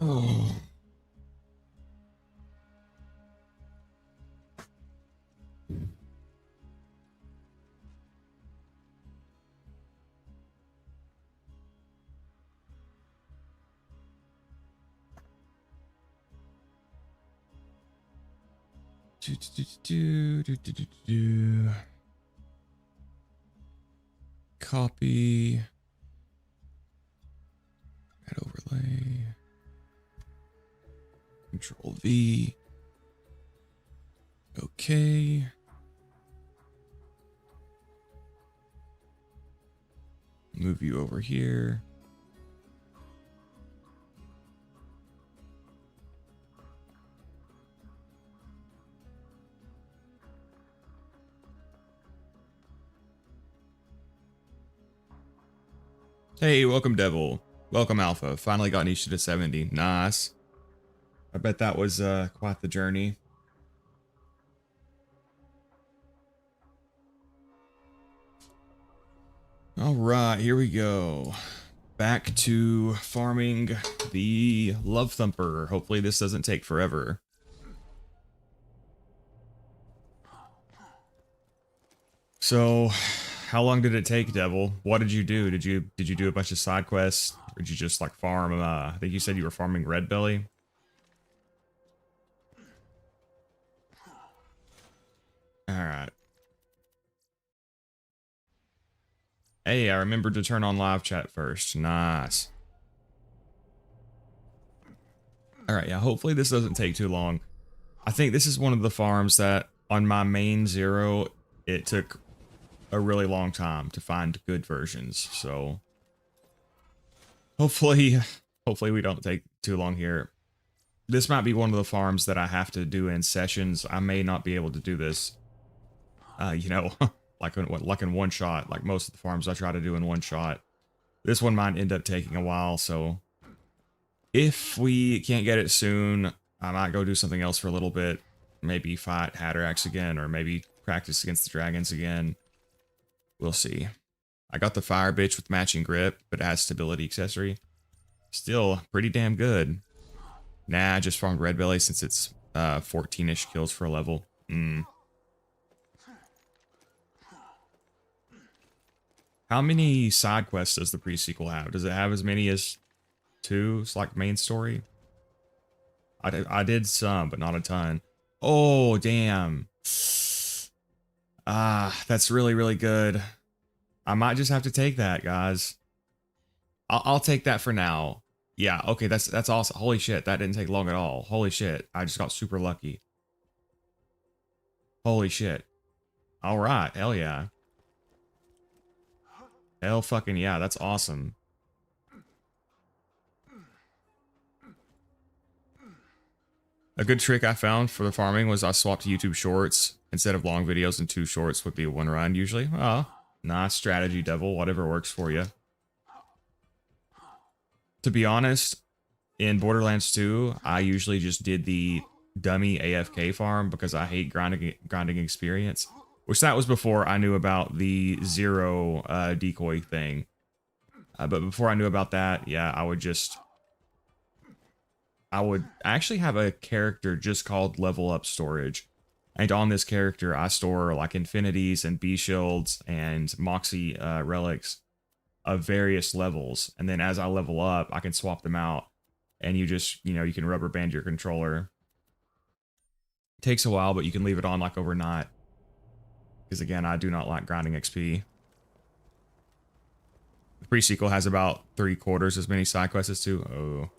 Oh. Copy. Add overlay. Control V. Okay. Move you over here. Hey, welcome Devil. Welcome Alpha. Finally got Nisha to 70. Nice. I bet that was quite the journey. All right, here we go. Back to farming the Love Thumper. Hopefully this doesn't take forever. So, how long did it take, Devil? What did you do? Did you do a bunch of side quests? Or did you just like farm? I think you said you were farming Red Belly. All right. Hey, I remembered to turn on live chat first. Nice. All right, yeah. Hopefully this doesn't take too long. I think this is one of the farms that on my main Zer0, it took a really long time to find good versions. So hopefully we don't take too long here. This might be one of the farms that I have to do in sessions. I may not be able to do this, you know, like in one shot. Like most of the farms I try to do in one shot. This one might end up taking a while. So if we can't get it soon, I might go do something else for a little bit. Maybe fight Hatterax again, or maybe practice against the dragons again. We'll see. I got the fire bitch with matching grip, but it has stability accessory. Still pretty damn good. Nah, I just farmed Red Belly since it's 14-ish kills for a level. How many side quests does the pre-sequel have? Does it have as many as 2? It's like main story. I did some, but not a ton. Oh, damn. That's really, really good. I might just have to take that, guys. I'll take that for now. Yeah, okay, that's awesome. Holy shit, that didn't take long at all. Holy shit, I just got super lucky. Holy shit. All right, hell yeah. Hell fucking yeah, that's awesome. A good trick I found for the farming was I swapped to YouTube Shorts. Instead of long videos and 2 shorts would be 1 run usually. Oh, nice strategy, Devil. Whatever works for you. To be honest, in Borderlands 2, I usually just did the dummy AFK farm because I hate grinding experience. Which that was before I knew about the Zer0 decoy thing. But before I knew about that, yeah, I would actually have a character just called Level Up Storage. And on this character, I store like infinities and B shields and Moxie relics of various levels. And then as I level up, I can swap them out. And you just, you know, you can rubber band your controller. It takes a while, but you can leave it on like overnight. Because again, I do not like grinding XP. The pre-sequel has about 3/4 as many side quests as 2. Oh.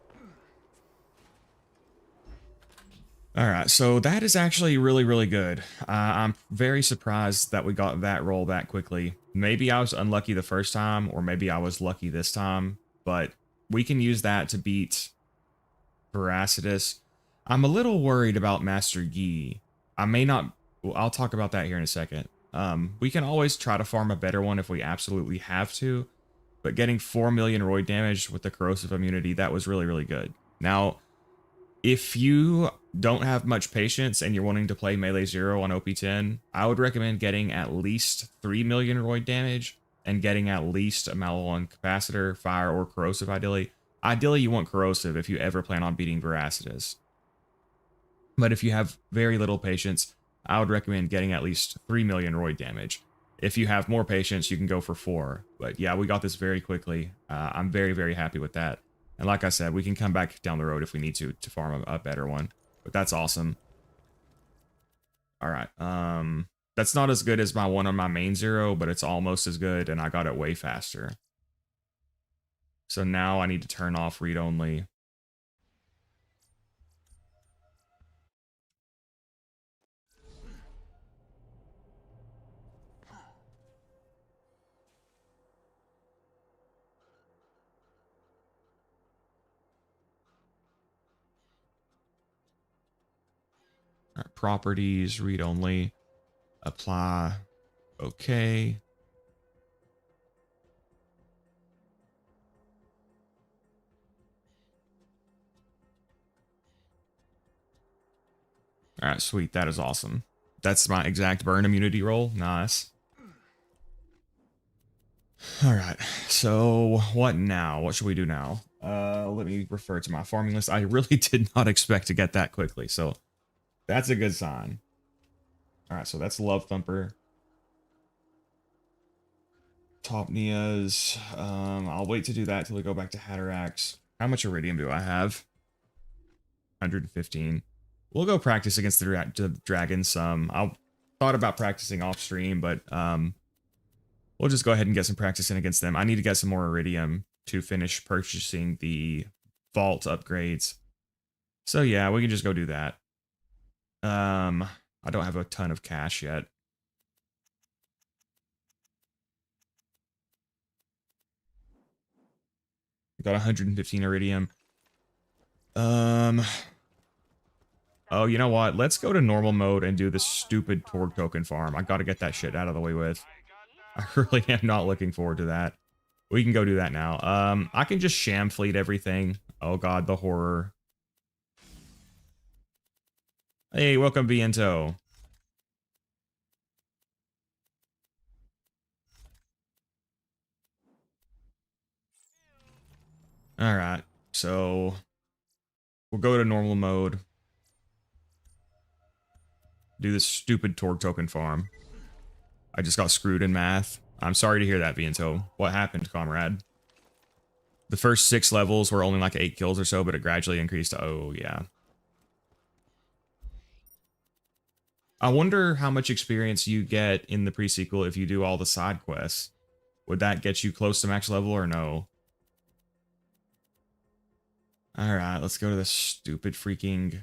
Alright, so that is actually really, really good. I'm very surprised that we got that roll that quickly. Maybe I was unlucky the first time, or maybe I was lucky this time, but we can use that to beat Veracitus. I'm a little worried about Master Yi. I may not... Well, I'll talk about that here in a second. We can always try to farm a better one if we absolutely have to, but getting 4 million roid damage with the corrosive immunity, that was really, really good. Now, if you don't have much patience and you're wanting to play Melee Zer0 on OP10, I would recommend getting at least 3 million roid damage and getting at least a Malon Capacitor, Fire, or Corrosive ideally. Ideally, you want corrosive if you ever plan on beating Veracitus. But if you have very little patience, I would recommend getting at least 3 million roid damage. If you have more patience, you can go for 4. But yeah, we got this very quickly. I'm very, very happy with that. And like I said, we can come back down the road if we need to farm a better one. But that's awesome. All right. That's not as good as my one on my main Zer0, but it's almost as good, and I got it way faster. So now I need to turn off read-only. All right, properties, read-only, apply, okay. All right, sweet. That is awesome. That's my exact burn immunity roll. Nice. All right. So what now? What should we do now? Let me refer to my farming list. I really did not expect to get that quickly, so that's a good sign. All right, so that's Love Thumper. Top Nias. I'll wait to do that till we go back to Hatterax. How much Iridium do I have? 115. We'll go practice against the dragon some. I thought about practicing off stream, but we'll just go ahead and get some practice in against them. I need to get some more Iridium to finish purchasing the vault upgrades. So yeah, we can just go do that. I don't have a ton of cash yet. Got 115 Iridium. Oh, you know what? Let's go to normal mode and do this stupid Torg token farm. I gotta get that shit out of the way with. I really am not looking forward to that. We can go do that now. I can just sham fleet everything. Oh god, the horror. Hey, welcome, Viento. Alright, so we'll go to normal mode. Do this stupid Torg token farm. I just got screwed in math. I'm sorry to hear that, Viento. What happened, comrade? The first 6 levels were only like 8 kills or so, but it gradually increased to, oh, yeah. I wonder how much experience you get in the pre-sequel if you do all the side quests. Would that get you close to max level or no? Alright, let's go to this stupid freaking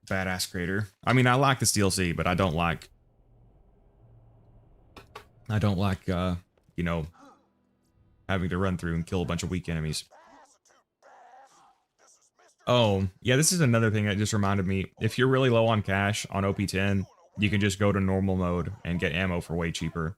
badass crater. I mean, I like this DLC, but I don't like, you know, having to run through and kill a bunch of weak enemies. Oh, yeah, this is another thing that just reminded me. If you're really low on cash on OP10, you can just go to normal mode and get ammo for way cheaper.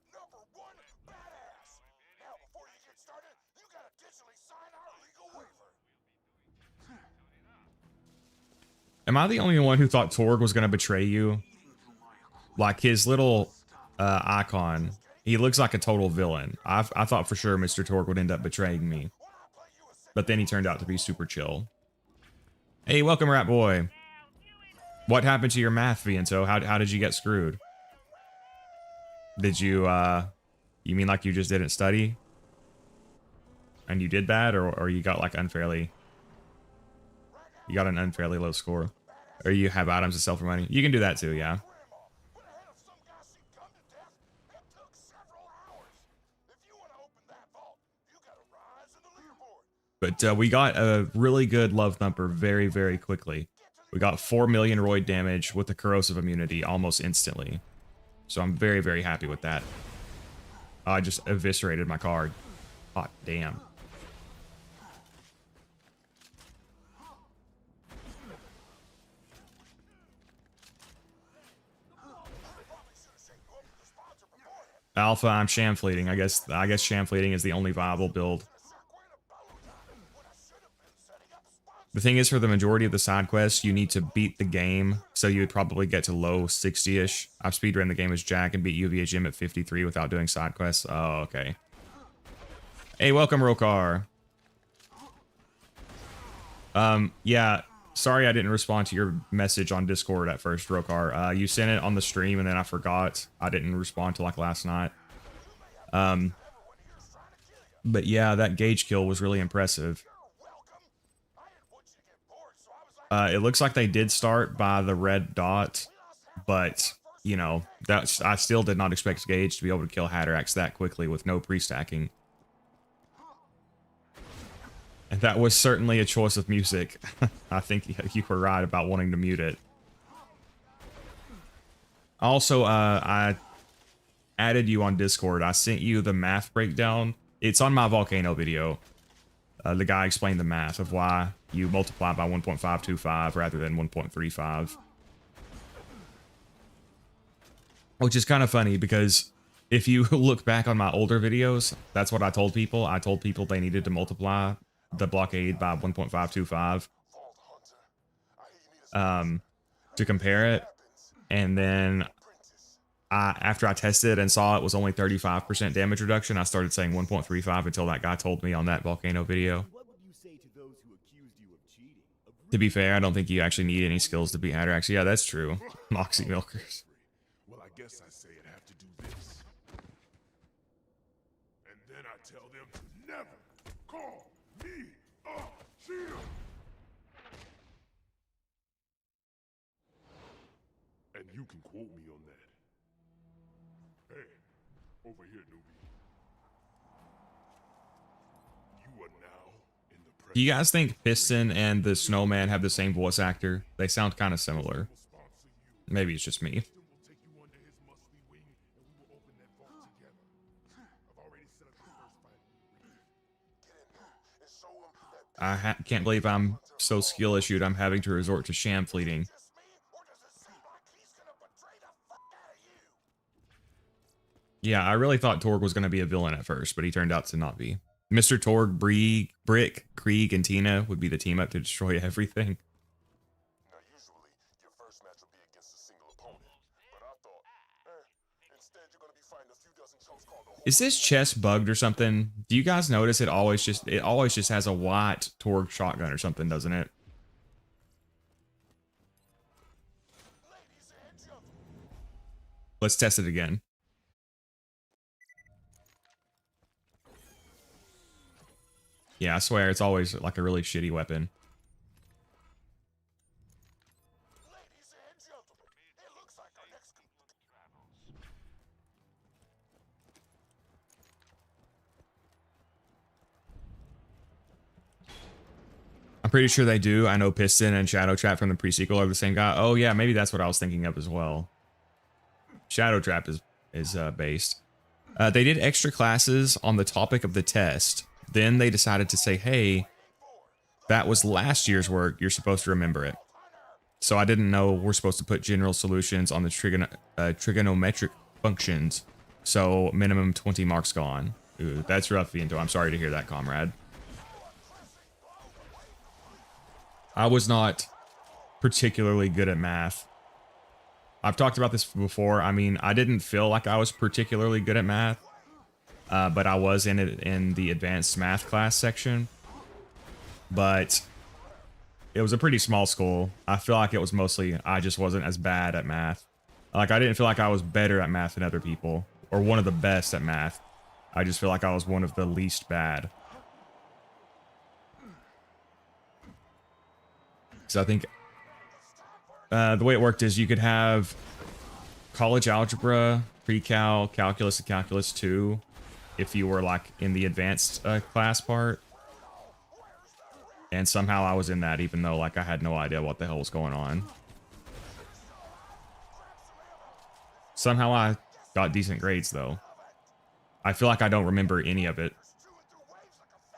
Am I the only one who thought Torg was going to betray you? Like, his little icon, he looks like a total villain. I thought for sure Mr. Torg would end up betraying me. But then he turned out to be super chill. Hey, welcome, Rat Boy. What happened to your math, Viento? How did you get screwed? Did you, you mean like you just didn't study? And you did bad, or you got like unfairly... You got an unfairly low score. Or you have items to sell for money. You can do that too, yeah. But we got a really good Love Thumper very, very quickly. We got 4 million roid damage with the corrosive immunity almost instantly. So I'm very, very happy with that. I just eviscerated my card. Hot damn. Alpha, I'm sham fleeting. I guess sham fleeting is the only viable build. The thing is, for the majority of the side quests, you need to beat the game, so you would probably get to low 60-ish. I've speedrun the game as Jack and beat UVHM at 53 without doing side quests. Oh, okay. Hey, welcome, Rokar. Yeah. Sorry I didn't respond to your message on Discord at first, Drokar. You sent it on the stream and then I forgot. I didn't respond till like last night. But yeah, that gauge kill was really impressive. It looks like they did start by the red dot, but you know, I still did not expect Gage to be able to kill Hatterax that quickly with no pre-stacking. And that was certainly a choice of music. I think you were right about wanting to mute it. Also, I added you on Discord. I sent you the math breakdown. It's on my volcano video. The guy explained the math of why you multiply by 1.525 rather than 1.35. Which is kind of funny because if you look back on my older videos, that's what I told people. I told people they needed to multiply the blockade by 1.525 to compare it. And then after I tested and saw it was only 35% damage reduction, I started saying 1.35 until that guy told me on that volcano video. To be fair, I don't think you actually need any skills to beat Hatterax. Yeah, that's true. Moxie Milkers. Well, I guess I say it have to do this. And then I tell them to never call me a shield. And you can quote me on that. Hey, over here, newbie. You are now in the presence. Do you guys think Piston and the Snowman have the same voice actor? They sound kind of similar. Maybe it's just me. I can't believe I'm so skill issued I'm having to resort to sham fleeting. Yeah, I really thought Torg was going to be a villain at first, but he turned out to not be. Mr. Torg, Brick, Krieg, and Tina would be the team up to destroy everything. Now, usually, your first match will be against a single opponent. But I thought, instead you're going to be fighting a few dozen chumps called the... Is this chest bugged or something? Do you guys notice it always just has a white Torg shotgun or something, doesn't it? Let's test it again. Yeah, I swear it's always like a really shitty weapon. I'm pretty sure they do. I know Piston and Shadow Trap from the pre-sequel are the same guy. Oh yeah, maybe that's what I was thinking of as well. Shadow Trap is based. They did extra classes on the topic of the test. Then they decided to say, hey, that was last year's work. You're supposed to remember it. So I didn't know we're supposed to put general solutions on the trigonometric functions. So minimum 20 marks gone. Ooh, that's rough, Viento. I'm sorry to hear that, comrade. I was not particularly good at math. I've talked about this before. I mean, I didn't feel like I was particularly good at math, but I was in the advanced math class section. But it was a pretty small school. I feel like it was mostly I just wasn't as bad at math. Like, I didn't feel like I was better at math than other people, or one of the best at math. I just feel like I was one of the least bad. So I think the way it worked is you could have college algebra, pre-cal, calculus, and calculus 2 if you were like in the advanced class part. And somehow I was in that even though like I had no idea what the hell was going on. Somehow I got decent grades though. I feel like I don't remember any of it.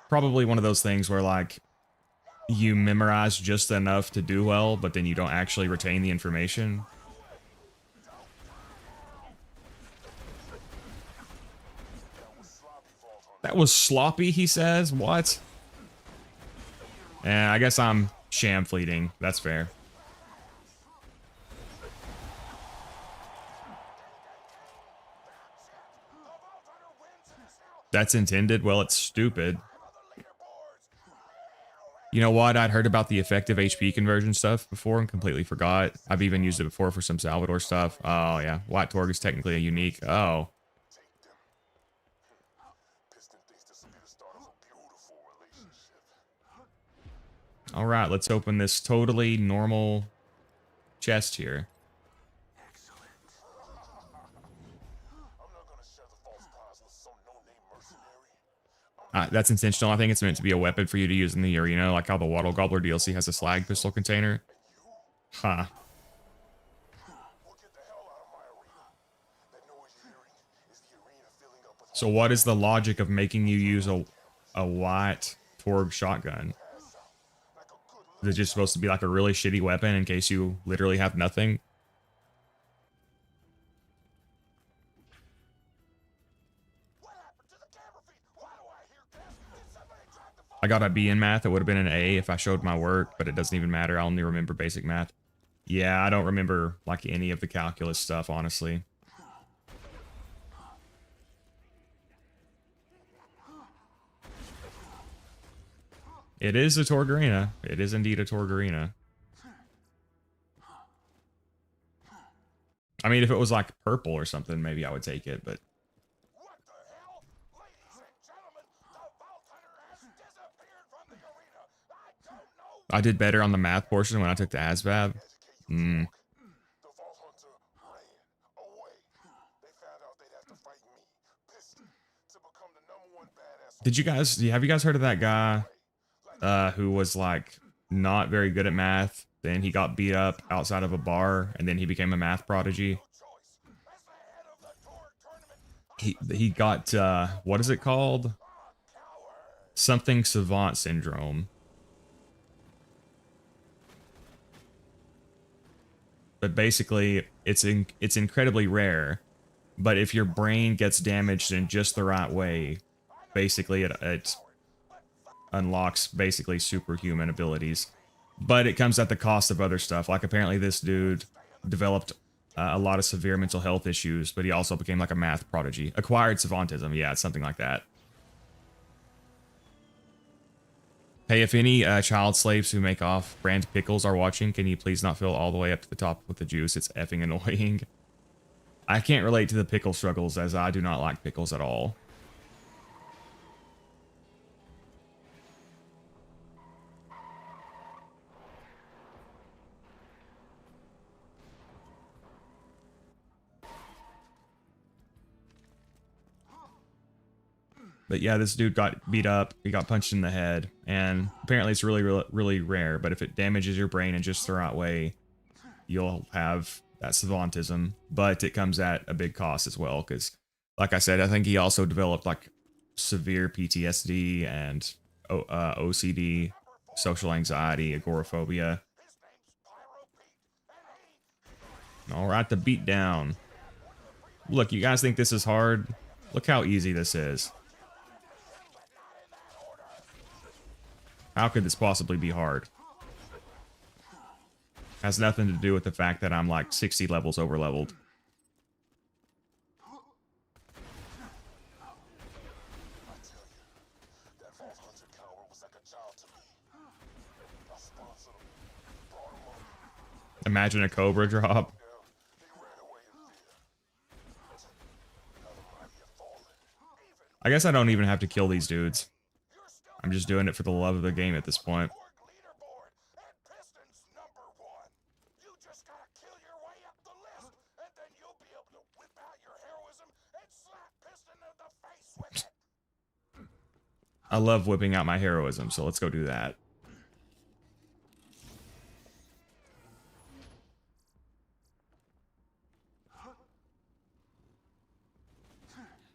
Probably one of those things where like you memorize just enough to do well, but then you don't actually retain the information. That was sloppy, he says. What? I guess I'm sham fleeting. That's fair. That's intended. Well, it's stupid. You know what? I'd heard about the effective HP conversion stuff before and completely forgot. I've even used it before for some Salvador stuff. Oh, yeah. White Torg is technically a unique. Oh. Take them. Piston thinks this will be the start of a beautiful relationship. All right, let's open this totally normal chest here. I'm not gonna share the false prize with some no-name mercenary. That's intentional. I think it's meant to be a weapon for you to use in the arena, like how the Waddle Gobbler DLC has a slag pistol container. Huh. We'll get the hell out of my arena. That noise you're hearing is the arena filling up with So what is the logic of making you use a white Torg shotgun? like a good Is it just supposed to be like a really shitty weapon in case you literally have nothing? What happened to the camera feed? Why do I hear gas? Did somebody drop the phone? I got a B in math. It would have been an A if I showed my work, but it doesn't even matter. I only remember basic math. Yeah, I don't remember like any of the calculus stuff, honestly. It is a Torg arena. It is indeed a Torg arena. I mean, if it was like purple or something, maybe I would take it, but What the hell? Ladies and gentlemen, the Vault Hunter has disappeared from the arena. I don't know. I did better on the math portion when I took the ASVAB. The Vault Hunter ran away. They found out they'd have to fight me, Piston, to become the #1 badass. Have you guys heard of that guy who was like not very good at math? Then he got beat up outside of a bar, and then he became a math prodigy. Choice. As the head of the Torg tournament, He got what is it called? Something savant syndrome. But basically, it's incredibly rare. But if your brain gets damaged in just the right way, basically it unlocks basically superhuman abilities. But it comes at the cost of other stuff. Like apparently this dude developed a lot of severe mental health issues, but he also became like a math prodigy. Acquired savantism, yeah, it's something like that. Hey, if any child slaves who make off-brand pickles are watching, can you please not fill all the way up to the top with the juice? It's effing annoying. I can't relate to the pickle struggles as I do not like pickles at all. But yeah, this dude got beat up. He got punched in the head. And apparently it's really rare. But if it damages your brain in just the right way, you'll have that savantism. But it comes at a big cost as well. Because, like I said, I think he also developed like severe PTSD and OCD, social anxiety, agoraphobia. All right, the beat down. Look, you guys think this is hard? Look how easy this is. How could this possibly be hard? Has nothing to do with the fact that I'm like 60 levels over leveled. I tell you, that Vault Hunter coward was like a child to me. I sponsored him, brought him up. Imagine a Cobra drop. Hell, he ran away in fear. Now the mighty have fallen. I guess I don't even have to kill these dudes. I'm just doing it for the love of the game at this point. Torg leaderboard and Piston's #1. You just gotta kill your way up the list, and then you'll be able to whip out your heroism and slap Piston in the face with it. I love whipping out my heroism, so let's go do that.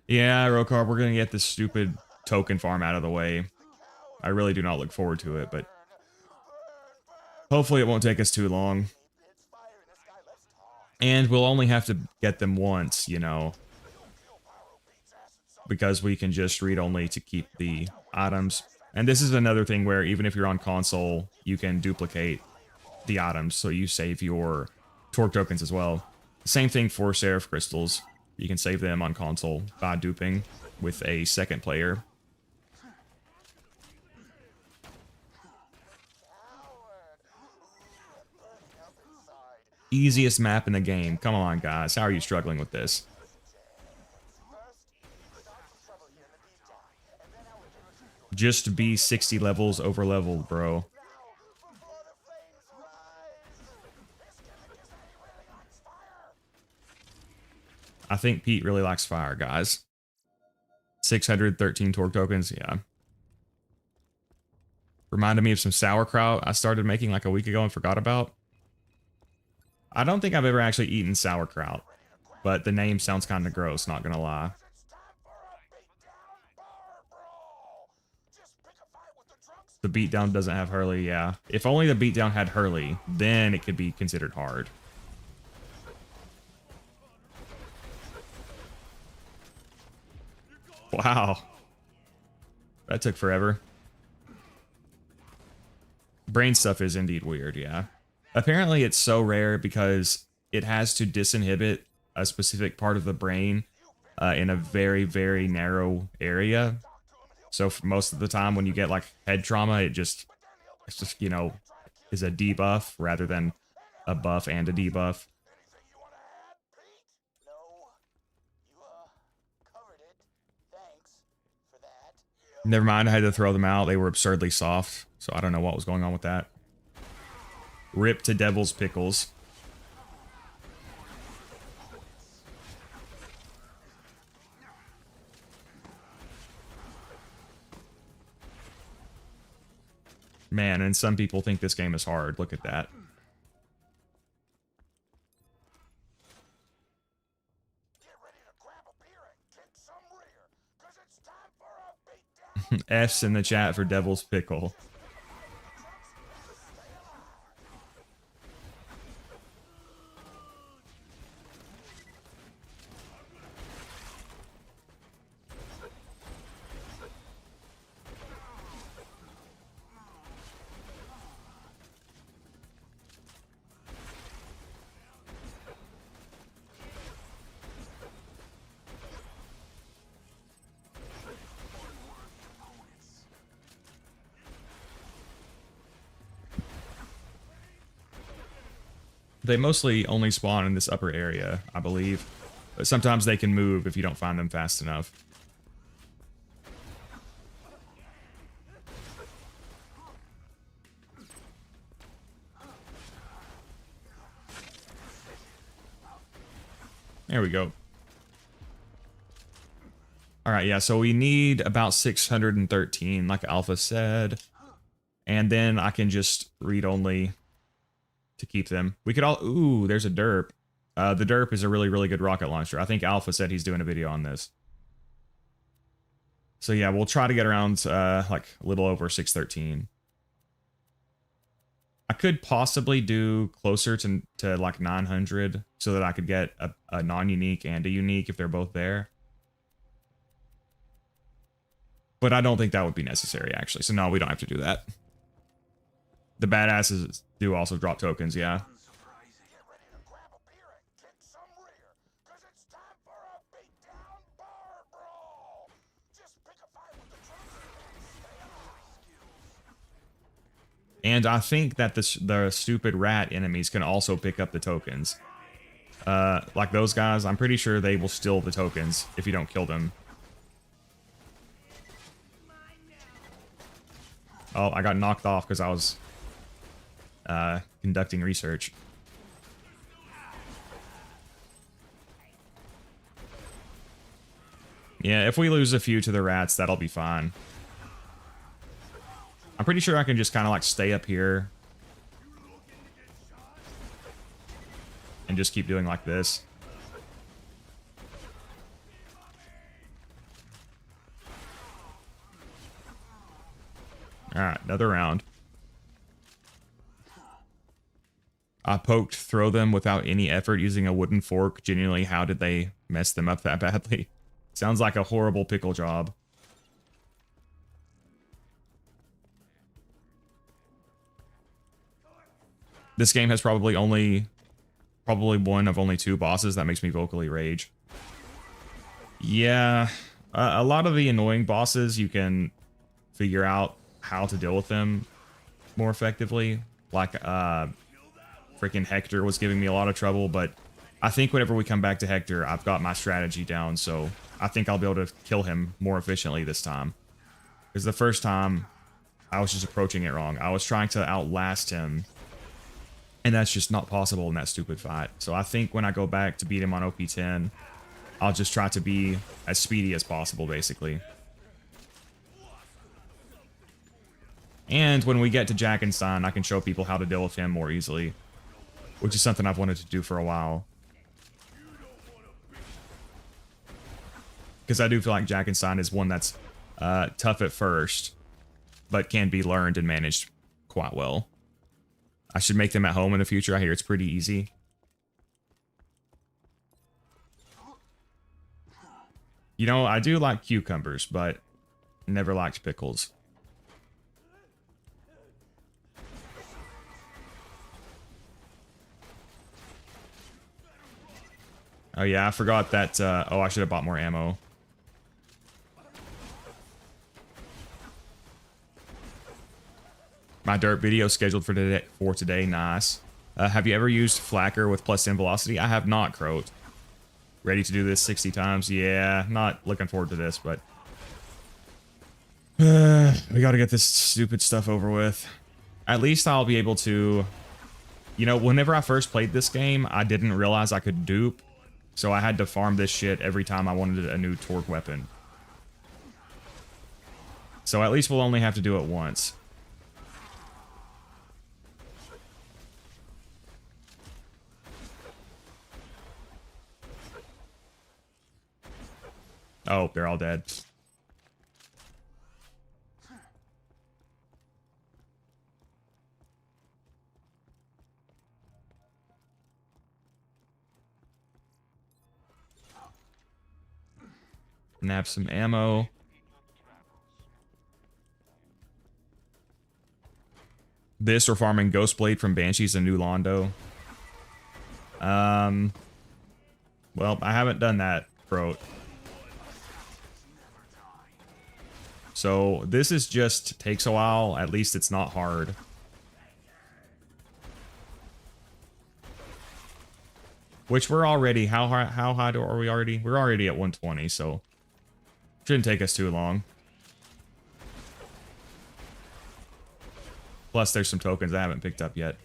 Yeah, Rokar, we're gonna get this stupid token farm out of the way. I really do not look forward to it, but hopefully it won't take us too long. And we'll only have to get them once, you know, because we can just read only to keep the items. And this is another thing where even if you're on console, you can duplicate the items, so you save your Torque tokens as well. Same thing for Seraph crystals. You can save them on console by duping with a second player. Easiest map in the game. Come on, guys. How are you struggling with this? Just to be 60 levels over leveled, bro. I think Pete really likes fire, guys. 613 torque tokens, yeah. Reminded me of some sauerkraut I started making like a week ago and forgot about. I don't think I've ever actually eaten sauerkraut, but the name sounds kind of gross, not gonna lie. The beatdown doesn't have Hurley, yeah. If only the beatdown had Hurley, then it could be considered hard. Wow. That took forever. Brain stuff is indeed weird, yeah. Apparently it's so rare because it has to disinhibit a specific part of the brain in a very, very narrow area. So for most of the time when you get like head trauma, it's just, you know, is a debuff rather than a buff and a debuff. Never mind, I had to throw them out. They were absurdly soft, so I don't know what was going on with that. Rip to Devil's Pickles. Man, and some people think this game is hard. Look at that. F's in the chat for Devil's Pickle. They mostly only spawn in this upper area, I believe. But sometimes they can move if you don't find them fast enough. There we go. Alright, yeah, so we need about 613, like Alpha said. And then I can just read only to keep them. We could all... Ooh, there's a derp. The derp is a really, really good rocket launcher. I think Alpha said he's doing a video on this. So yeah, we'll try to get around like a little over 613. I could possibly do closer to like 900 so that I could get a non-unique and a unique if they're both there. But I don't think that would be necessary, actually. So no, we don't have to do that. The badasses do also drop tokens, yeah. And I think that the stupid rat enemies can also pick up the tokens. Like those guys, I'm pretty sure they will steal the tokens if you don't kill them. Oh, I got knocked off because I was conducting research. Yeah, if we lose a few to the rats, that'll be fine. I'm pretty sure I can just kind of like stay up here and just keep doing like this. Alright, another round. I poked throw them without any effort using a wooden fork. Genuinely, how did they mess them up that badly? Sounds like a horrible pickle job. This game has probably one of only 2 bosses. That makes me vocally rage. Yeah, a lot of the annoying bosses, you can figure out how to deal with them more effectively. Like, freaking Hector was giving me a lot of trouble, but I think whenever we come back to Hector, I've got my strategy down, so I think I'll be able to kill him more efficiently this time. Because the first time, I was just approaching it wrong. I was trying to outlast him, and that's just not possible in that stupid fight. So I think when I go back to beat him on OP10, I'll just try to be as speedy as possible, basically. And when we get to Jackenstein, I can show people how to deal with him more easily, which is something I've wanted to do for a while. Because I do feel like Jackenstein is one that's tough at first, but can be learned and managed quite well. I should make them at home in the future. I hear it's pretty easy. You know, I do like cucumbers, but never liked pickles. Oh yeah, I forgot that, oh, I should have bought more ammo. My dirt video scheduled for today, nice. Have you ever used Flacker with +10 velocity? I have not, Croat. Ready to do this 60 times? Yeah, not looking forward to this, but... we gotta get this stupid stuff over with. At least I'll be able to... You know, whenever I first played this game, I didn't realize I could dupe, so I had to farm this shit every time I wanted a new torque weapon. So at least we'll only have to do it once. Oh, they're all dead. Nab some ammo. This or farming Ghostblade from Banshees and New Londo. Well, I haven't done that, bro. So this is just takes a while. At least it's not hard. Which we're already, how high are we already? We're already at 120, so shouldn't take us too long. Plus there's some tokens I haven't picked up yet.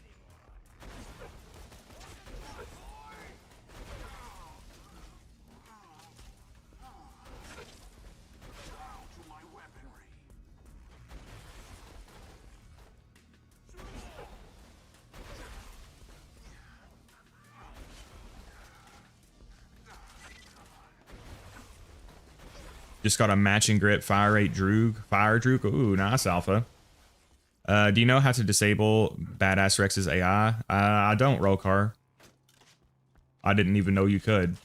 Just got a matching grip, fire rate Droog, fire Droog. Ooh, nice alpha. Do you know how to disable Badass Rex's AI? I don't, Rokar. I didn't even know you could.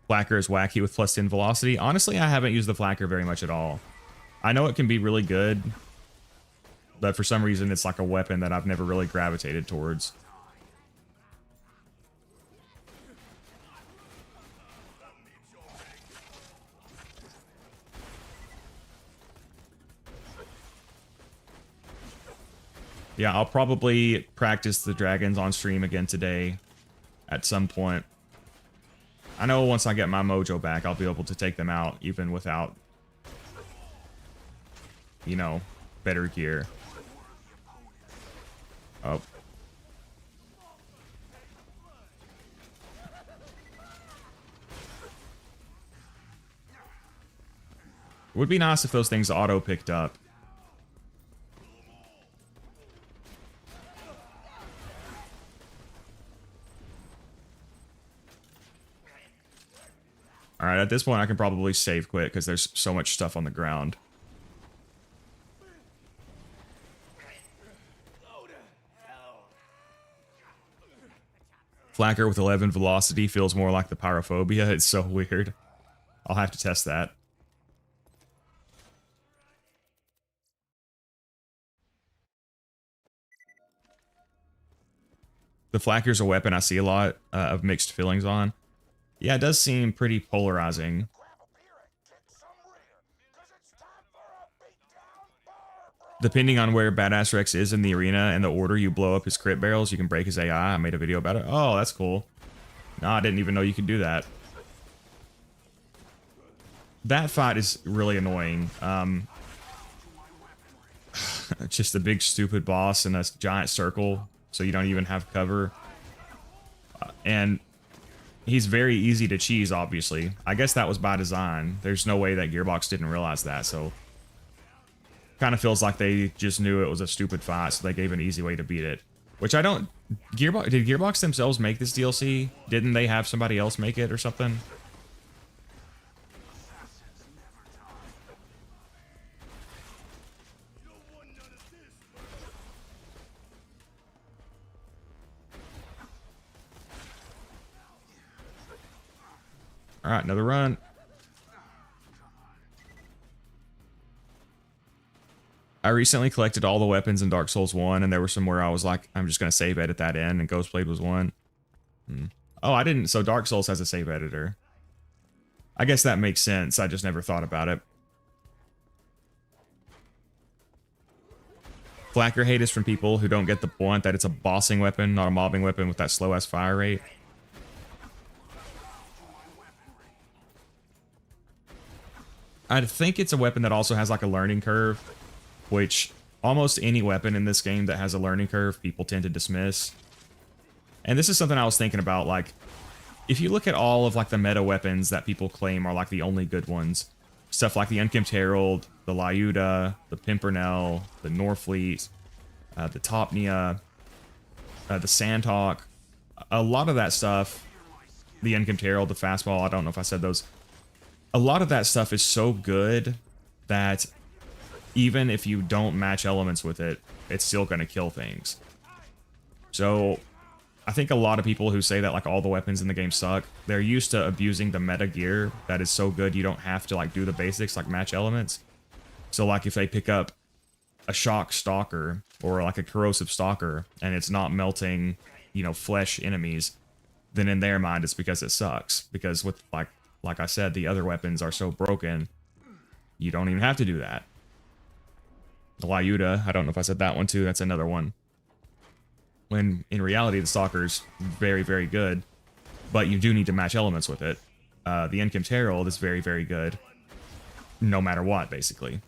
Flacker is wacky with +10 velocity. Honestly, I haven't used the Flacker very much at all. I know it can be really good, but for some reason it's like a weapon that I've never really gravitated towards. Yeah, I'll probably practice the dragons on stream again today at some point. I know once I get my mojo back, I'll be able to take them out even without, you know, better gear. Oh. It would be nice if those things auto picked up. Alright, at this point I can probably save quit because there's so much stuff on the ground. Flacker with 11 velocity feels more like the pyrophobia. It's so weird. I'll have to test that. The Flacker's a weapon I see a lot of mixed feelings on. Yeah, it does seem pretty polarizing. depending on where Badass Rex is in the arena and the order you blow up his crit barrels, you can break his AI. I made a video about it. Oh, that's cool. No, I didn't even know you could do that. That fight is really annoying. Just a big stupid boss in a giant circle, so you don't even have cover. And he's very easy to cheese, obviously. I guess that was by design. There's no way that Gearbox didn't realize that, so... Kind of feels like they just knew it was a stupid fight, so they gave an easy way to beat it. Which I don't... Did Gearbox themselves make this DLC? Didn't they have somebody else make it or something? Alright, another run. I recently collected all the weapons in Dark Souls 1, and there were some where I was like, I'm just going to save edit that in, and Ghostblade was one. Oh, I didn't. So Dark Souls has a save editor. I guess that makes sense. I just never thought about it. Flacker hate is from people who don't get the point that it's a bossing weapon, not a mobbing weapon with that slow-ass fire rate. I think it's a weapon that also has like a learning curve, which almost any weapon in this game that has a learning curve, people tend to dismiss. And this is something I was thinking about, like, if you look at all of like the meta weapons that people claim are like the only good ones, stuff like the Unkempt Herald, the Lyuda, the Pimpernel, the Norfleet, the Topnia, the Sandhawk, a lot of that stuff, the Unkempt Herald, the Fastball, I don't know if I said those, a lot of that stuff is so good that even if you don't match elements with it, it's still going to kill things. So I think a lot of people who say that like all the weapons in the game suck, they're used to abusing the meta gear that is so good you don't have to like do the basics like match elements. So like if they pick up a shock stalker or like a corrosive stalker and it's not melting, you know, flesh enemies, then in their mind it's because it sucks. Because with like I said, the other weapons are so broken, you don't even have to do that. The Lyuda, I don't know if I said that one too, that's another one. When in reality the Stalker's very, very good, but you do need to match elements with it. The Unkempt Herald is very, very good, no matter what, basically.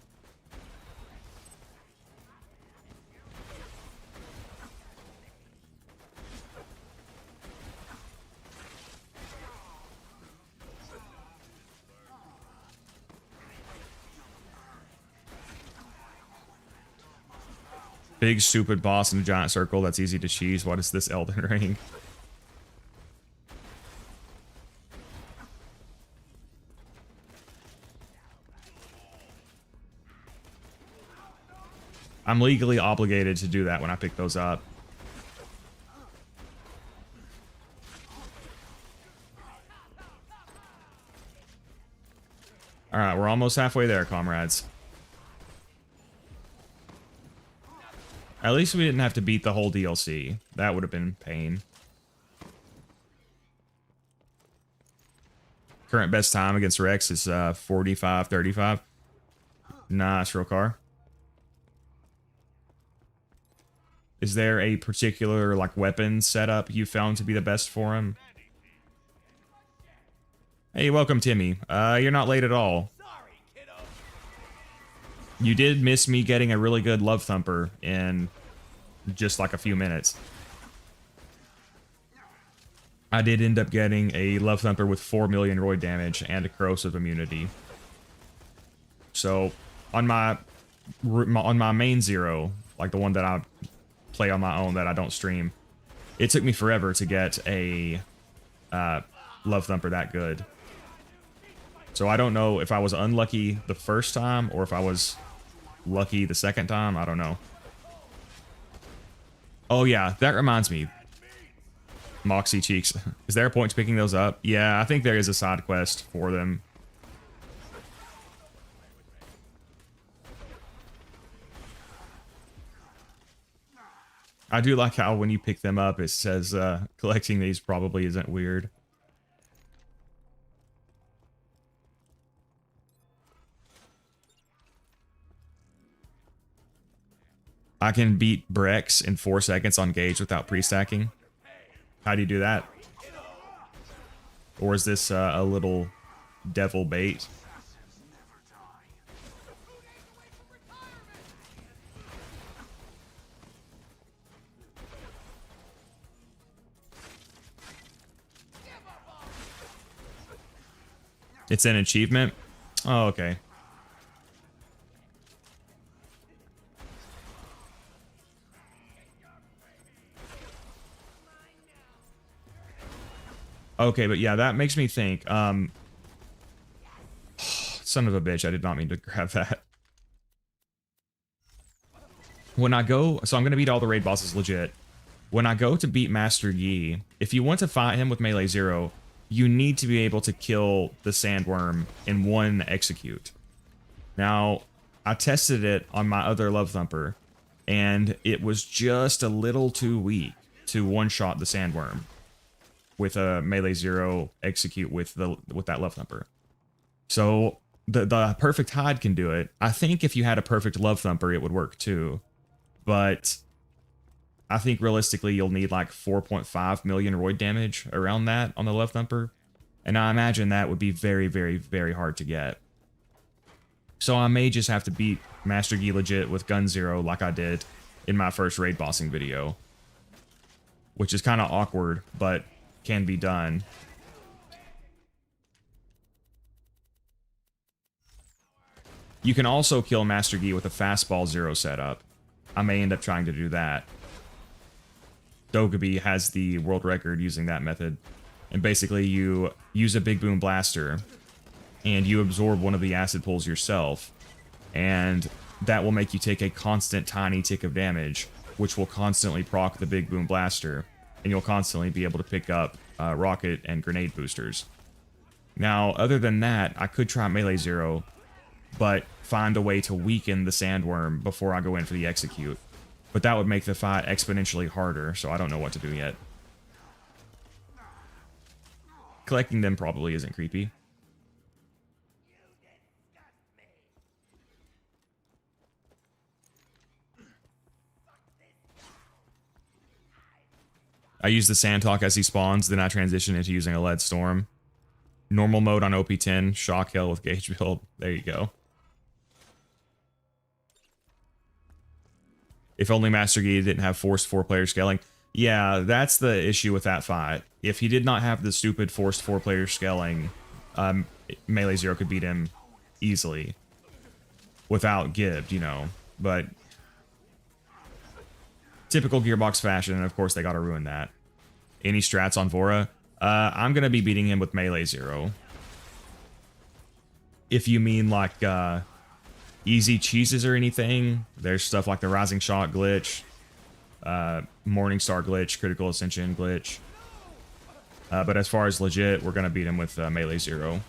Big stupid boss in a giant circle that's easy to cheese. What is this Elden Ring? I'm legally obligated to do that when I pick those up. Alright, we're almost halfway there, comrades. At least we didn't have to beat the whole DLC. That would have been pain. Current best time against Rex is 45-35. Nice, real car. Is there a particular like weapon setup you found to be the best for him? Hey, welcome, Timmy. You're not late at all. You did miss me getting a really good Love Thumper in just like a few minutes. I did end up getting a Love Thumper with 4 million roid damage and a corrosive immunity. So on my main Zer0, like the one that I play on my own that I don't stream, it took me forever to get a Love Thumper that good. So I don't know if I was unlucky the first time or if I was lucky the second time. I don't know. Oh yeah, that reminds me. Moxie Cheeks. Is there a point to picking those up? Yeah, I think there is a side quest for them. I do like how when you pick them up, it says collecting these probably isn't weird. I can beat Brex in 4 seconds on Gauge without pre-stacking. How do you do that? Or is this a little devil bait? It's an achievement? Oh, okay. Okay, but yeah, that makes me think. Son of a bitch, I did not mean to grab that. When I go, so I'm going to beat all the raid bosses legit. When I go to beat Master Yi, if you want to fight him with melee 0, you need to be able to kill the sandworm in 1 execute. Now, I tested it on my other Love Thumper, and it was just a little too weak to one-shot the sandworm with a melee 0 execute with that Love Thumper. So the perfect hide can do it. I think if you had a perfect Love Thumper, it would work too. But I think realistically you'll need like 4.5 million roid damage around that on the Love Thumper. And I imagine that would be very, very, very hard to get. So I may just have to beat Master Yi legit with Gun 0 like I did in my first raid bossing video. Which is kind of awkward, but can be done. You can also kill Master Yi with a fastball 0 setup. I may end up trying to do that. Dogaby has the world record using that method. And basically you use a big boom blaster and you absorb one of the acid pulls yourself. And that will make you take a constant tiny tick of damage, which will constantly proc the big boom blaster. And you'll constantly be able to pick up rocket and grenade boosters. Now, other than that, I could try melee 0, but find a way to weaken the sandworm before I go in for the execute. But that would make the fight exponentially harder, so I don't know what to do yet. Collecting them probably isn't creepy. I use the Sand Talk as he spawns, then I transition into using a Lead Storm. Normal mode on OP10, Shock Hill with Gauge build. There you go. If only Master Yi didn't have forced 4-player scaling. Yeah, that's the issue with that fight. If he did not have the stupid forced 4-player scaling, melee 0 could beat him easily. Without Gibbed, you know. But typical Gearbox fashion, and of course they gotta ruin that. Any strats on Vora? I'm gonna be beating him with melee 0. If you mean like easy cheeses or anything, there's stuff like the Rising Shot glitch, Morningstar glitch, Critical Ascension glitch. But as far as legit, we're gonna beat him with melee 0.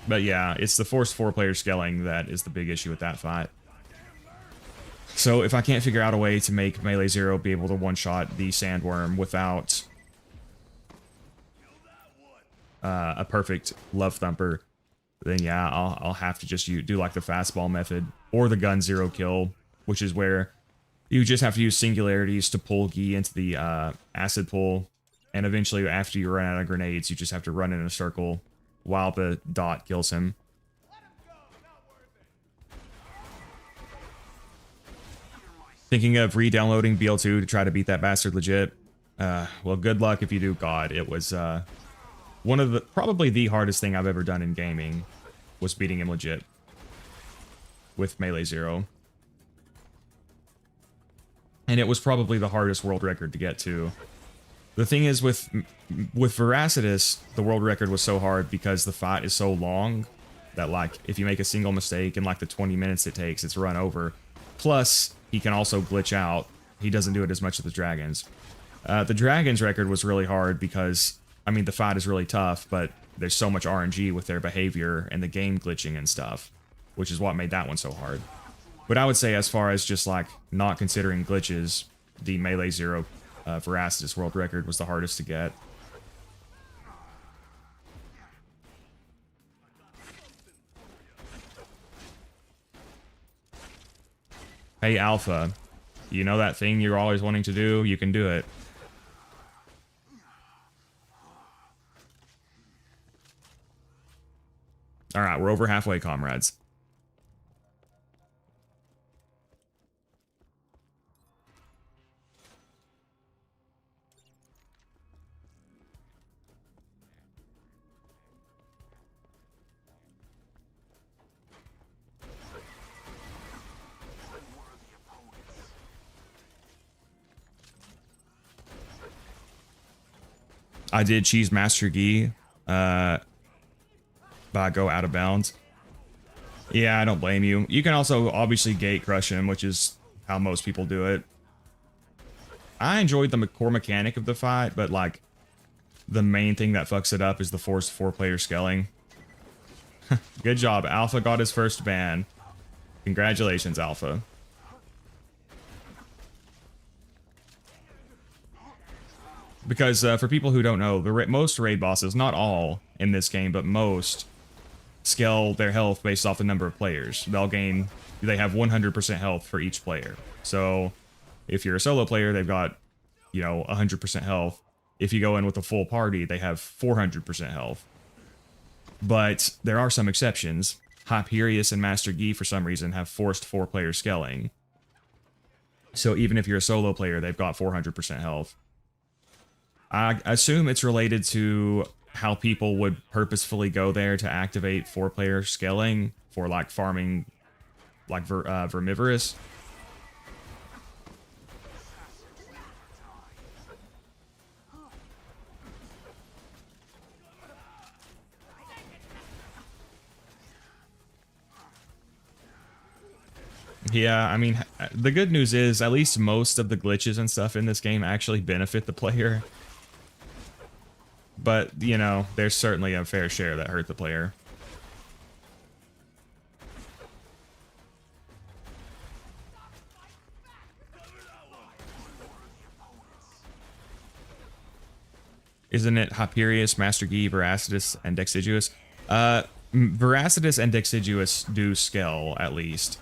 But yeah, it's the forced 4-player scaling that is the big issue with that fight. So if I can't figure out a way to make melee 0 be able to one-shot the sandworm without a perfect Love Thumper, then yeah, I'll have to just do like the fastball method or the Gun 0 kill, which is where you just have to use singularities to pull Gi into the acid pull, and eventually after you run out of grenades, you just have to run in a circle while the dot kills him. Thinking of re-downloading BL2 to try to beat that bastard legit? Well, good luck if you do. God, it was one of the, probably the hardest thing I've ever done in gaming was beating him legit with melee 0. And it was probably the hardest world record to get to. The thing is with Veracitus, the world record was so hard because the fight is so long that like if you make a single mistake in like the 20 minutes it takes, it's run over. Plus, he can also glitch out. He doesn't do it as much as the dragons. The dragons record was really hard because, I mean, the fight is really tough, but there's so much RNG with their behavior and the game glitching and stuff, which is what made that one so hard. But I would say as far as just like not considering glitches, the melee 0 Veracitus world record was the hardest to get. Hey, Alpha, you know that thing you're always wanting to do? You can do it. All right, we're over halfway, comrades. I did cheese Master Gi, but I go out of bounds. Yeah, I don't blame you. You can also obviously gate crush him, which is how most people do it. I enjoyed the core mechanic of the fight, but like the main thing that fucks it up is the forced 4-player scaling. Good job. Alpha got his first ban. Congratulations, Alpha. Because for people who don't know, most raid bosses, not all in this game, but most, scale their health based off the number of players. They have 100% health for each player. So if you're a solo player, they've got, 100% health. If you go in with a full party, they have 400% health. But there are some exceptions. Hyperius and Master Gi, for some reason, have forced 4-player scaling. So even if you're a solo player, they've got 400% health. I assume it's related to how people would purposefully go there to activate 4-player scaling for like farming like vermivorous. Yeah, I mean, the good news is at least most of the glitches and stuff in this game actually benefit the player. But, there's certainly a fair share that hurt the player. Isn't it Hyperius, Master Gi, Veracitus, and Dexiduous? Veracitus and Dexiduous do scale, at least.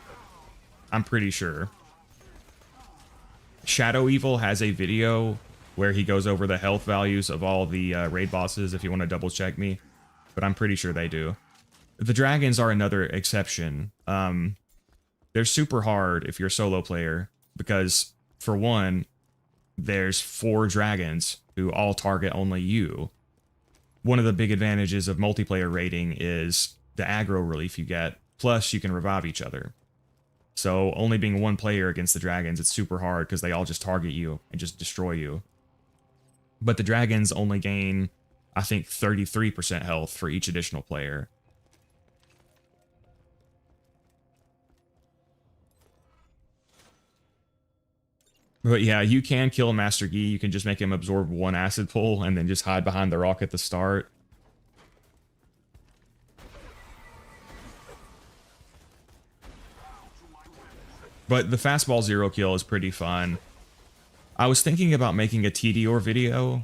I'm pretty sure. Shadow Evil has a video where he goes over the health values of all the raid bosses, if you want to double check me. But I'm pretty sure they do. The dragons are another exception. They're super hard if you're a solo player, because, for one, there's 4 dragons who all target only you. One of the big advantages of multiplayer raiding is the aggro relief you get, plus you can revive each other. So only being 1 player against the dragons, it's super hard because they all just target you and just destroy you. But the dragons only gain, I think, 33% health for each additional player. But yeah, you can kill Master Gi. You can just make him absorb 1 acid pull and then just hide behind the rock at the start. But the fastball 0 kill is pretty fun. I was thinking about making a TDOR video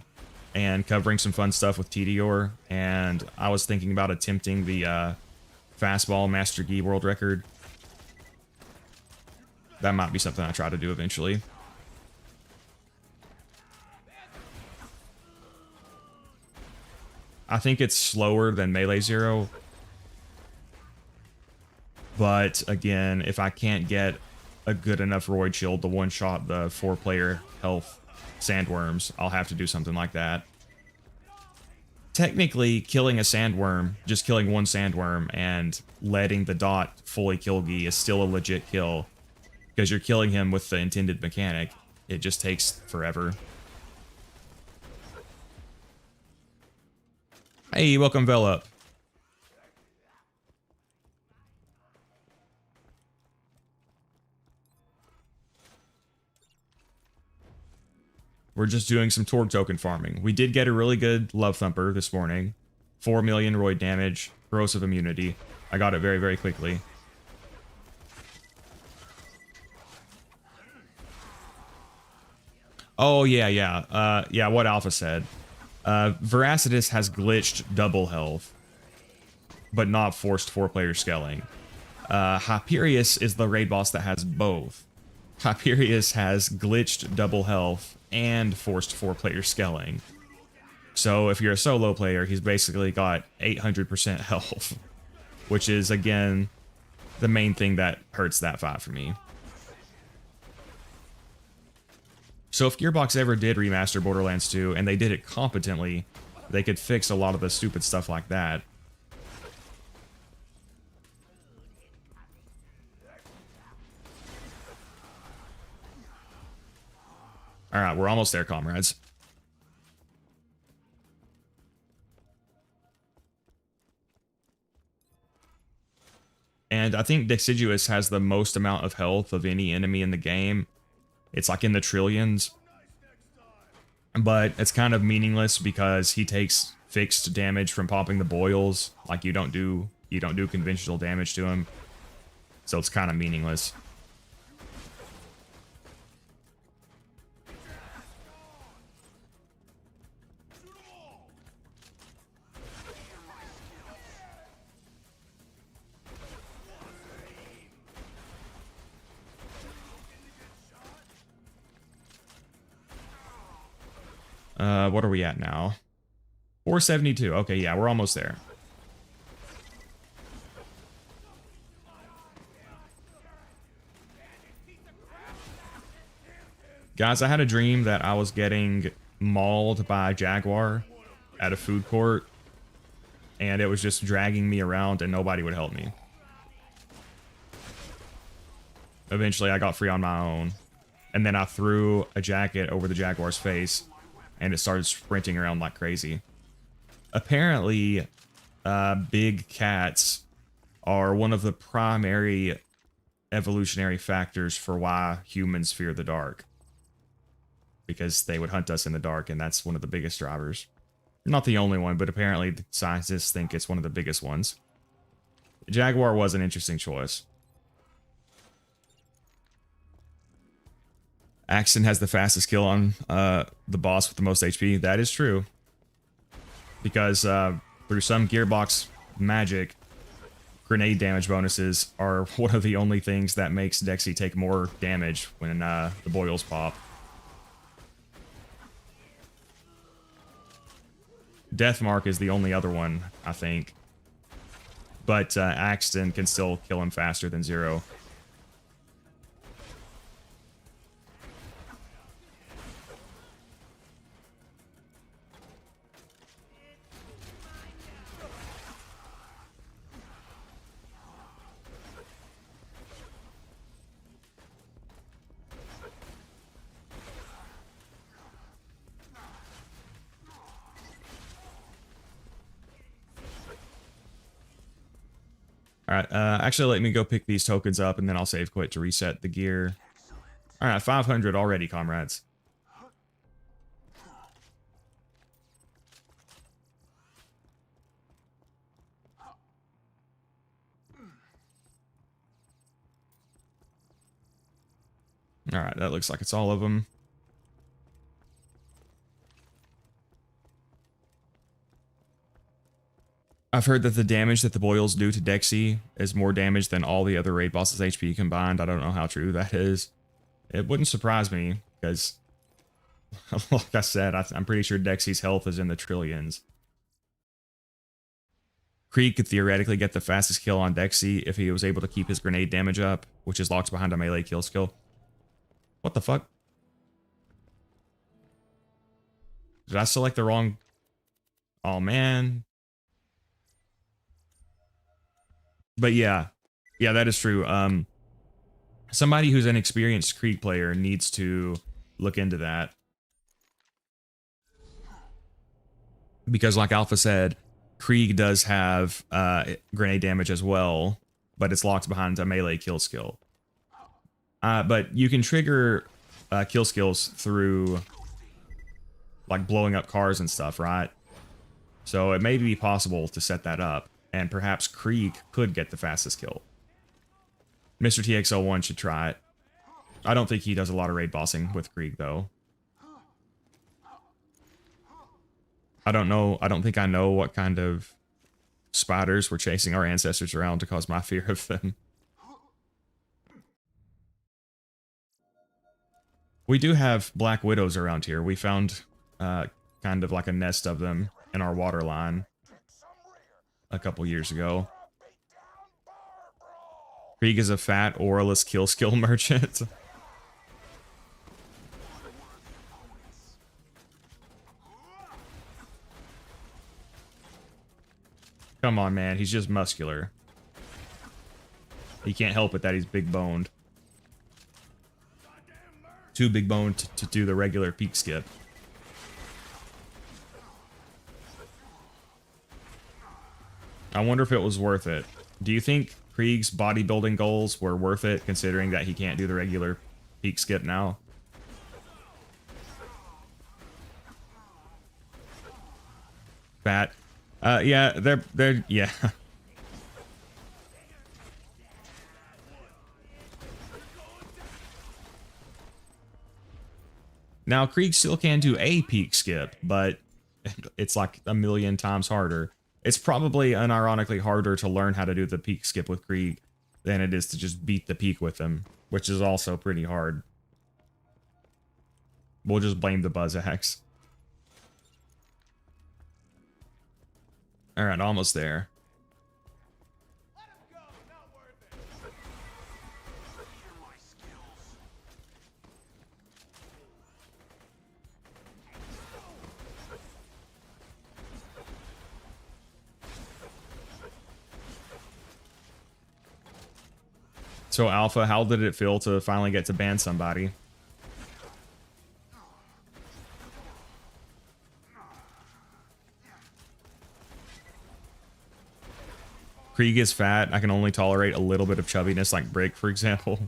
and covering some fun stuff with TDOR, and I was thinking about attempting the fastball Master Gi world record. That might be something I try to do eventually. I think it's slower than Melee 0. But again, if I can't get a good enough Roid Shield to one-shot the 4-player health sandworms, I'll have to do something like that. Technically, killing a sandworm, just killing 1 sandworm and letting the dot fully kill Gi is still a legit kill, because you're killing him with the intended mechanic. It just takes forever. Hey, welcome Velop. We're just doing some Torg token farming. We did get a really good Love Thumper this morning. 4 million Roid damage, corrosive immunity. I got it very, very quickly. Oh, yeah. Yeah, what Alpha said. Veracitus has glitched double health, but not forced 4-player scaling. Hyperius is the raid boss that has both. Hyperius has glitched double health and forced 4-player scaling. So if you're a solo player, he's basically got 800% health, which is, again, the main thing that hurts that fight for me. So if Gearbox ever did remaster Borderlands 2 and they did it competently, they could fix a lot of the stupid stuff like that. All right, we're almost there, comrades. And I think Deciduous has the most amount of health of any enemy in the game. It's like in the trillions. But it's kind of meaningless because he takes fixed damage from popping the boils. Like you don't do conventional damage to him. So it's kind of meaningless. What are we at now? 472. Okay, yeah, we're almost there. Guys, I had a dream that I was getting mauled by a jaguar at a food court, and it was just dragging me around and nobody would help me. Eventually, I got free on my own, and then I threw a jacket over the jaguar's face, and it started sprinting around like crazy. Apparently, big cats are one of the primary evolutionary factors for why humans fear the dark. Because they would hunt us in the dark, and that's one of the biggest drivers. Not the only one, but apparently the scientists think it's one of the biggest ones. The jaguar was an interesting choice. Axton has the fastest kill on the boss with the most HP. That is true. Because through some Gearbox magic, grenade damage bonuses are one of the only things that makes Dexy take more damage when the boils pop. Deathmark is the only other one, I think. But Axton can still kill him faster than Zer0. All right, actually, let me go pick these tokens up, and then I'll save quit to reset the gear. All right, 500 already, comrades. All right, that looks like it's all of them. I've heard that the damage that the boils do to Dexy is more damage than all the other raid bosses' HP combined. I don't know how true that is. It wouldn't surprise me, because, like I said, I'm pretty sure Dexy's health is in the trillions. Krieg could theoretically get the fastest kill on Dexy if he was able to keep his grenade damage up, which is locked behind a melee kill skill. What the fuck? Did I select the wrong... Oh, man. But yeah, that is true. Somebody who's an experienced Krieg player needs to look into that. Because like Alpha said, Krieg does have grenade damage as well, but it's locked behind a melee kill skill. But you can trigger kill skills through like blowing up cars and stuff, right? So it may be possible to set that up. And perhaps Krieg could get the fastest kill. Mr. TX01 should try it. I don't think he does a lot of raid bossing with Krieg, though. I don't know. I don't think I know what kind of spiders were chasing our ancestors around to cause my fear of them. We do have black widows around here. We found kind of like a nest of them in our water line a couple years ago. Krieg is a fat, auraless kill skill merchant. Come on, man. He's just muscular. He can't help it that he's big boned. Too big boned to do the regular peak skip. I wonder if it was worth it. Do you think Krieg's bodybuilding goals were worth it, considering that he can't do the regular peak skip now? Fat. Yeah, they're yeah. Now Krieg still can do a peak skip, but it's like a million times harder. It's probably unironically harder to learn how to do the peak skip with Krieg than it is to just beat the peak with him, which is also pretty hard. We'll just blame the Buzz Axe. Alright, almost there. So Alpha, how did it feel to finally get to ban somebody? Krieg is fat. I can only tolerate a little bit of chubbiness, like Brick, for example.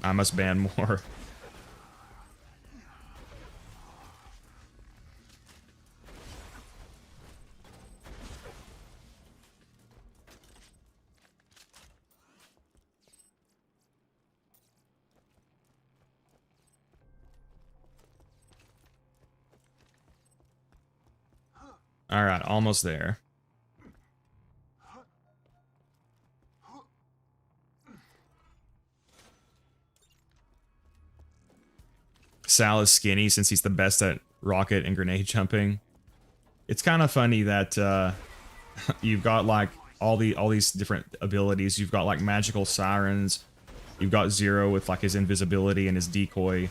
I must ban more. All right, almost there. Sal is skinny since he's the best at rocket and grenade jumping. It's kind of funny that you've got like all these different abilities. You've got like magical sirens. You've got Zer0 with like his invisibility and his decoy.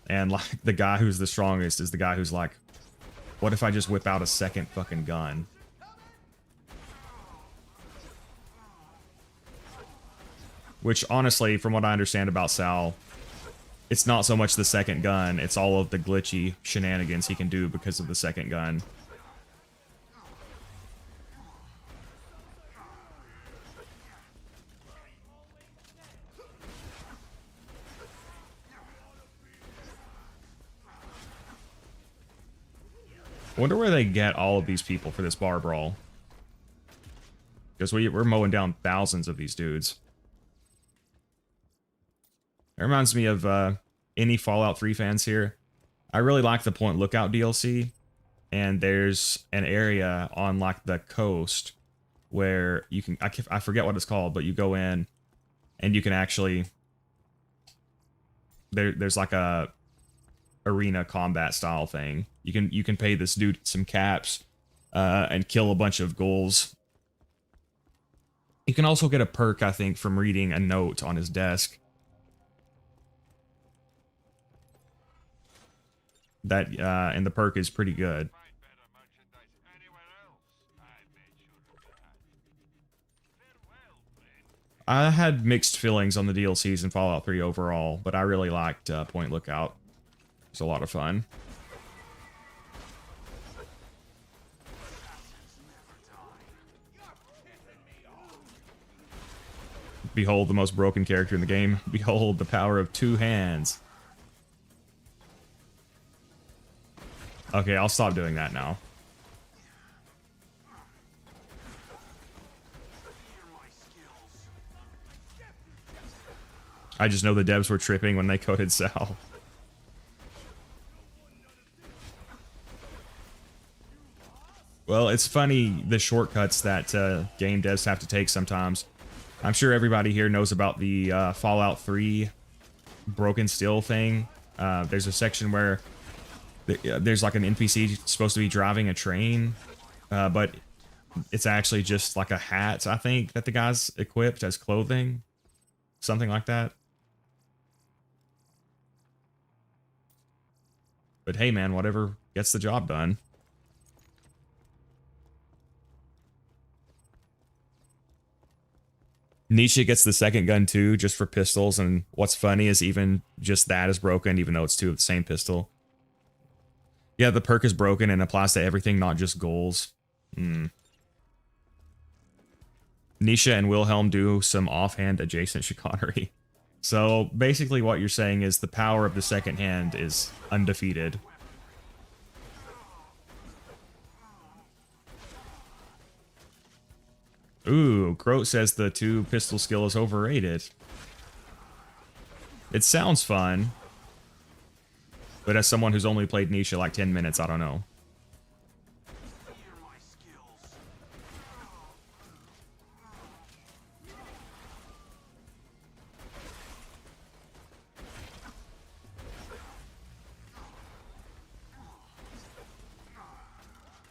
And like the guy who's the strongest is the guy who's like, what if I just whip out a second fucking gun? Which honestly, from what I understand about Sal, it's not so much the second gun, it's all of the glitchy shenanigans he can do because of the second gun. Wonder where they get all of these people for this bar brawl. Because we're mowing down thousands of these dudes. It reminds me of any Fallout 3 fans here. I really like the Point Lookout DLC. And there's an area on like the coast where you can, I forget what it's called, but you go in and you can actually, there's like a arena combat style thing. You can pay this dude some caps and kill a bunch of ghouls. You can also get a perk, I think, from reading a note on his desk. That and the perk is pretty good. I had mixed feelings on the DLCs in Fallout 3 overall, but I really liked Point Lookout. It was a lot of fun. Behold the most broken character in the game. Behold the power of two hands. Okay, I'll stop doing that now. I just know the devs were tripping when they coded Sal. Well, it's funny the shortcuts that game devs have to take sometimes. I'm sure everybody here knows about the Fallout 3 broken steel thing. There's a section where there's like an NPC supposed to be driving a train, but it's actually just like a hat, I think, that the guy's equipped as clothing. Something like that. But hey, man, whatever gets the job done. Nisha gets the second gun too, just for pistols, and what's funny is even just that is broken, even though it's two of the same pistol. Yeah, the perk is broken and applies to everything, not just goals. Nisha and Wilhelm do some offhand adjacent chicanery. So basically what you're saying is the power of the second hand is undefeated. Ooh, Grote says the two pistol skill is overrated. It sounds fun, but as someone who's only played Nisha like 10 minutes, I don't know.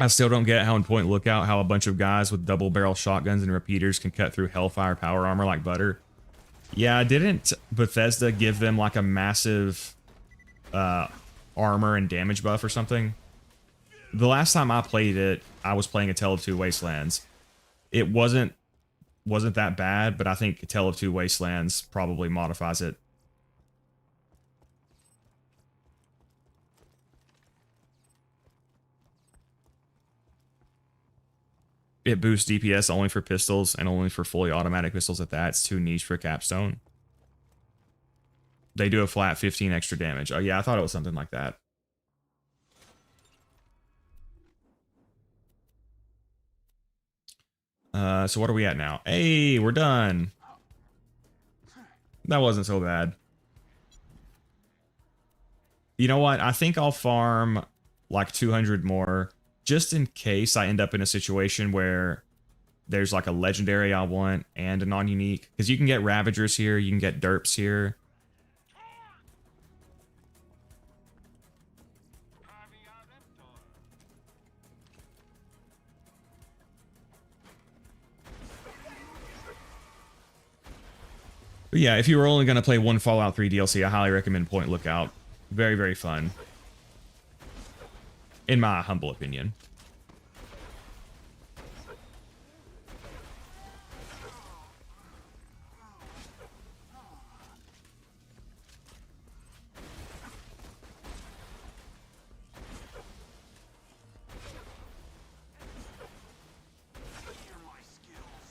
I still don't get how in Point Lookout how a bunch of guys with double barrel shotguns and repeaters can cut through Hellfire power armor like butter. Yeah, didn't Bethesda give them like a massive armor and damage buff or something? The last time I played it, I was playing A Tale of Two Wastelands. It wasn't that bad, but I think A Tale of Two Wastelands probably modifies it. It boosts DPS only for pistols and only for fully automatic pistols at that. It's too niche for Capstone. They do a flat 15 extra damage. Oh yeah, I thought it was something like that. So what are we at now? Hey, we're done. That wasn't so bad. You know what? I think I'll farm like 200 more just in case I end up in a situation where there's like a legendary I want and a non-unique. Because you can get Ravagers here, you can get Derps here. But yeah, if you were only going to play one Fallout 3 DLC, I highly recommend Point Lookout. Very, very fun. In my humble opinion.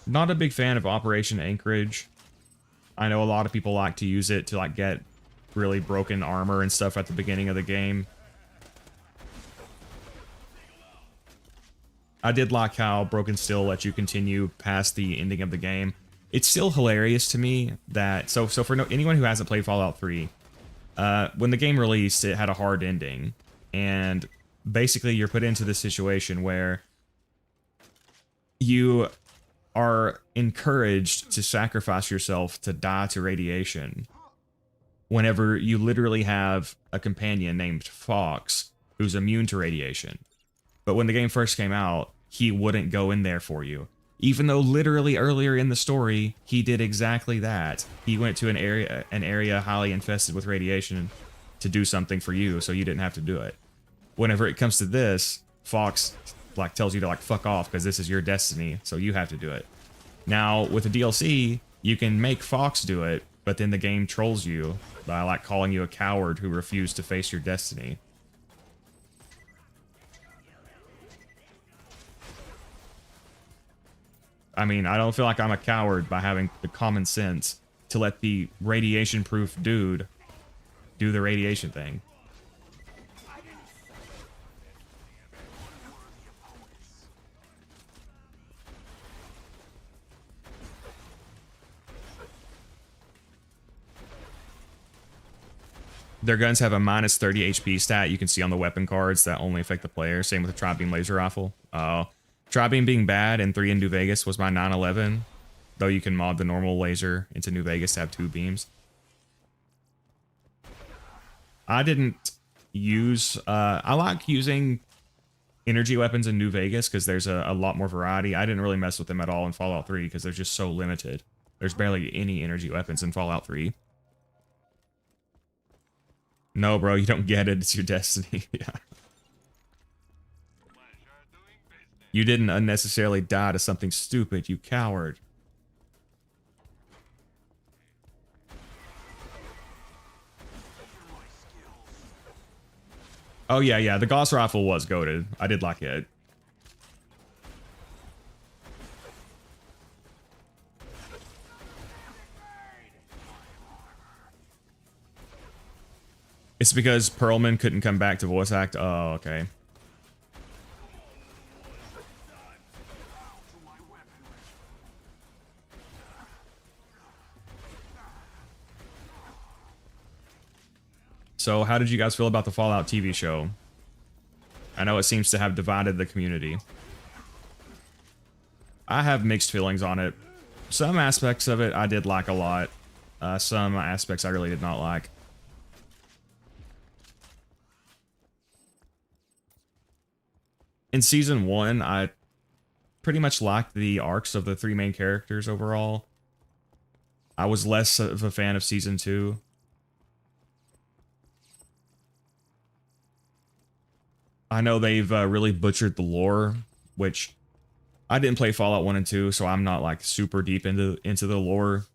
Not a big fan of Operation Anchorage. I know a lot of people like to use it to like get really broken armor and stuff at the beginning of the game. I did like how Broken Steel lets you continue past the ending of the game. It's still hilarious to me that so for anyone who hasn't played Fallout 3, when the game released, it had a hard ending, and basically you're put into this situation where you are encouraged to sacrifice yourself to die to radiation whenever you literally have a companion named Fox who's immune to radiation. But when the game first came out, he wouldn't go in there for you. Even though literally earlier in the story, he did exactly that. He went to an area highly infested with radiation to do something for you, so you didn't have to do it. Whenever it comes to this, Fox like tells you to like fuck off because this is your destiny, so you have to do it. Now with the DLC, you can make Fox do it, but then the game trolls you by like calling you a coward who refused to face your destiny. I mean, I don't feel like I'm a coward by having the common sense to let the radiation-proof dude do the radiation thing. Their guns have a minus 30 HP stat you can see on the weapon cards that only affect the player. Same with the Tri-Beam Laser Rifle. Oh, Tri-beam being bad and 3 in New Vegas was my 911, though you can mod the normal laser into New Vegas to have 2 beams. I didn't use, I like using energy weapons in New Vegas because there's a lot more variety. I didn't really mess with them at all in Fallout 3 because they're just so limited. There's barely any energy weapons in Fallout 3. No, bro, you don't get it. It's your destiny. Yeah. You didn't unnecessarily die to something stupid, you coward. Oh, yeah, the Gauss rifle was goated. I did like it. It's because Perlman couldn't come back to voice act. Oh, okay. So how did you guys feel about the Fallout TV show? I know it seems to have divided the community. I have mixed feelings on it. Some aspects of it I did like a lot. Some aspects I really did not like. In season 1, I pretty much liked the arcs of the 3 main characters overall. I was less of a fan of season 2. I know they've really butchered the lore, which I didn't play Fallout 1 and 2, so I'm not like super deep into the lore.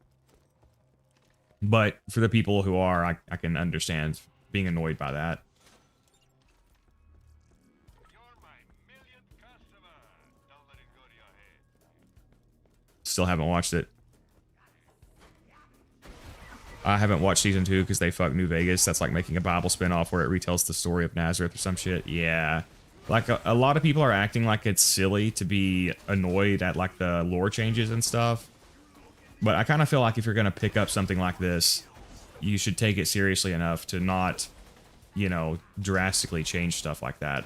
But for the people who are, I can understand being annoyed by that. Still haven't watched it. I haven't watched season 2 because they fucked New Vegas. That's like making a Bible spinoff where it retells the story of Nazareth or some shit. Yeah. Like a lot of people are acting like it's silly to be annoyed at like the lore changes and stuff. But I kind of feel like if you're going to pick up something like this, you should take it seriously enough to not, you know, drastically change stuff like that.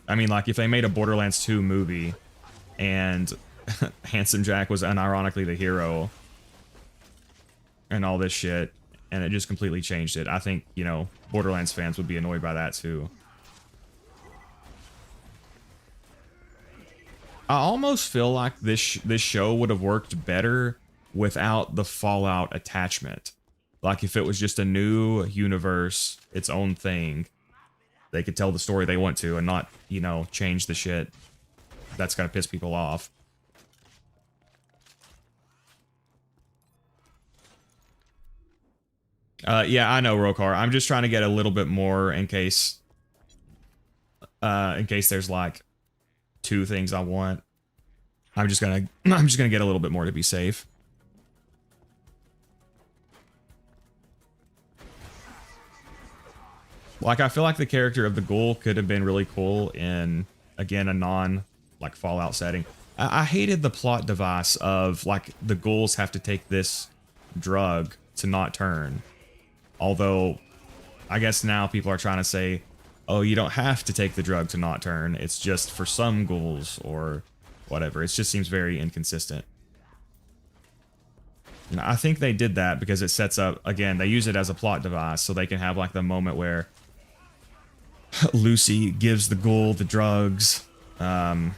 I mean, like if they made a Borderlands 2 movie and Handsome Jack was unironically the hero and all this shit, and it just completely changed it, I think, you know, Borderlands fans would be annoyed by that too. I almost feel like this show would have worked better without the Fallout attachment. Like if it was just a new universe, its own thing, they could tell the story they want to and not, you know, change the shit that's gonna piss people off. Yeah, I know, Rokar. I'm just trying to get a little bit more in case there's like 2 things I want. I'm just gonna get a little bit more to be safe. Like I feel like the character of the ghoul could have been really cool in, again, a non like Fallout setting. I hated the plot device of like the ghouls have to take this drug to not turn. Although I guess now people are trying to say, oh, you don't have to take the drug to not turn. It's just for some ghouls or whatever. It just seems very inconsistent. And I think they did that because it sets up, again, they use it as a plot device so they can have like the moment where Lucy gives the ghoul the drugs. But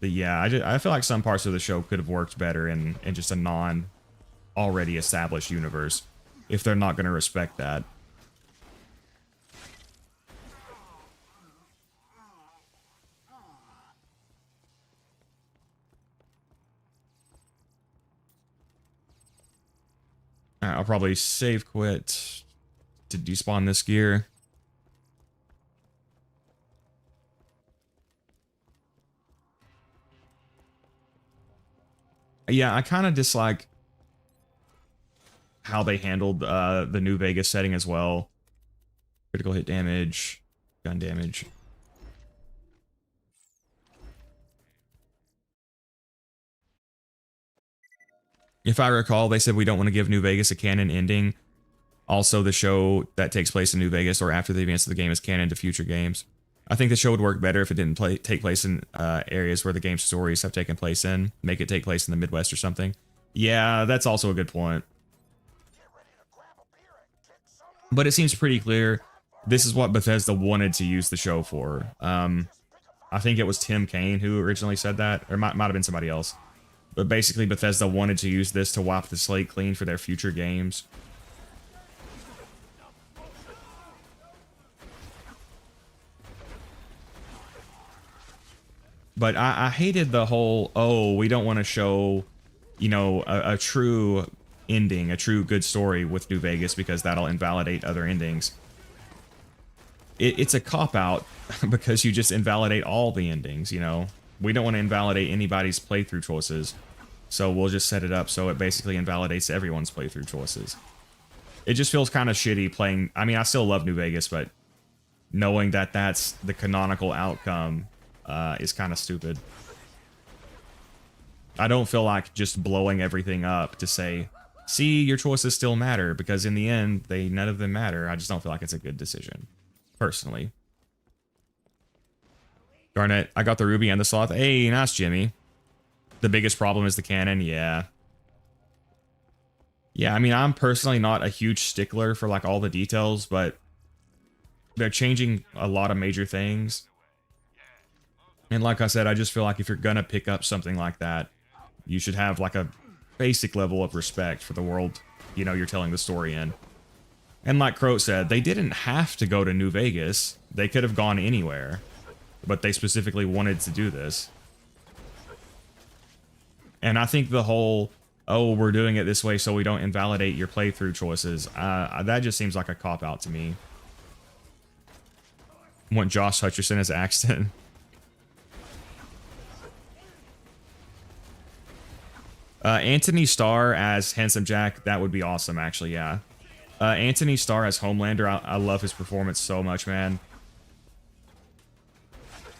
yeah, I feel like some parts of the show could have worked better in just a non already established universe if they're not going to respect that. Alright, I'll probably save quit to despawn this gear. Yeah, I kind of dislike how they handled the New Vegas setting as well. Critical hit damage, gun damage. If I recall, they said we don't want to give New Vegas a canon ending. Also, the show that takes place in New Vegas or after the events of the game is canon to future games. I think the show would work better if it didn't take place in areas where the game's stories have taken place in. Make it take place in the Midwest or something. Yeah, that's also a good point. But it seems pretty clear this is what Bethesda wanted to use the show for. I think it was Tim Kaine who originally said that, or might have been somebody else. But basically, Bethesda wanted to use this to wipe the slate clean for their future games. But I hated the whole, oh, we don't want to show, you know, a true ending, a true good story with New Vegas because that'll invalidate other endings. It's a cop-out because you just invalidate all the endings, you know? We don't want to invalidate anybody's playthrough choices, so we'll just set it up so it basically invalidates everyone's playthrough choices. It just feels kind of shitty playing... I mean, I still love New Vegas, but knowing that that's the canonical outcome is kind of stupid. I don't feel like just blowing everything up to say, see, your choices still matter, because in the end, none of them matter. I just don't feel like it's a good decision, personally. Garnet, I got the ruby and the sloth. Hey, nice, Jimmy. The biggest problem is the cannon, yeah. Yeah, I mean, I'm personally not a huge stickler for, like, all the details, but they're changing a lot of major things. And like I said, I just feel like if you're gonna pick up something like that, you should have like a basic level of respect for the world, you know, you're telling the story in. And like Croat said, they didn't have to go to New Vegas. They could have gone anywhere, but they specifically wanted to do this. And I think the whole, oh, we're doing it this way so we don't invalidate your playthrough choices, that just seems like a cop-out to me. I want Josh Hutcherson as Axton. Anthony Starr as Handsome Jack, that would be awesome, actually, yeah. Anthony Starr as Homelander, I love his performance so much, man.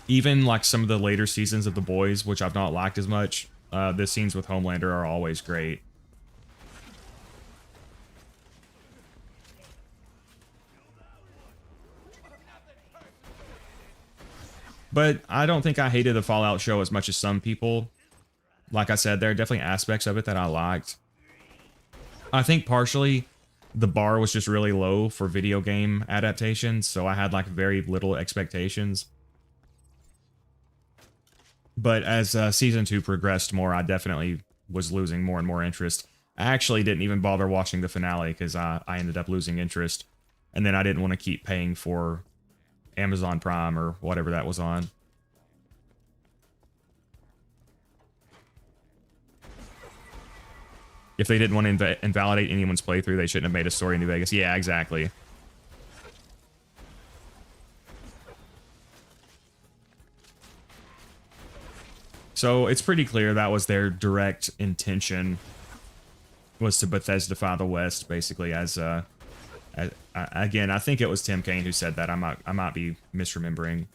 Even, like, some of the later seasons of The Boys, which I've not liked as much, the scenes with Homelander are always great. But I don't think I hated the Fallout show as much as some people. Like I said, there are definitely aspects of it that I liked. I think partially the bar was just really low for video game adaptations, so I had like very little expectations. But as season 2 progressed more, I definitely was losing more and more interest. I actually didn't even bother watching the finale because I ended up losing interest. And then I didn't want to keep paying for Amazon Prime or whatever that was on. If they didn't want to invalidate anyone's playthrough, they shouldn't have made a story in New Vegas. Yeah, exactly. So it's pretty clear that was their direct intention, was to Bethesda-fy the West, basically, as again, I think it was Tim Kaine who said that. I might be misremembering.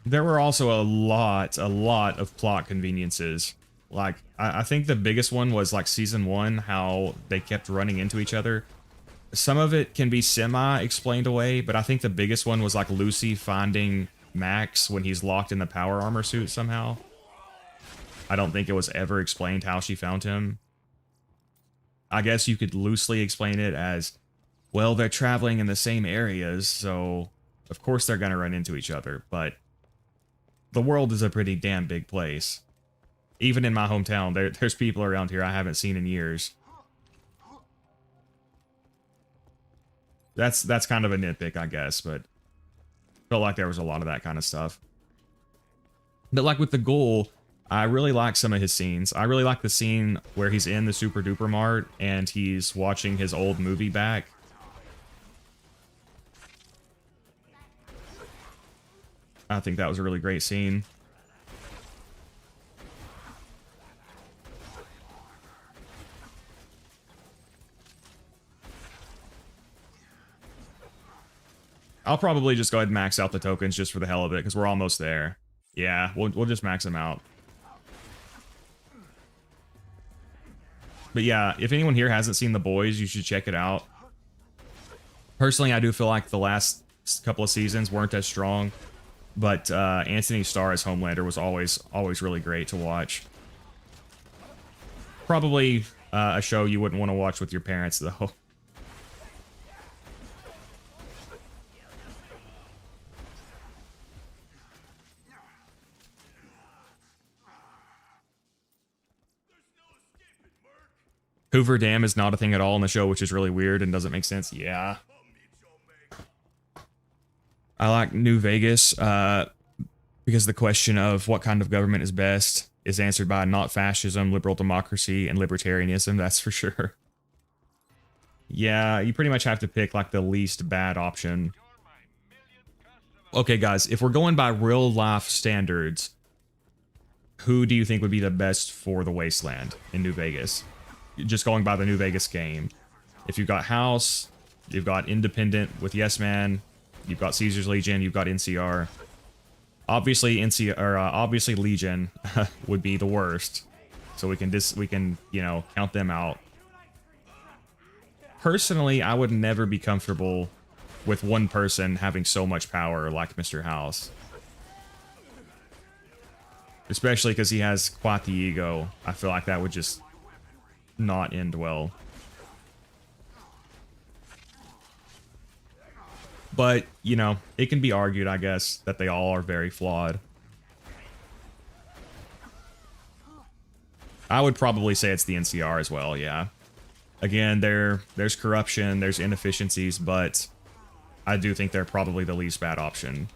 There were also a lot of plot conveniences. Like, I think the biggest one was, like, Season 1, how they kept running into each other. Some of it can be semi-explained away, but I think the biggest one was, like, Lucy finding Max when he's locked in the power armor suit somehow. I don't think it was ever explained how she found him. I guess you could loosely explain it as, well, they're traveling in the same areas, so of course they're gonna run into each other, but the world is a pretty damn big place. Even in my hometown, there's people around here I haven't seen in years. That's kind of a nitpick, I guess, but felt like there was a lot of that kind of stuff. But like with the Ghoul, I really like some of his scenes. I really like the scene where he's in the Super Duper Mart and he's watching his old movie back. I think that was a really great scene. I'll probably just go ahead and max out the tokens just for the hell of it, because we're almost there. Yeah, we'll just max them out. But yeah, if anyone here hasn't seen The Boys, you should check it out. Personally, I do feel like the last couple of seasons weren't as strong, but Anthony Starr as Homelander was always really great to watch. Probably a show you wouldn't want to watch with your parents, though. Hoover Dam is not a thing at all in the show, which is really weird and doesn't make sense. Yeah. I like New Vegas because the question of what kind of government is best is answered by not fascism, liberal democracy, and libertarianism, that's for sure. Yeah, you pretty much have to pick like the least bad option. Okay, guys, if we're going by real life standards, who do you think would be the best for the Wasteland in New Vegas? Just going by the New Vegas game. If you've got House, you've got Independent with Yes Man, you've got Caesar's Legion, you've got NCR. Obviously obviously Legion would be the worst. So we can, you know, count them out. Personally, I would never be comfortable with one person having so much power like Mr. House. Especially because he has quite the ego. I feel like that would just not end well. But, you know, it can be argued, I guess, that they all are very flawed. I would probably say it's the NCR as well, yeah. Again, there's corruption, there's inefficiencies, but I do think they're probably the least bad option.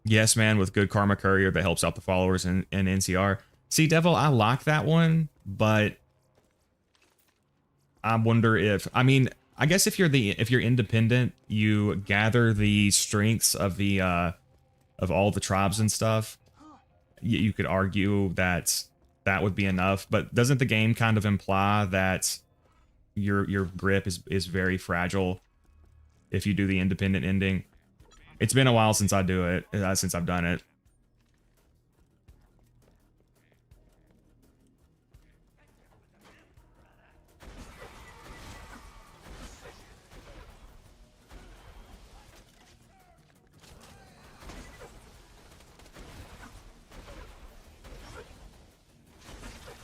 Yes Man with good karma courier that helps out the followers in NCR. See, Devil, I like that one, but I wonder if, I mean, I guess if you're independent, you gather the strengths of the of all the tribes and stuff. You could argue that that would be enough, but doesn't the game kind of imply that your grip is very fragile if you do the independent ending? It's been a while since I do it, since I've done it.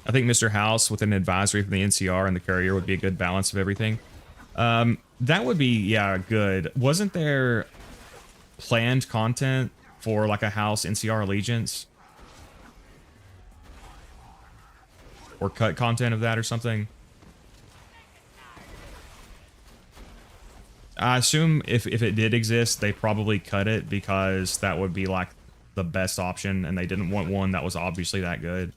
I think Mr. House with an advisory from the NCR and the courier would be a good balance of everything. That would be, yeah, good. Wasn't there planned content for like a House NCR allegiance? Or cut content of that or something? I assume if it did exist, they probably cut it because that would be like the best option and they didn't want one that was obviously that good.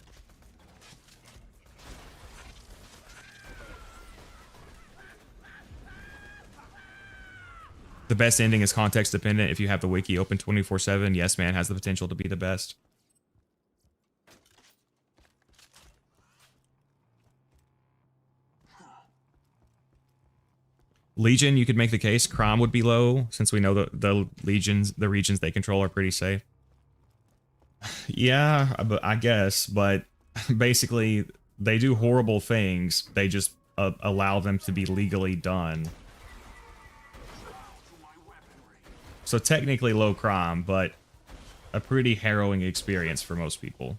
The best ending is context dependent. If you have the wiki open 24/7, Yes Man has the potential to be the best. Legion, you could make the case crime would be low since we know the regions they control are pretty safe. Yeah, I guess, but basically they do horrible things. They just allow them to be legally done. So technically low crime, but a pretty harrowing experience for most people.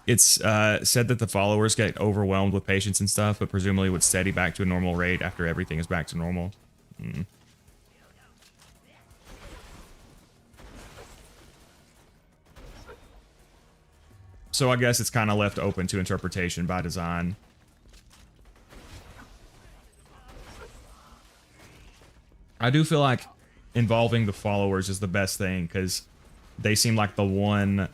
It's said that the followers get overwhelmed with patience and stuff, but presumably would steady back to a normal rate after everything is back to normal. So I guess it's kind of left open to interpretation by design. I do feel like involving the followers is the best thing because they seem like the one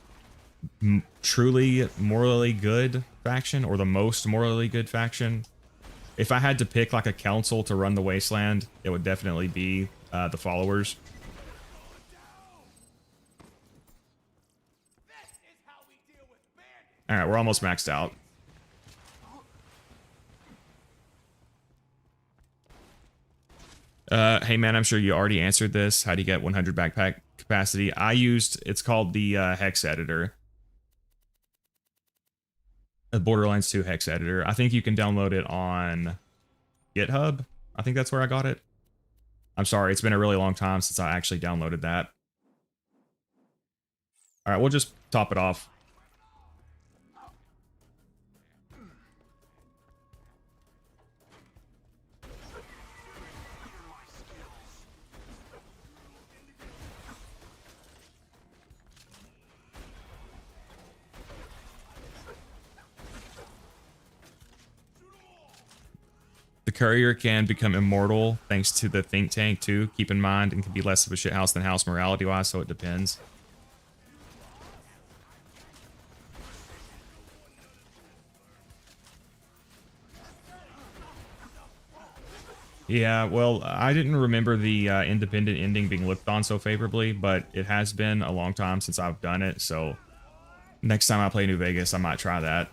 truly morally good faction or the most morally good faction. If I had to pick like a council to run the wasteland, it would definitely be the followers. All right, we're almost maxed out. Hey man, I'm sure you already answered this. How do you get 100 backpack capacity? It's called the hex editor. The Borderlands 2 hex editor. I think you can download it on GitHub. I think that's where I got it. I'm sorry, it's been a really long time since I actually downloaded that. All right, we'll just top it off. The courier can become immortal thanks to the think tank too. Keep in mind, and can be less of a shithouse than house morality-wise, so it depends. Yeah, well, I didn't remember the independent ending being looked on so favorably, but it has been a long time since I've done it, so next time I play New Vegas, I might try that.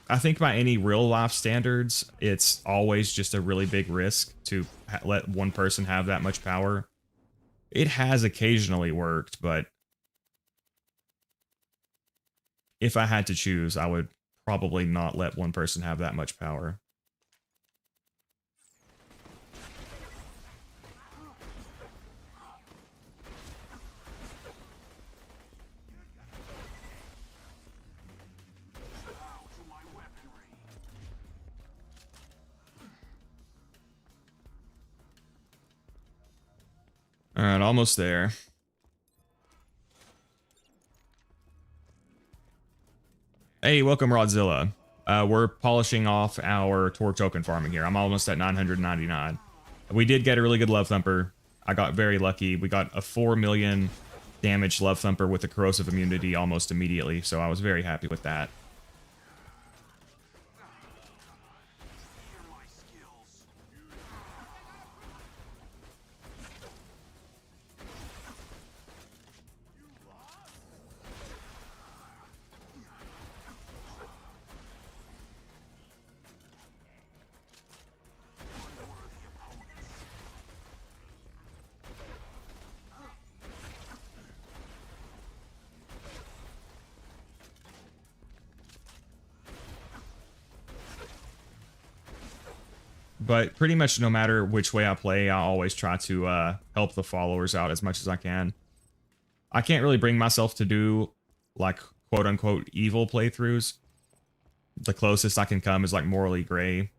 I think by any real life standards, it's always just a really big risk to let one person have that much power. It has occasionally worked, but if I had to choose, I would probably not let one person have that much power. All right, almost there. Hey, welcome, Rodzilla. We're polishing off our torch token farming here. I'm almost at 999. We did get a really good Love Thumper. I got very lucky. We got a 4 million damage Love Thumper with a corrosive immunity almost immediately, so I was very happy with that. But pretty much no matter which way I play, I always try to help the followers out as much as I can. I can't really bring myself to do, like, quote-unquote evil playthroughs. The closest I can come is, like, morally gray.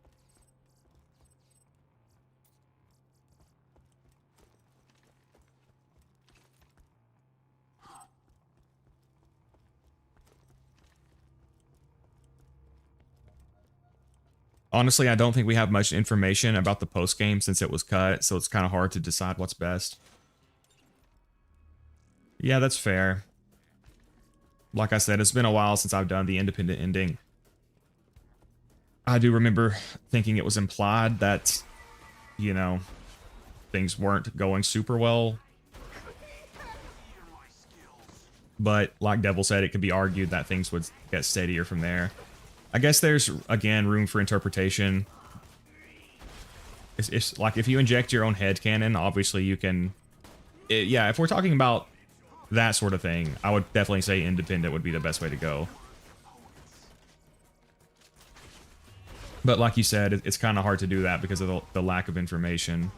Honestly, I don't think we have much information about the post-game since it was cut, so it's kind of hard to decide what's best. Yeah, that's fair. Like I said, it's been a while since I've done the independent ending. I do remember thinking it was implied that, you know, things weren't going super well. But like Devil said, it could be argued that things would get steadier from there. I guess there's, again, room for interpretation. It's like, if you inject your own headcanon, obviously you can... yeah, if we're talking about that sort of thing, I would definitely say independent would be the best way to go. But like you said, it's kind of hard to do that because of the lack of information.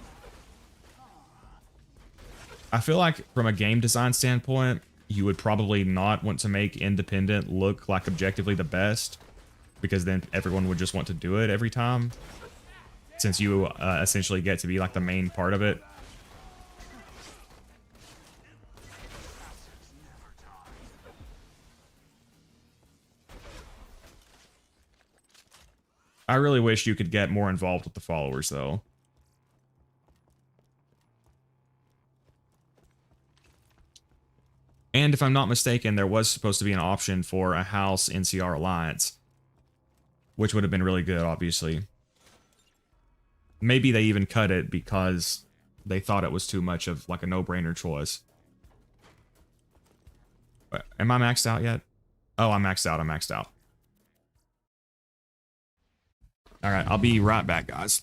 I feel like from a game design standpoint, you would probably not want to make independent look like objectively the best, because then everyone would just want to do it every time, since you essentially get to be like the main part of it. I really wish you could get more involved with the followers, though. And if I'm not mistaken, there was supposed to be an option for a house NCR Alliance, which would have been really good, obviously. Maybe they even cut it because they thought it was too much of like a no-brainer choice. But am I maxed out yet? Oh, I'm maxed out. I'm maxed out. All right, I'll be right back, guys.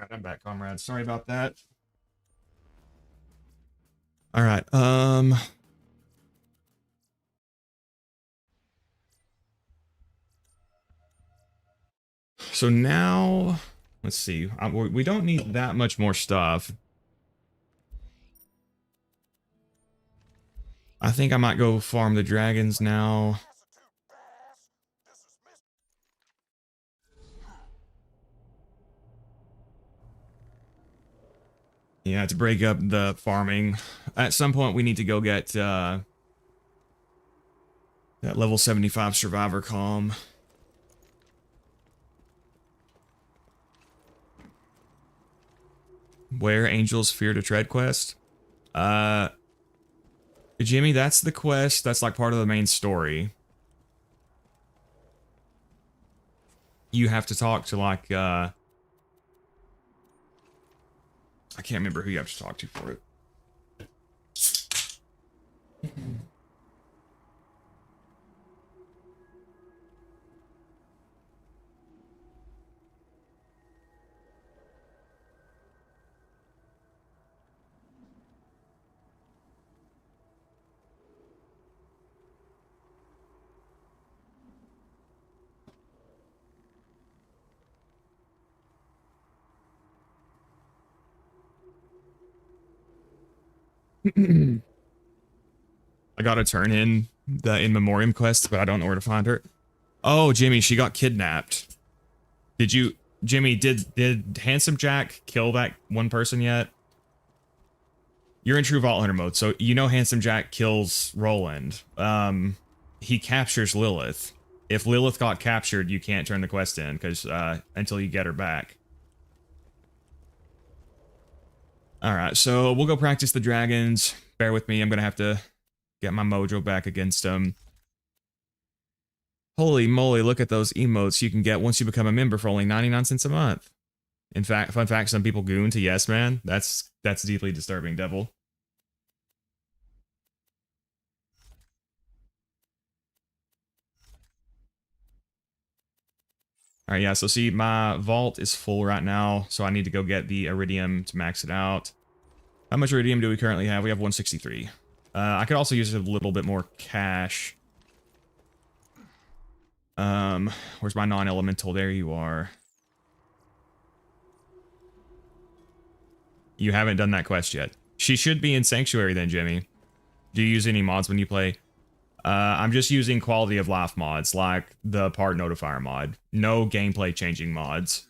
All right, I'm back, comrades. Sorry about that. All right. So now, let's see. We don't need that much more stuff. I think I might go farm the dragons now. Yeah, to break up the farming. At some point, we need to go get that level 75 survivor calm. Where angels fear to tread quest. Jimmy, that's the quest. That's like part of the main story. You have to talk to like I can't remember who you have to talk to for it. I gotta turn in the In Memoriam quest, but I don't know where to find her. Oh, Jimmy, she got kidnapped. Did you, Jimmy, did Handsome Jack kill that one person yet? You're in True Vault Hunter mode, so you know Handsome Jack kills Roland. He captures Lilith. If Lilith got captured, you can't turn the quest in, because until you get her back. Alright, so we'll go practice the dragons. Bear with me, I'm gonna have to get my mojo back against them. Holy moly, look at those emotes you can get once you become a member for only 99 cents a month. In fact, fun fact, some people goon to Yes Man. That's deeply disturbing, Devil. Alright, yeah, so see, my vault is full right now, so I need to go get the iridium to max it out. How much iridium do we currently have? We have 163. I could also use a little bit more cash. Where's my non-elemental? There you are. You haven't done that quest yet. She should be in Sanctuary then, Jimmy. Do you use any mods when you play? I'm just using quality of life mods, like the part notifier mod. No gameplay changing mods.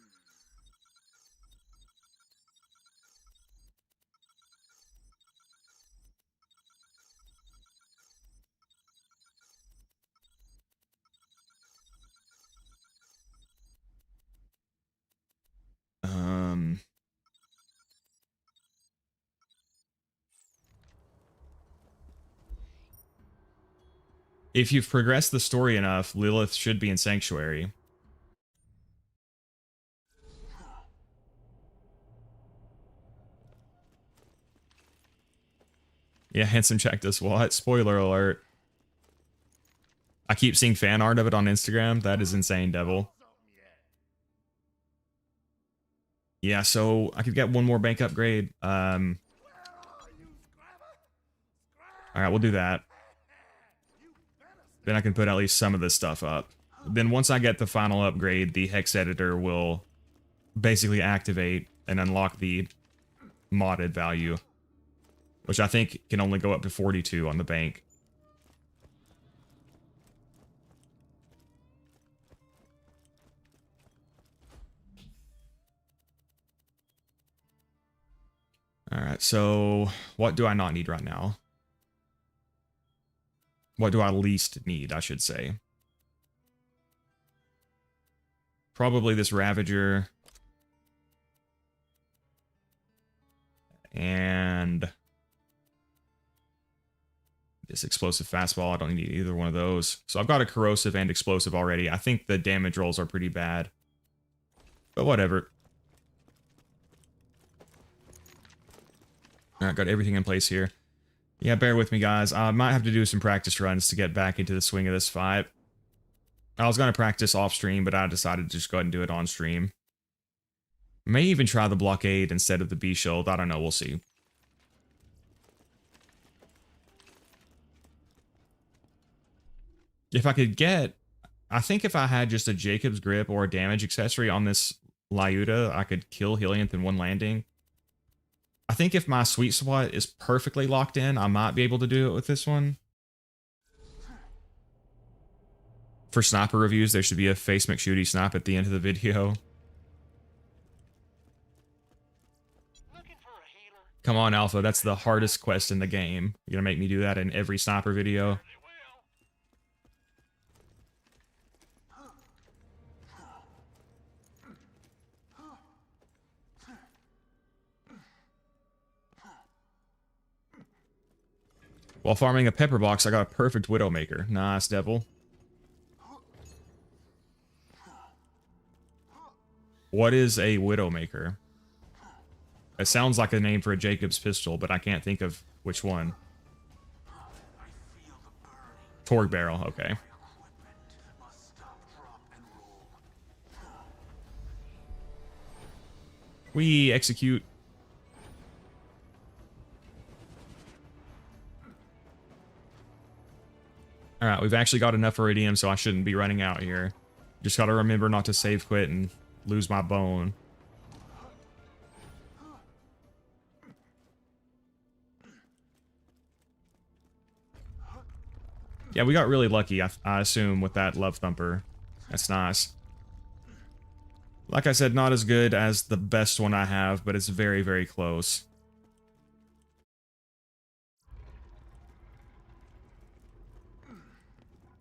If you've progressed the story enough, Lilith should be in Sanctuary. Yeah, Handsome Jack does what? Spoiler alert. I keep seeing fan art of it on Instagram. That is insane, Devil. Yeah, so I could get one more bank upgrade. Alright, we'll do that. Then I can put at least some of this stuff up. Then once I get the final upgrade, the hex editor will basically activate and unlock the modded value, which I think can only go up to 42 on the bank. Alright, so what do I not need right now? What do I least need, I should say? Probably this Ravager. And this explosive fastball. I don't need either one of those. So I've got a corrosive and explosive already. I think the damage rolls are pretty bad. But whatever. Alright, got everything in place here. Yeah, bear with me, guys. I might have to do some practice runs to get back into the swing of this fight. I was going to practice off-stream, but I decided to just go ahead and do it on-stream. May even try the blockade instead of the B-shield. I don't know. We'll see. If I could get... I think if I had just a Jacob's Grip or a damage accessory on this Lyuda, I could kill Helianth in one landing. I think if my sweet spot is perfectly locked in, I might be able to do it with this one. For sniper reviews, there should be a Face McShooty snap at the end of the video. Come on, Alpha, that's the hardest quest in the game. You're gonna make me do that in every sniper video. While farming a pepper box, I got a perfect Widowmaker. Nice, Devil. What is a Widowmaker? It sounds like a name for a Jacob's pistol, but I can't think of which one. Torgue barrel, okay. We execute. Alright, we've actually got enough iridium, so I shouldn't be running out here. Just gotta remember not to save quit and lose my bone. Yeah, we got really lucky, I assume, with that Love Thumper. That's nice. Like I said, not as good as the best one I have, but it's very, very close.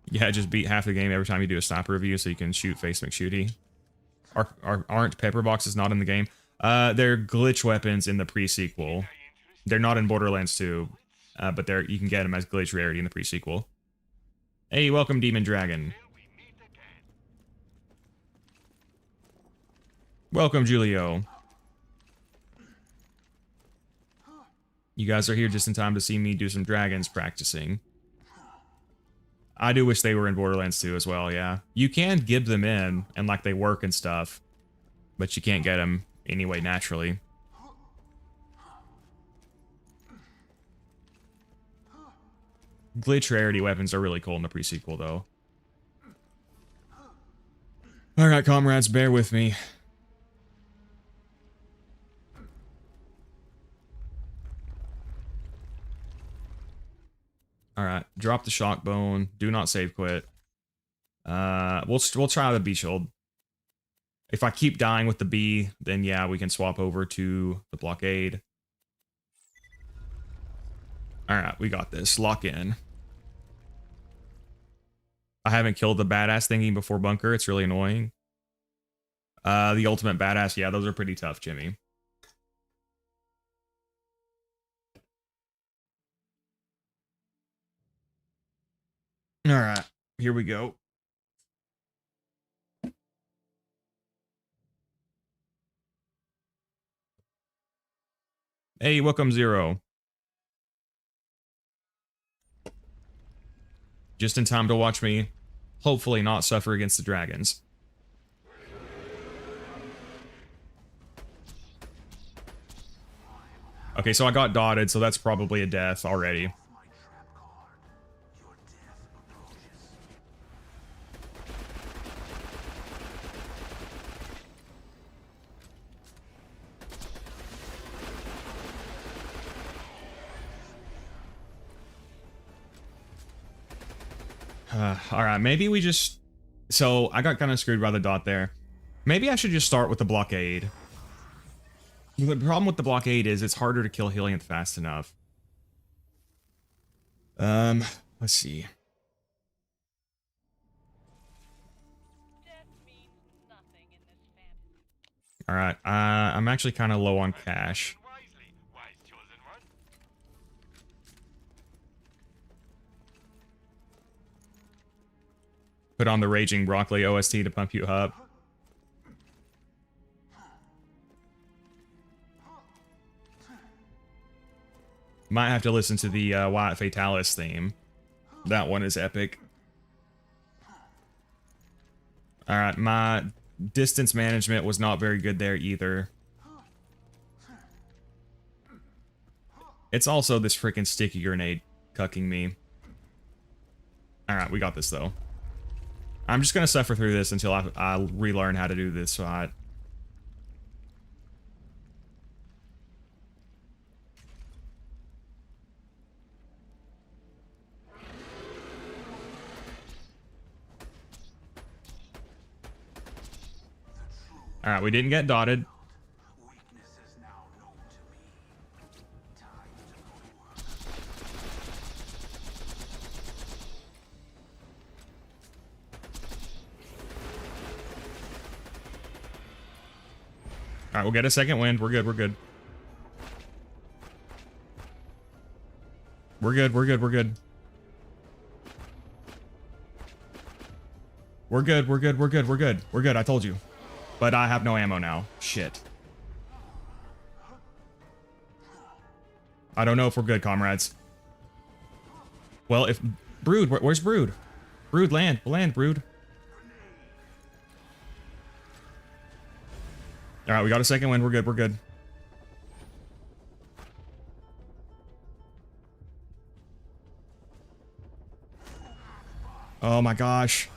Yeah, just beat half the game every time you do a sniper review so you can shoot face McShooty. Aren't pepper boxes not in the game? They're glitch weapons in the pre-sequel. They're not in Borderlands 2, but you can get them as glitch rarity in the pre-sequel. Hey, welcome, Demon Dragon. Welcome, Julio. You guys are here just in time to see me do some dragons practicing. I do wish they were in Borderlands 2 as well, yeah. You can give them in, and like they work and stuff, but you can't get them anyway naturally. Glitch rarity weapons are really cool in the pre-sequel, though. Alright, comrades, bear with me. Alright, drop the shock bone. Do not save quit. We'll try the bee shield. If I keep dying with the bee, then yeah, we can swap over to the blockade. Alright, we got this. Lock in. I haven't killed the badass thingy before bunker. It's really annoying. The ultimate badass, yeah, those are pretty tough, Jimmy. Alright, here we go. Hey, welcome, Zer0. Just in time to watch me, hopefully not suffer against the dragons. Okay, so I got dotted, so that's probably a death already. Alright, maybe we just... So, I got kind of screwed by the dot there. Maybe I should just start with the blockade. The problem with the blockade is it's harder to kill Hilliant fast enough. Let's see. Alright, I'm actually kind of low on cash. Put on the Raging Broccoli OST to pump you up. Might have to listen to the Wyatt Fatalis theme. That one is epic. Alright, my distance management was not very good there either. It's also this freaking sticky grenade cucking me. Alright, we got this though. I'm just gonna suffer through this until I relearn how to do this fight. Alright, we didn't get dotted. Alright, we'll get a second wind. We're good, we're good. We're good, we're good, we're good. We're good, we're good, we're good, we're good. We're good, I told you. But I have no ammo now. Shit. I don't know if we're good, comrades. Well, if... Brood, where's Brood? Brood, land. Land, Brood. Alright, we got a second wind. We're good, we're good. Oh my gosh.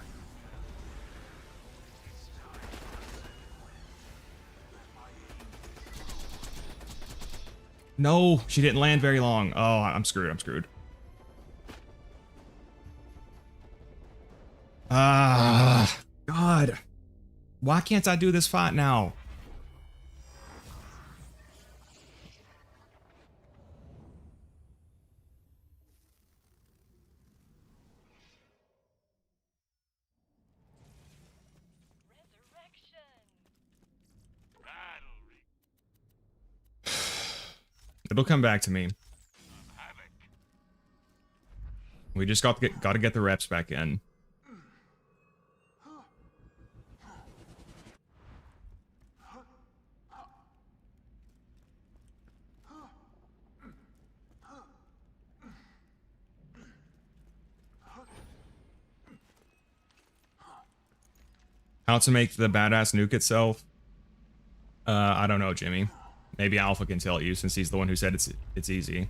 No, she didn't land very long. Oh, I'm screwed, I'm screwed. Ah, God. Why can't I do this fight now? It'll come back to me. We just got to get the reps back in. How to make the badass nuke itself? I don't know, Jimmy. Maybe Alpha can tell you since he's the one who said it's easy.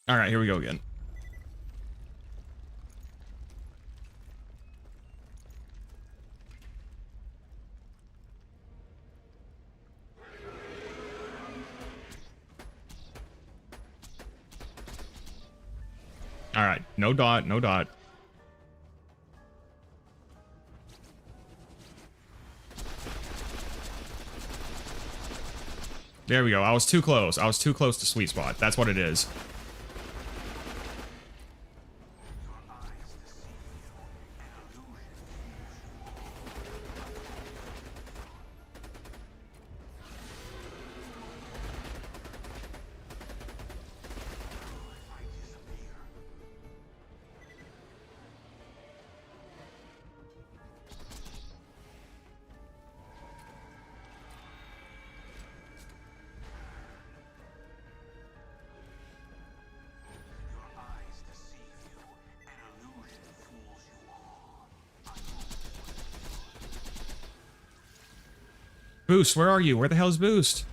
All right, here we go again. All right, no dot, no dot. There we go. I was too close. I was too close to sweet spot. That's what it is. Boost, where are you? Where the hell is Boost?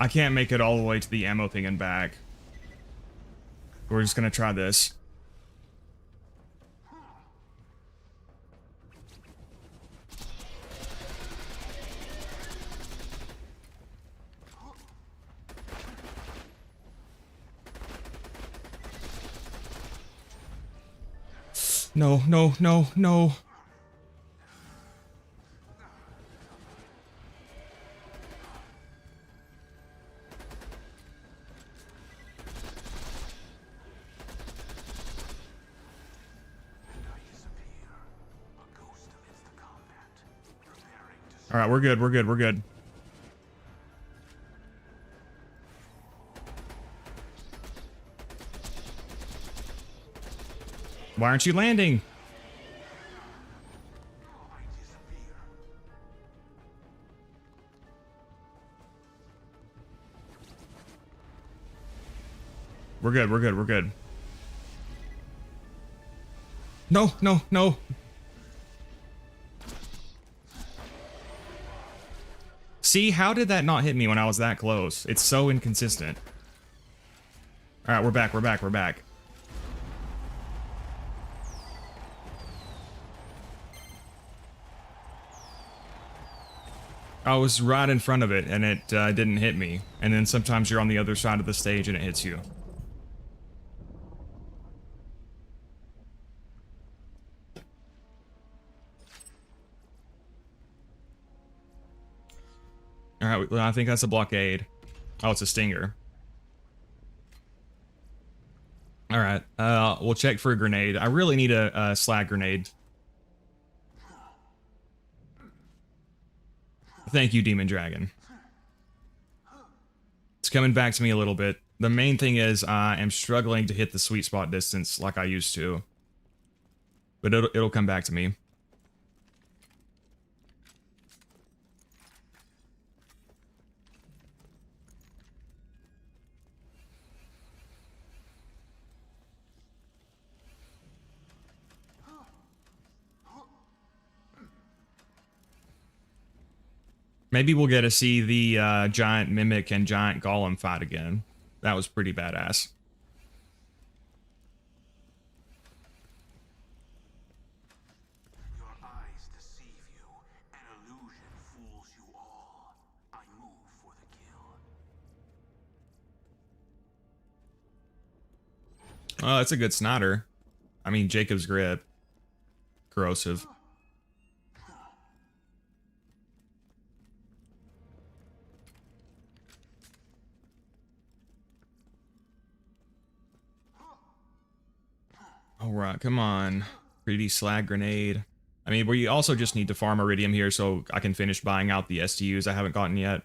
I can't make it all the way to the ammo thing and back. We're just gonna try this. No, no, no, no. All right, we're good, we're good, we're good. Why aren't you landing? We're good, we're good, we're good. No, no, no. See, how did that not hit me when I was that close? It's so inconsistent. All right, we're back, we're back, we're back. I was right in front of it, and it didn't hit me. And then sometimes you're on the other side of the stage and it hits you. Alright, I think that's a blockade. Oh, it's a stinger. Alright, we'll check for a grenade. I really need a slag grenade. Thank you, Demon Dragon. It's coming back to me a little bit. The main thing is I am struggling to hit the sweet spot distance like I used to. But it'll come back to me. Maybe we'll get to see the giant mimic and giant golem fight again. That was pretty badass. Your eyes deceive you. An illusion fools you all. I move for the kill. Oh, that's a good snotter. I mean, Jacob's grip. Corrosive. Alright, come on. Pretty slag grenade. I mean, we also just need to farm iridium here so I can finish buying out the STUs I haven't gotten yet.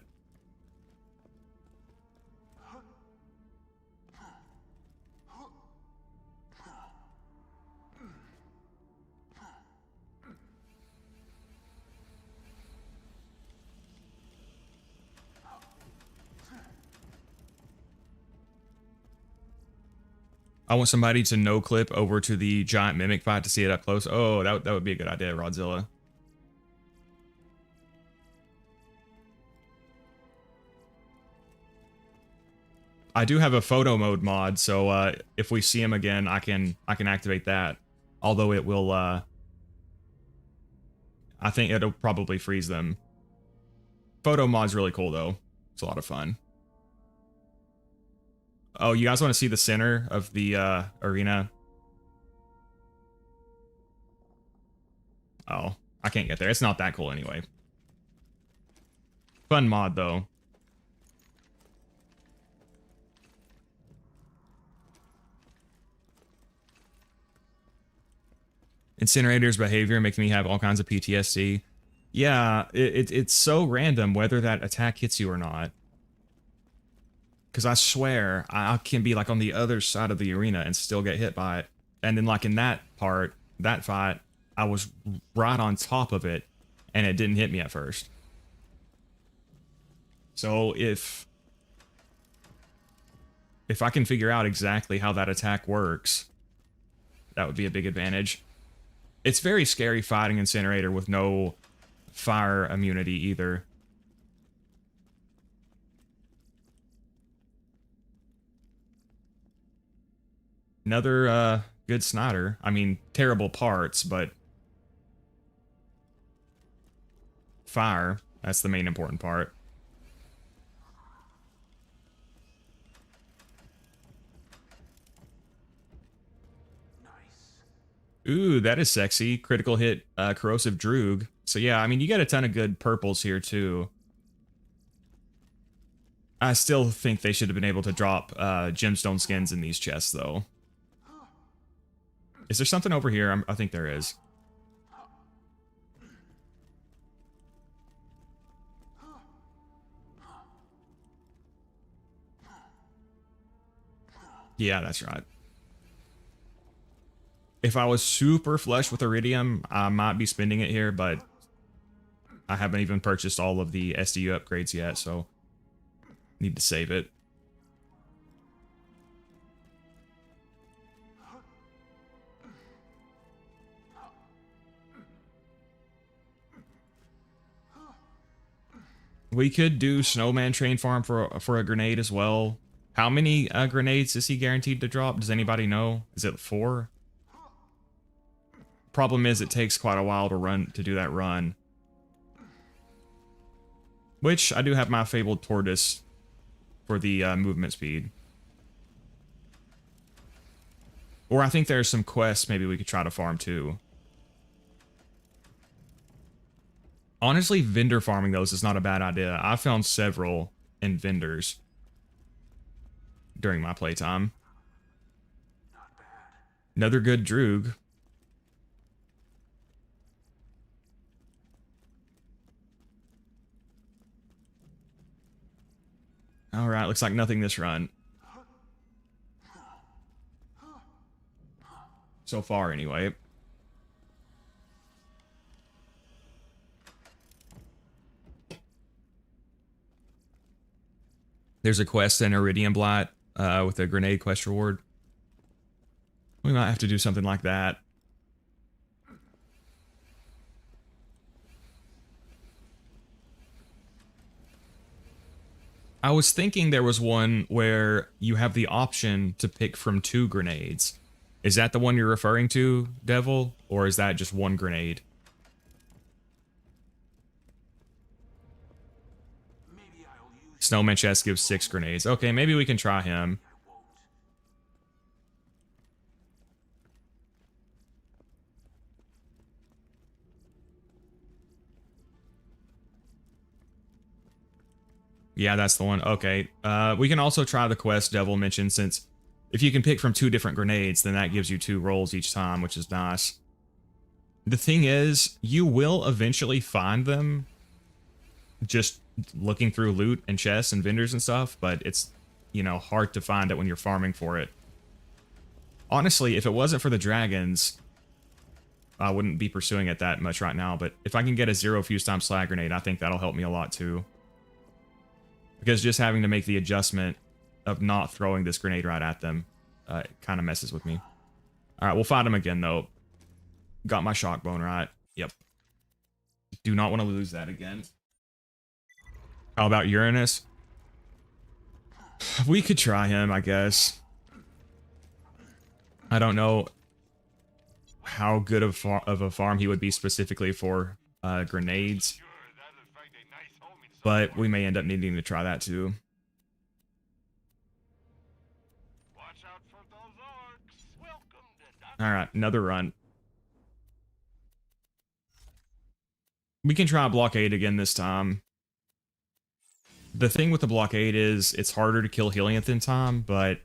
I want somebody to no-clip over to the giant mimic fight to see it up close. Oh, that would be a good idea, Rodzilla. I do have a photo mode mod, so if we see him again, I can activate that. Although it will, I think it'll probably freeze them. Photo mod's really cool, though. It's a lot of fun. Oh, you guys want to see the center of the arena? Oh, I can't get there. It's not that cool anyway. Fun mod, though. Incinerator's behavior makes me have all kinds of PTSD. Yeah, it's so random whether that attack hits you or not. Because I swear, I can be like on the other side of the arena and still get hit by it. And then like in that part, that fight, I was right on top of it and it didn't hit me at first. So if I can figure out exactly how that attack works, that would be a big advantage. It's very scary fighting Incinerator with no fire immunity either. Another good Snyder. I mean, terrible parts, but fire, that's the main important part. Ooh, that is sexy. Critical hit, corrosive droog. So yeah, I mean, you got a ton of good purples here too. I still think they should have been able to drop gemstone skins in these chests, though. Is there something over here? I think there is. Yeah, that's right. If I was super flush with iridium, I might be spending it here, but I haven't even purchased all of the SDU upgrades yet, so need to save it. We could do Snowman Train Farm for a grenade as well. How many grenades is he guaranteed to drop? Does anybody know? Is it 4? Problem is, it takes quite a while to do that run. Which, I do have my Fabled Tortoise for the movement speed. Or I think there's some quests maybe we could try to farm too. Honestly, vendor farming those is not a bad idea. I found several in vendors during my playtime. Another good droog. Alright, looks like nothing this run. So far, anyway. There's a quest in Iridium Blight with a grenade quest reward. We might have to do something like that. I was thinking there was one where you have the option to pick from 2 grenades. Is that the one you're referring to, Devil? Or is that just 1 grenade? Snowman chest gives 6 grenades. Okay, maybe we can try him. Yeah, that's the one. Okay. We can also try the quest Devil mentioned, since if you can pick from 2 different grenades, then that gives you 2 rolls each time, which is nice. The thing is, you will eventually find them just looking through loot and chests and vendors and stuff, but it's, you know, hard to find it when you're farming for it. Honestly, if it wasn't for the dragons, I wouldn't be pursuing it that much right now, but if I can get a 0 fuse time slag grenade, I think that'll help me a lot too. Because just having to make the adjustment of not throwing this grenade right at them kind of messes with me. Alright, we'll fight him again, though. Got my shock bone right. Yep. Do not want to lose that again. How about Uranus? We could try him, I guess. I don't know how good of a farm he would be specifically for grenades. But we may end up needing to try that too. Alright, another run. We can try blockade again this time. The thing with the blockade is it's harder to kill Helianth in time, but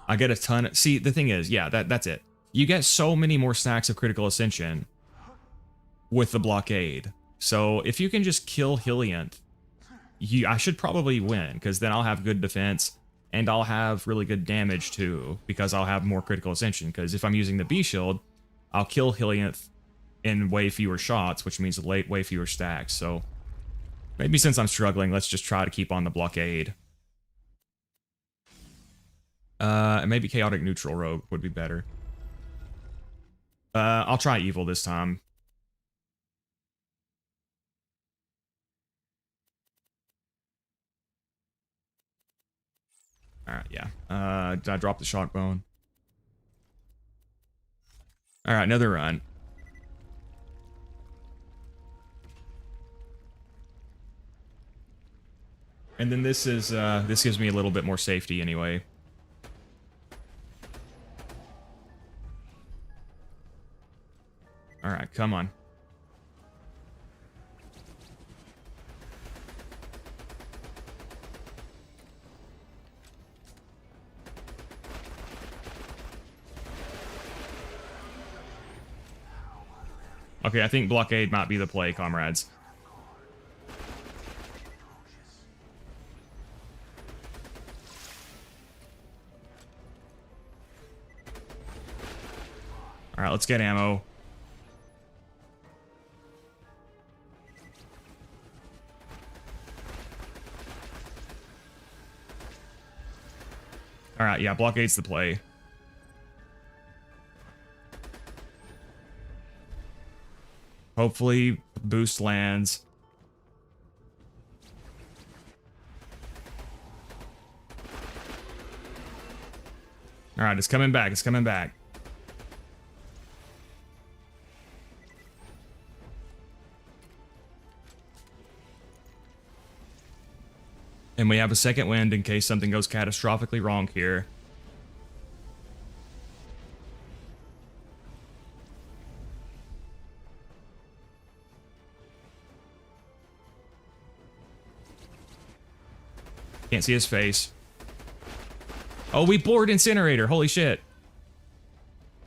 I get a ton of... See, the thing is, yeah, that's it. You get so many more stacks of critical ascension with the blockade. So if you can just kill Helianth, I should probably win, because then I'll have good defense, and I'll have really good damage too, because I'll have more critical ascension, because if I'm using the B-Shield, I'll kill Helianth in way fewer shots, which means way fewer stacks, so maybe since I'm struggling, let's just try to keep on the blockade. Maybe Chaotic Neutral Rogue would be better. I'll try Evil this time. Alright, yeah. Did I drop the shock bone? Alright, another run. And then this is, this gives me a little bit more safety anyway. Alright, come on. Okay, I think blockade might be the play, comrades. Alright, let's get ammo. Alright, yeah, blockade's the play. Hopefully, boost lands. Alright, it's coming back, it's coming back. And we have a second wind in case something goes catastrophically wrong here. Can't see his face. Oh, we bored Incinerator. Holy shit.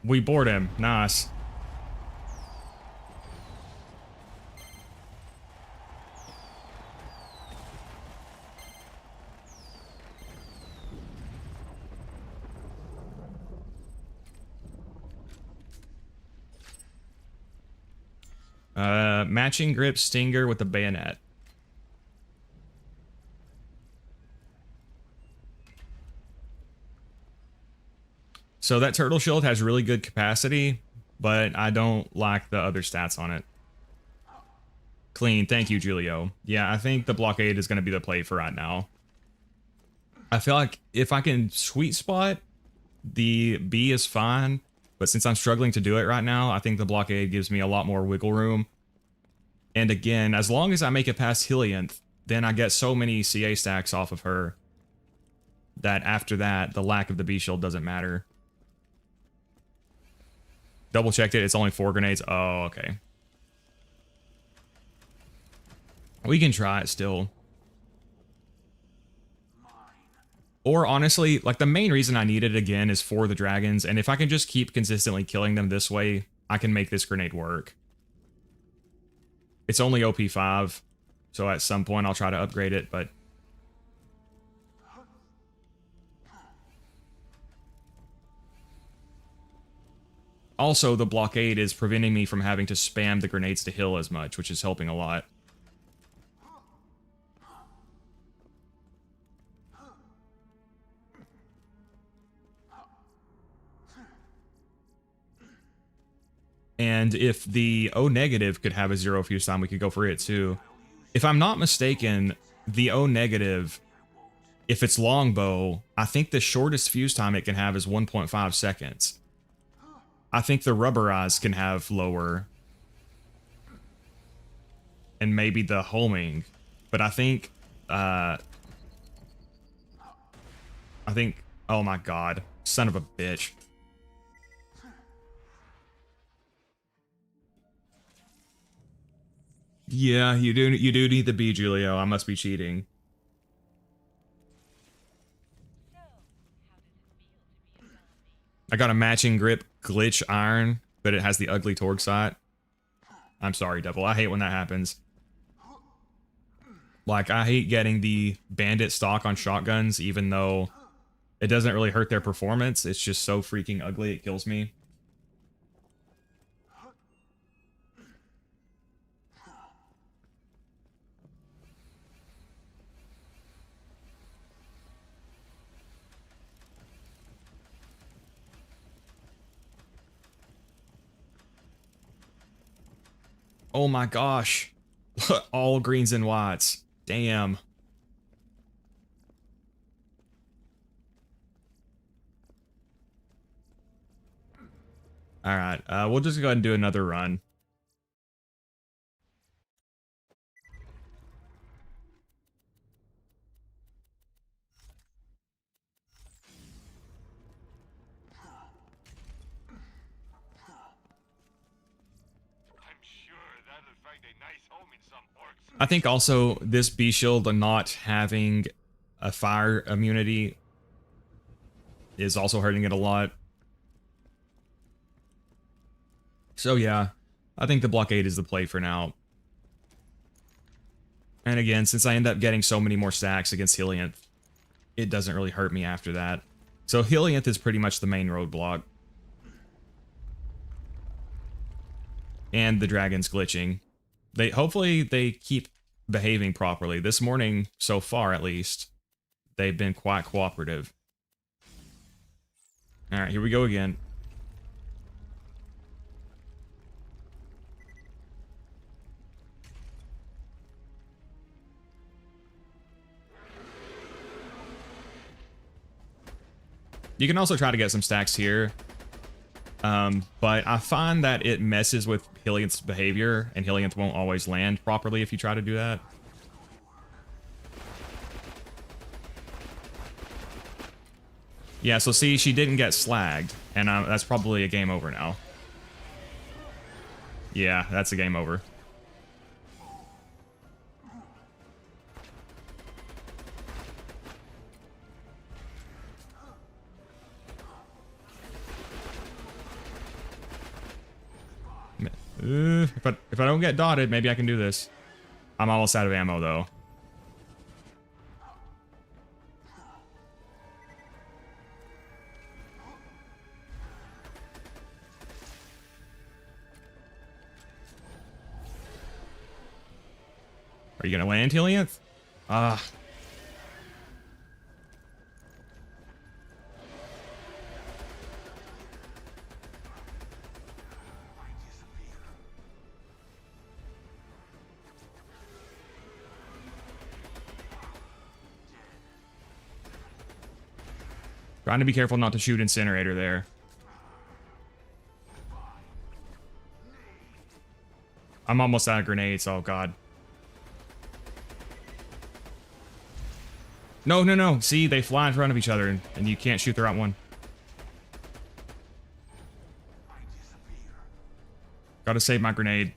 We bored him. Nice. Matching grip stinger with the bayonet. So that turtle shield has really good capacity, but I don't like the other stats on it. Clean. Thank you, Julio. Yeah, I think the blockade is going to be the play for right now. I feel like if I can sweet spot, the B is fine. But since I'm struggling to do it right now, I think the blockade gives me a lot more wiggle room. And again, as long as I make it past Helianth, then I get so many CA stacks off of her that after that, the lack of the B shield doesn't matter. Double checked it. It's only 4 grenades. Oh, okay. We can try it still. Or honestly, like the main reason I need it again is for the dragons. And if I can just keep consistently killing them this way, I can make this grenade work. It's only OP 5. So at some point I'll try to upgrade it, but... Also, the blockade is preventing me from having to spam the grenades to heal as much, which is helping a lot. And if the O negative could have a 0 fuse time, we could go for it too. If I'm not mistaken, the O negative, if it's longbow, I think the shortest fuse time it can have is 1.5 seconds. I think the rubberized can have lower. And maybe the homing. But I think, oh my god, son of a bitch. Yeah, you do need the B, Julio. I must be cheating. I got a matching grip glitch iron, but it has the ugly torque sight. I'm sorry, Devil. I hate when that happens. Like, I hate getting the bandit stock on shotguns, even though it doesn't really hurt their performance. It's just so freaking ugly, it kills me. Oh my gosh. All greens and whites. Damn. Alright, we'll just go ahead and do another run. I think also this B shield not having a fire immunity is also hurting it a lot. So yeah, I think the blockade is the play for now. And again, since I end up getting so many more stacks against Helianth, it doesn't really hurt me after that. So Helianth is pretty much the main roadblock. And the dragon's glitching. Hopefully they keep behaving properly. This morning, so far at least, they've been quite cooperative. Alright, here we go again. You can also try to get some stacks here. But I find that it messes with Helianth's behavior, and Helianth won't always land properly if you try to do that. Yeah, so see, she didn't get slagged, and that's probably a game over now. Yeah, that's a game over. If I don't get dotted, maybe I can do this. I'm almost out of ammo, though. Are you gonna land, Helianth? Ah. Trying to be careful not to shoot Incinerator there. I'm almost out of grenades. Oh, God. No, no, no. See, they fly in front of each other, and you can't shoot the right one. Gotta save my grenade.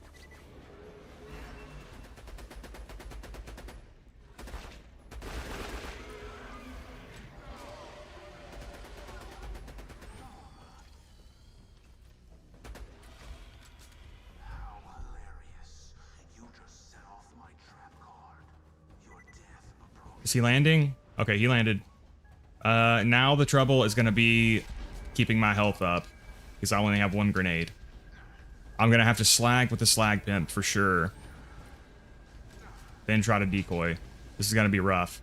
Is he landing? Okay, he landed. Now the trouble is going to be keeping my health up, because I only have one grenade. I'm going to have to slag with the slag pimp for sure. Then try to decoy. This is going to be rough.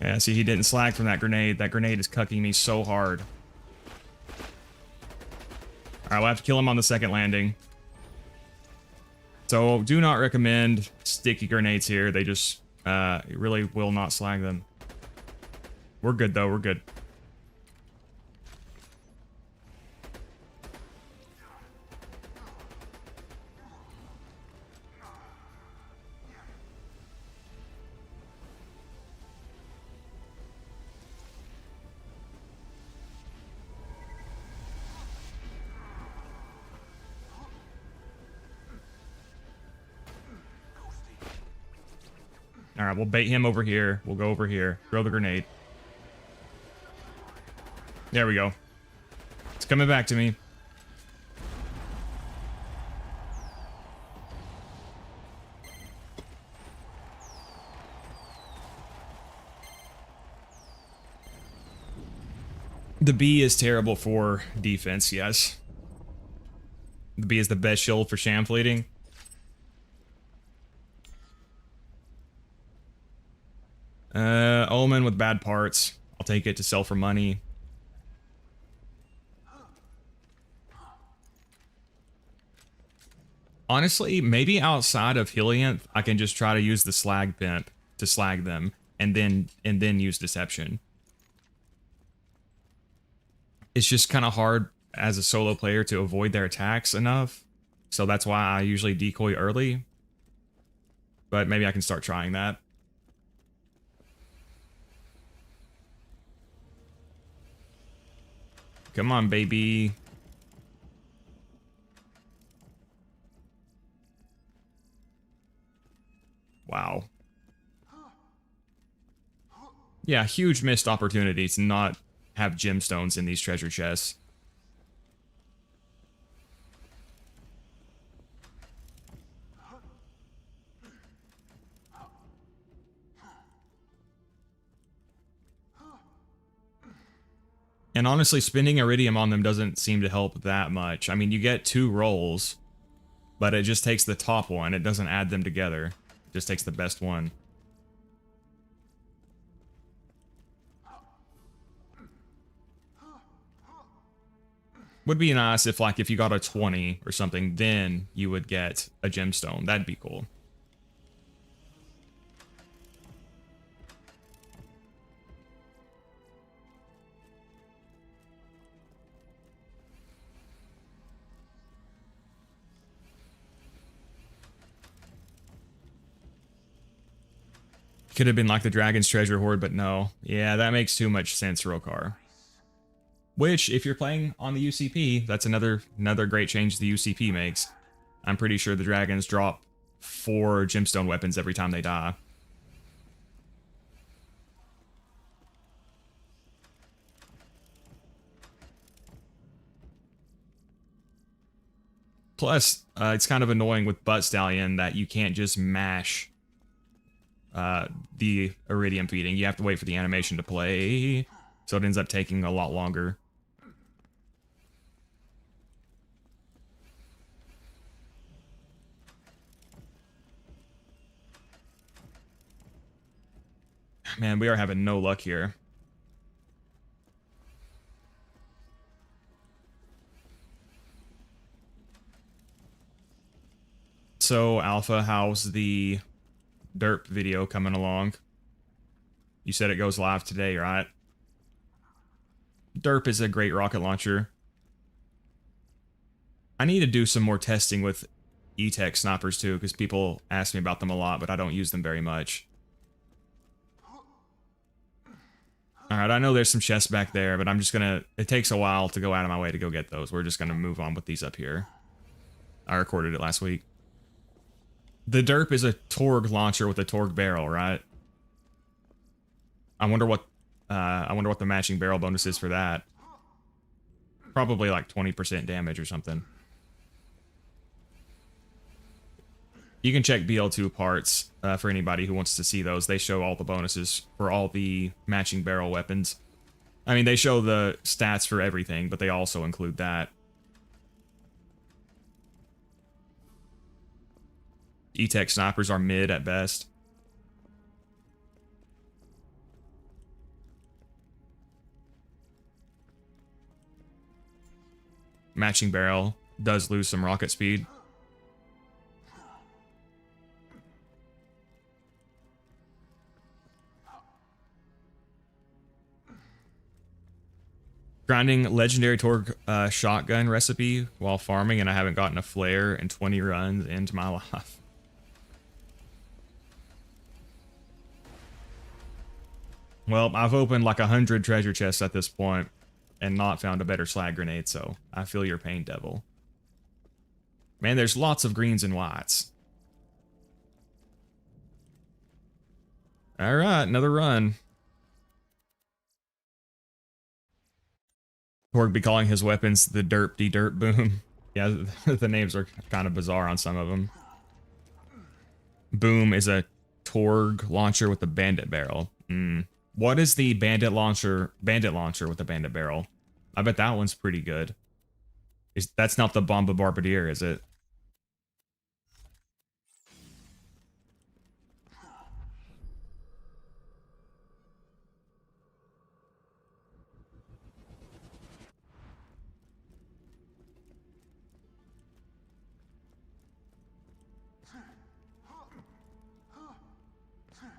Yeah, see, he didn't slag from that grenade. That grenade is cucking me so hard. Alright, we'll have to kill him on the second landing. So, do not recommend sticky grenades here. They just really will not slag them. We're good, though. We're good. Alright, we'll bait him over here. We'll go over here. Throw the grenade. There we go. It's coming back to me. The B is terrible for defense, yes. The B is the best shield for sham fleeting. Omen with bad parts. I'll take it to sell for money. Honestly, maybe outside of Helianth, I can just try to use the slag pimp to slag them, and then use deception. It's just kind of hard as a solo player to avoid their attacks enough, so that's why I usually decoy early. But maybe I can start trying that. Come on, baby. Wow. Yeah, huge missed opportunity to not have gemstones in these treasure chests. And honestly, spending iridium on them doesn't seem to help that much. I mean, you get 2 rolls, but it just takes the top one. It doesn't add them together. It just takes the best one. Would be nice if, like, if you got a 20 or something, then you would get a gemstone. That'd be cool. Could have been like the Dragon's Treasure Hoard, but no. Yeah, that makes too much sense, Rokar. Which, if you're playing on the UCP, that's another great change the UCP makes. I'm pretty sure the dragons drop 4 gemstone weapons every time they die. Plus, it's kind of annoying with Butt Stallion that you can't just mash the iridium feeding. You have to wait for the animation to play, so it ends up taking a lot longer. Man, we are having no luck here. So, Alpha, how's the derp video coming along? You said it goes live today, right? Derp is a great rocket launcher. I need to do some more testing with E-Tech snipers too, because people ask me about them a lot, but I don't use them very much. Alright, I know there's some chests back there, but I'm just gonna... It takes a while to go out of my way to go get those. We're just gonna move on with these up here. I recorded it last week. The derp is a Torg launcher with a Torg barrel, right? I wonder what the matching barrel bonus is for that. Probably like 20% damage or something. You can check BL2 parts for anybody who wants to see those. They show all the bonuses for all the matching barrel weapons. I mean, they show the stats for everything, but they also include that. E-Tech snipers are mid at best. Matching barrel does lose some rocket speed. Grinding legendary Torg shotgun recipe while farming, and I haven't gotten a flare in 20 runs into my life. Well, I've opened like 100 treasure chests at this point and not found a better slag grenade, so I feel your pain, devil. Man, there's lots of greens and whites. Alright, another run. Torg be calling his weapons the derp boom. Yeah, the names are kind of bizarre on some of them. Boom is a Torg launcher with a bandit barrel. What is the bandit launcher with a bandit barrel? I bet that one's pretty good. That's not the Bomba Bombardier, is it?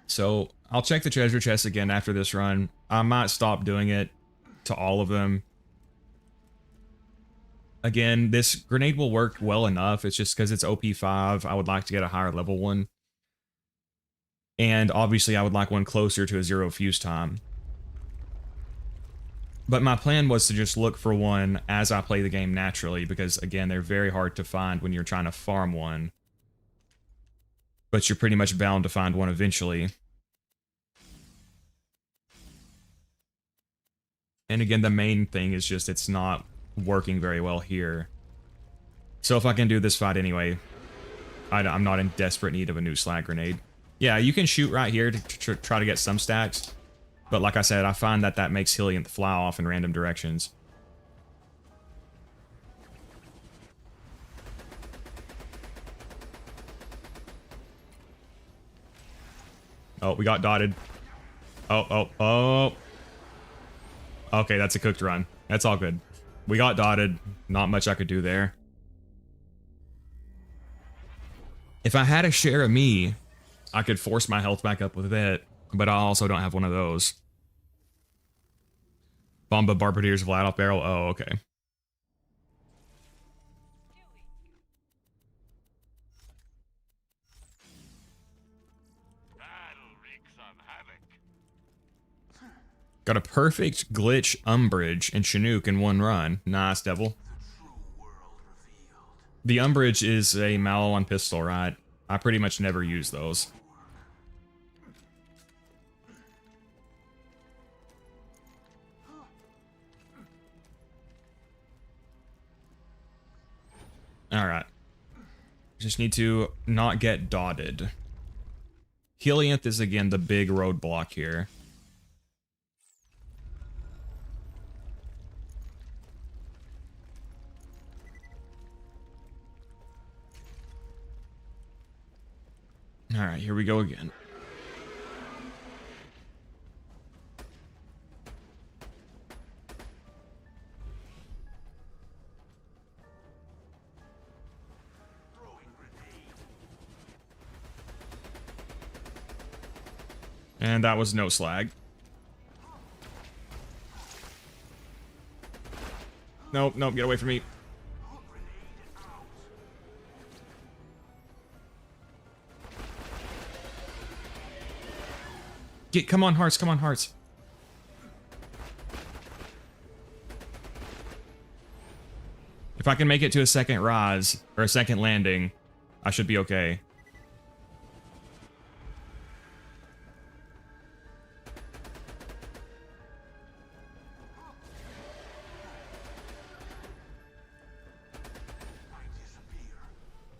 So I'll check the treasure chest again after this run. I might stop doing it to all of them. Again, this grenade will work well enough. It's just because it's OP5, I would like to get a higher level one. And obviously I would like one closer to a 0 fuse time. But my plan was to just look for one as I play the game naturally, because again, they're very hard to find when you're trying to farm one. But you're pretty much bound to find one eventually. And again, the main thing is just it's not working very well here. So if I can do this fight anyway, I'm not in desperate need of a new slag grenade. Yeah, you can shoot right here to try to get some stacks. But like I said, I find that that makes Hilliant fly off in random directions. Oh, we got dotted. Oh. Okay, that's a cooked run. That's all good. We got dotted. Not much I could do there. If I had a share of me, I could force my health back up with it, but I also don't have one of those. Bomba Barbadier's Vlad off barrel. Oh, okay. Got a perfect glitch umbrage and Chinook in one run. Nice, devil. The umbrage is a Mallow on pistol, right? I pretty much never use those. Alright. Just need to not get dotted. Helianth is again the big roadblock here. Alright, here we go again. And that was no slag. Nope, nope, get away from me. Come on, hearts, come on, hearts. If I can make it to a second rise, or a second landing, I should be okay.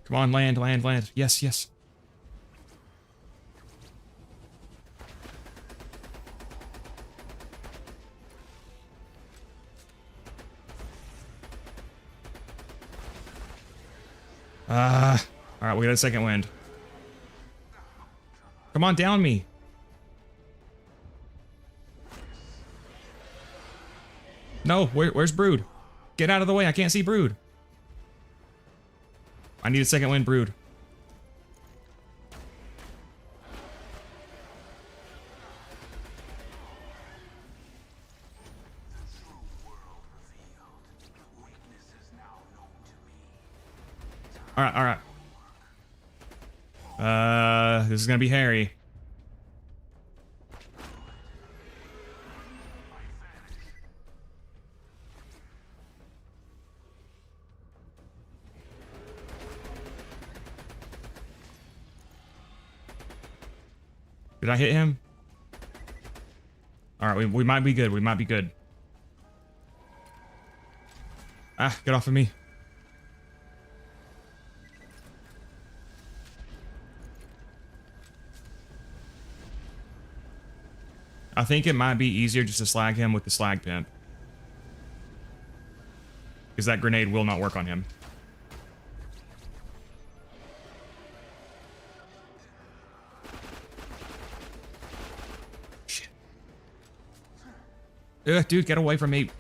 Come on, land, land, land. Yes, yes. Alright, we got a second wind. Come on, down me. No, where's Brood? Get out of the way, I can't see Brood. I need a second wind, Brood. Alright, alright. This is gonna be hairy. Did I hit him? Alright, we might be good, we might be good. Ah, get off of me. I think it might be easier just to slag him with the slag pimp. Because that grenade will not work on him. Shit. Ugh, dude, get away from me.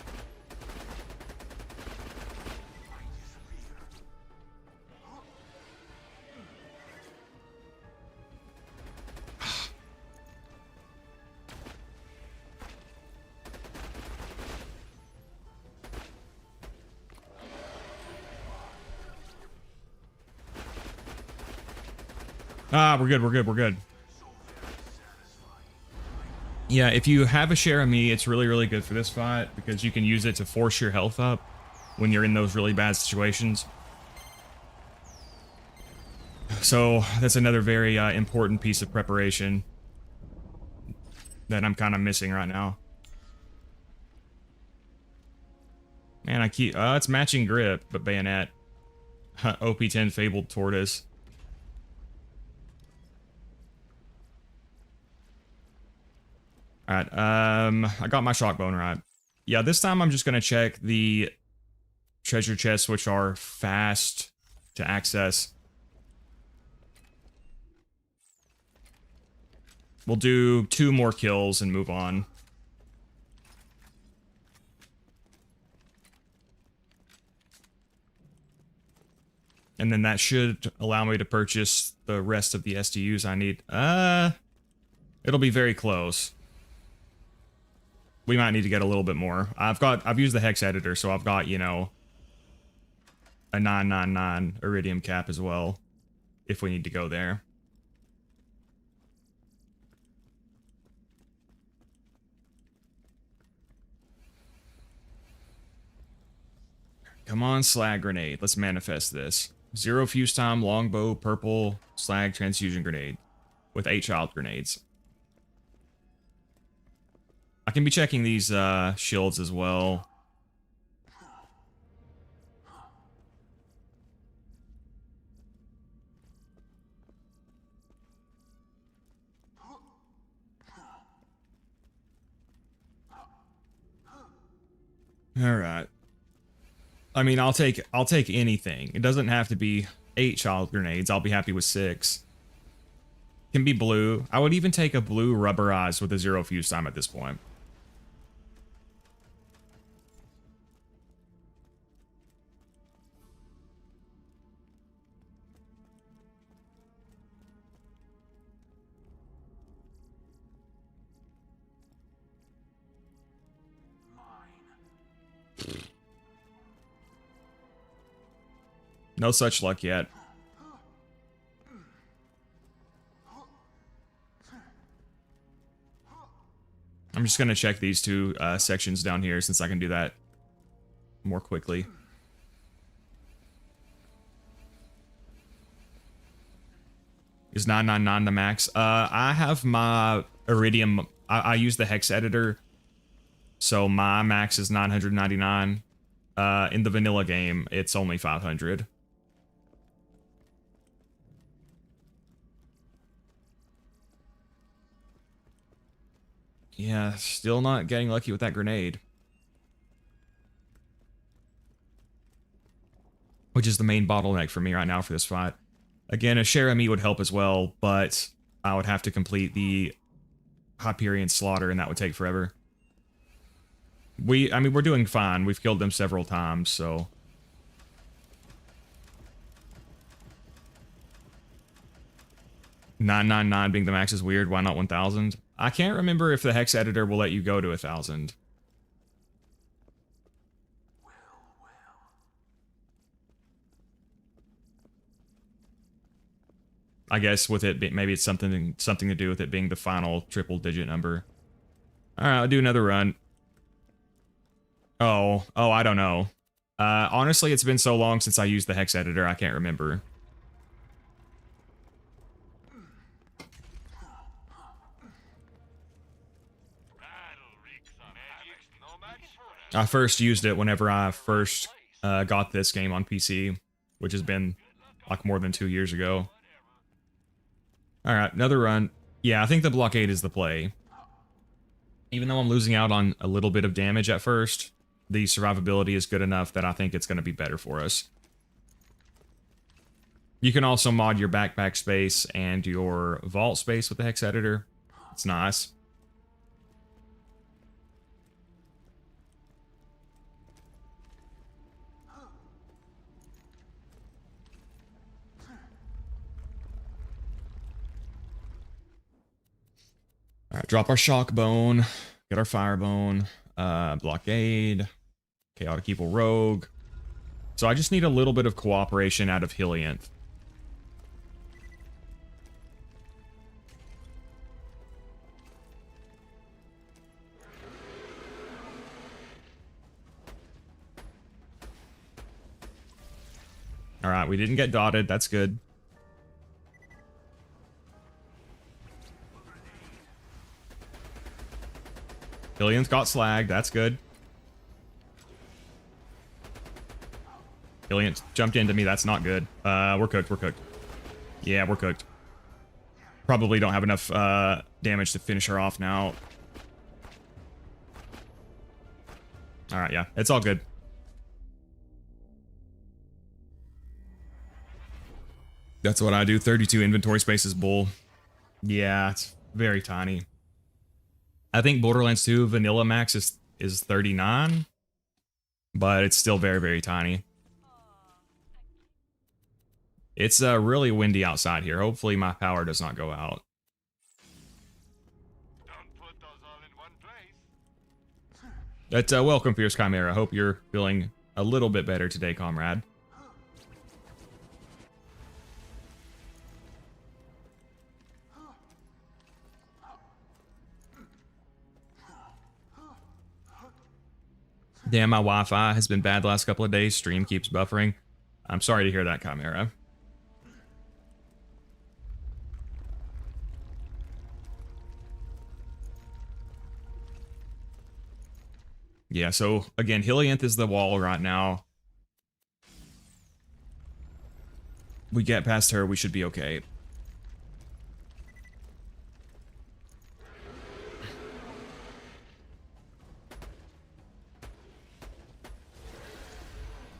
Ah, we're good, we're good, we're good. Yeah, if you have a share of me, it's really, really good for this fight because you can use it to force your health up when you're in those really bad situations. So that's another very important piece of preparation that I'm kind of missing right now. Man, I keep... it's matching grip, but bayonet. OP10 Fabled Tortoise. Alright, I got my shock bone right. Yeah, this time I'm just gonna check the treasure chests, which are fast to access. We'll do 2 more kills and move on. And then that should allow me to purchase the rest of the SDUs I need. It'll be very close. We might need to get a little bit more. I've used the hex editor, so I've got, you know, a 999 iridium cap as well, if we need to go there. Come on, slag grenade. Let's manifest this. 0 fuse time, longbow, purple, slag transfusion grenade. With 8 child grenades. I can be checking these shields as well. All right. I mean, I'll take anything. It doesn't have to be 8 child grenades. I'll be happy with 6. Can be blue. I would even take a blue rubberized with a 0 fuse time at this point. No such luck yet. I'm just going to check these 2 sections down here since I can do that more quickly. Is 999 the max? I have my Iridium. I use the hex editor, so my max is 999. In the vanilla game, it's only 500. Yeah, still not getting lucky with that grenade. Which is the main bottleneck for me right now for this fight. Again, a share of me would help as well, but I would have to complete the Hyperion slaughter, and that would take forever. I mean, we're doing fine. We've killed them several times, so... 999 being the max is weird. Why not 1000? I can't remember if the hex editor will let you go to 1000. I guess with it, maybe it's something to do with it being the final triple digit number. All right, I'll do another run. Oh, I don't know. Honestly, it's been so long since I used the hex editor, I can't remember. I first used it whenever I first got this game on PC, which has been like more than 2 years ago. All right, another run. Yeah, I think the blockade is the play. Even though I'm losing out on a little bit of damage at first, the survivability is good enough that I think it's going to be better for us. You can also mod your backpack space and your vault space with the hex editor. It's nice. All right, drop our shock bone, get our fire bone, blockade, chaotic evil rogue. So I just need a little bit of cooperation out of Hillianth. All right, we didn't get dotted. That's good. Hillianth got slagged. That's good. Hillianth jumped into me. That's not good. We're cooked. We're cooked. Yeah, we're cooked. Probably don't have enough damage to finish her off now. All right, yeah. It's all good. That's what I do. 32 inventory space is bull. Yeah, it's very tiny. I think Borderlands 2 vanilla max is 39, but it's still very, very tiny. It's really windy outside here. Hopefully my power does not go out. Don't put those all in one place. But welcome, Fierce Chimera. Hope you're feeling a little bit better today, comrade. Damn, my Wi-Fi has been bad the last couple of days. Stream keeps buffering. I'm sorry to hear that, Chimera. Yeah, so again, Hillianth is the wall right now. We get past her, we should be okay.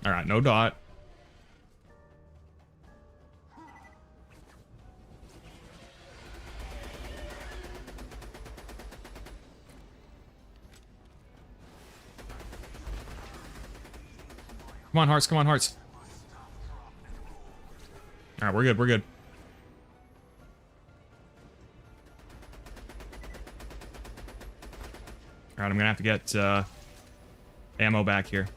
All right, no dot. Come on, hearts. Come on, hearts. All right, we're good. We're good. All right, I'm gonna have to get ammo back here.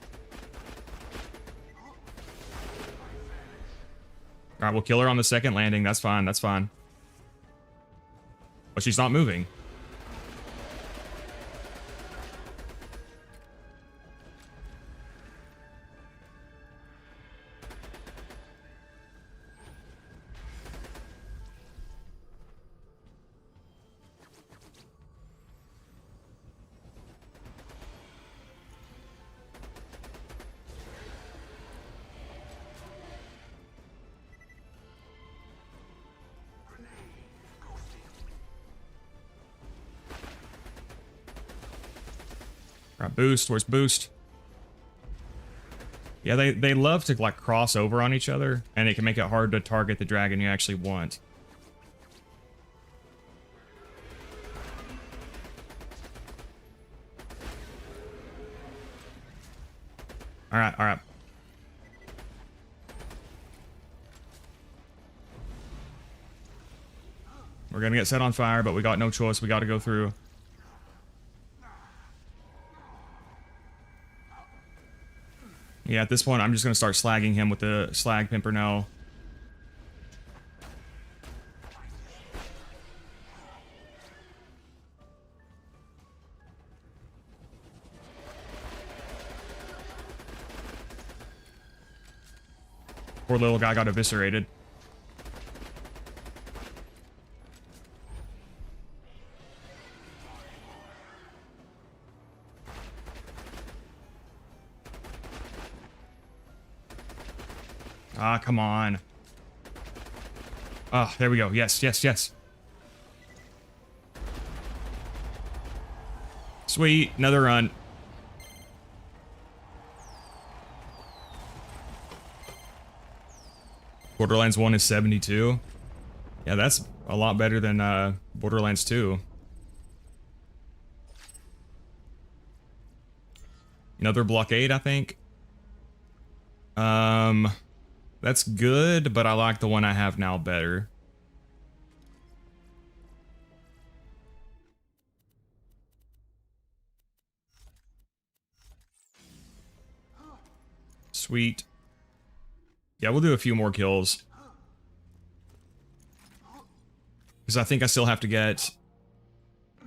All right, we'll kill her on the second landing. That's fine. That's fine. But she's not moving. All right, boost. Where's boost? Yeah, they love to like cross over on each other, and it can make it hard to target the dragon you actually want. All right, all right. We're gonna get set on fire, but we got no choice. We got to go through. Yeah, at this point, I'm just gonna start slagging him with the slag pimpernel. Poor little guy got eviscerated. Ah, come on. Ah, there we go. Yes, yes, yes. Sweet, another run. Borderlands 1 is 72. Yeah, that's a lot better than Borderlands 2. Another blockade, I think. That's good, but I like the one I have now better. Sweet. Yeah, we'll do a few more kills. Because I think I still have to get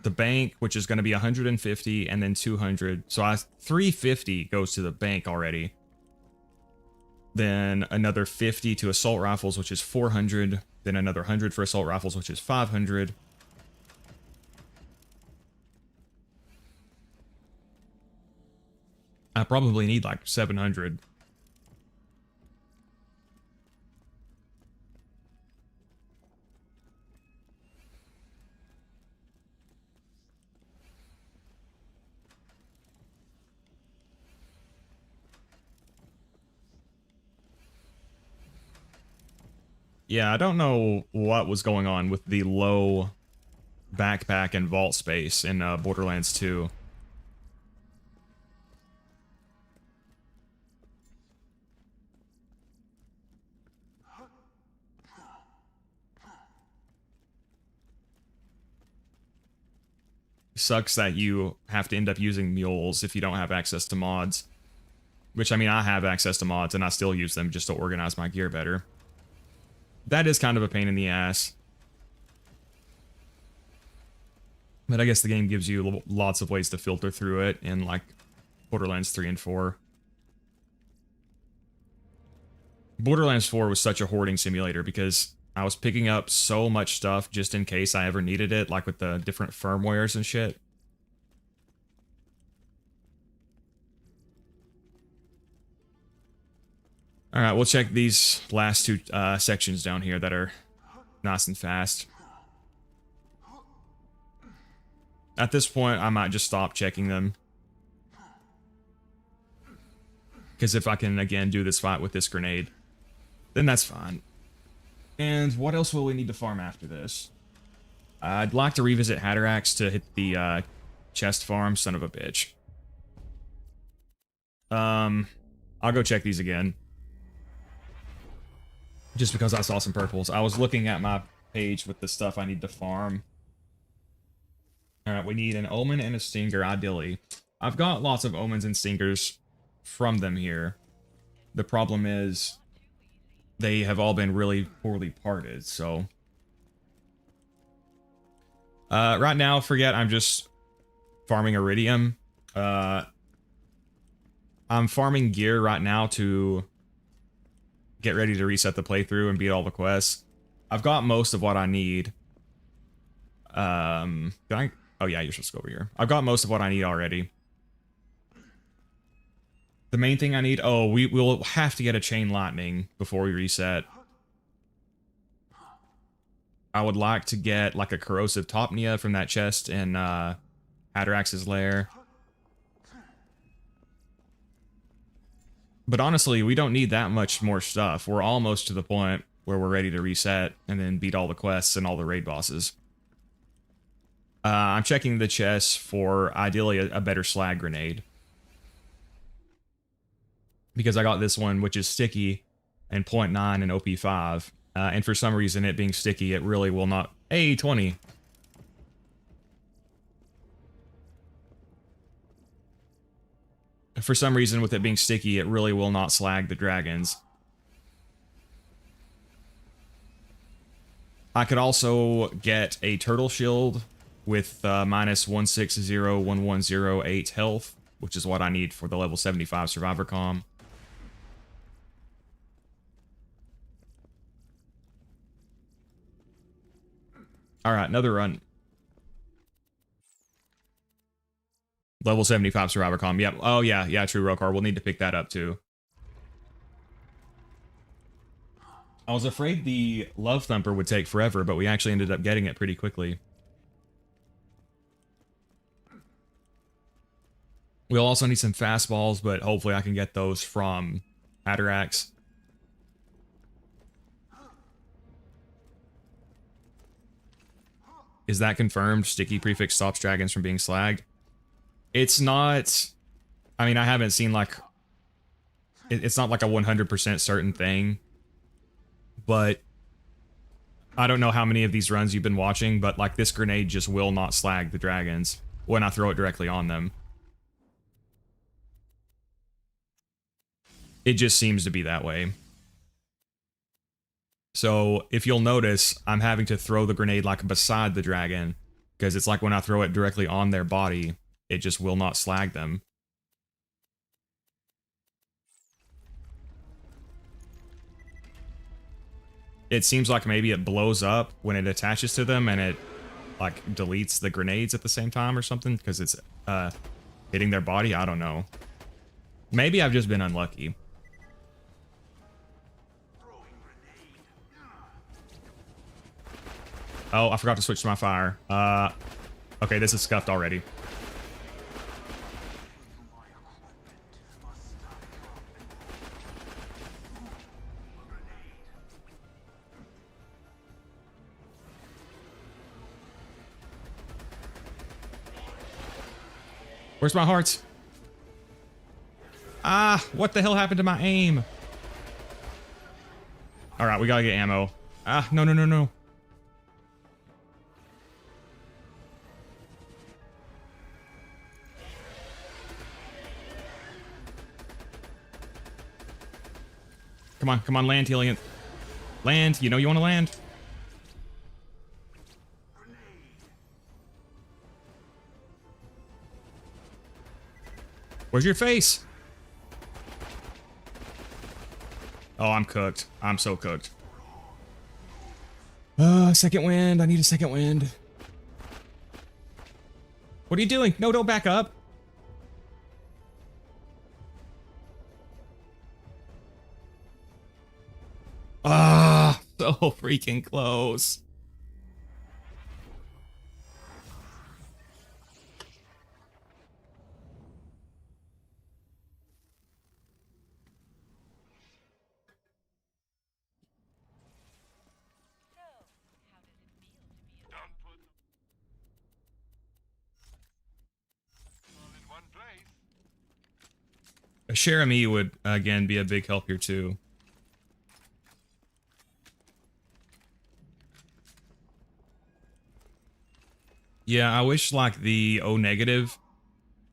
the bank, which is going to be 150, and then 200. So 350 goes to the bank already. Then another 50 to assault rifles, which is 400. Then another 100 for assault rifles, which is 500. I probably need like 700. Yeah, I don't know what was going on with the low backpack and vault space in Borderlands 2. Sucks that you have to end up using mules if you don't have access to mods. Which, I mean, I have access to mods and I still use them just to organize my gear better. That is kind of a pain in the ass. But I guess the game gives you lots of ways to filter through it in, like, Borderlands 3 and 4. Borderlands 4 was such a hoarding simulator because I was picking up so much stuff just in case I ever needed it, like with the different firmwares and shit. Alright, we'll check these last two sections down here that are nice and fast. At this point, I might just stop checking them. Because if I can, again, do this fight with this grenade, then that's fine. And what else will we need to farm after this? I'd like to revisit Hatterax to hit the chest farm, son of a bitch. I'll go check these again. Just because I saw some purples. I was looking at my page with the stuff I need to farm. Alright, we need an Omen and a Stinger, ideally. I've got lots of Omens and Stingers from them here. The problem is they have all been really poorly parted, so... right now, forget I'm just farming Iridium. I'm farming gear right now to get ready to reset the playthrough and beat all the quests. I've got most of what I need. Oh yeah, you're supposed to go over here. I've got most of what I need already. The main thing I need... Oh, we'll have to get a Chain Lightning before we reset. I would like to get, like, a Corrosive Topnia from that chest in Hatterax's lair. But honestly, we don't need that much more stuff. We're almost to the point where we're ready to reset and then beat all the quests and all the raid bosses. I'm checking the chest for, ideally, a better slag grenade. Because I got this one, which is sticky, and 0.9 and OP5. And for some reason, it being sticky, it really will not... Hey, 20! For some reason, with it being sticky, it really will not slag the dragons. I could also get a turtle shield with minus 1601108 health, which is what I need for the level 75 survivor comm. Alright, another run. Level 75 survivor comm. Yep. Oh, yeah, true, Rokar. We'll need to pick that up, too. I was afraid the Love Thumper would take forever, but we actually ended up getting it pretty quickly. We'll also need some fastballs, but hopefully I can get those from Hatterax. Is that confirmed? Sticky prefix stops dragons from being slagged? It's not... I mean, I haven't seen, like... It's not like a 100% certain thing. But... I don't know how many of these runs you've been watching, but, like, this grenade just will not slag the dragons when I throw it directly on them. It just seems to be that way. So, if you'll notice, I'm having to throw the grenade, like, beside the dragon. Because it's like when I throw it directly on their body, it just will not slag them. It seems like maybe it blows up when it attaches to them and it, like, deletes the grenades at the same time or something. Because it's, hitting their body? I don't know. Maybe I've just been unlucky. Oh, I forgot to switch to my fire. Okay, this is scuffed already. Where's my hearts? Ah, what the hell happened to my aim? Alright, we gotta get ammo. Ah, no. Come on, land, Heliant. Land, you know you want to land. Where's your face? Oh, I'm cooked. I'm so cooked. Second wind. I need a second wind. What are you doing? No, don't back up. Ah, so freaking close. Share me would, again, be a big help here, too. Yeah, I wish, like, the O negative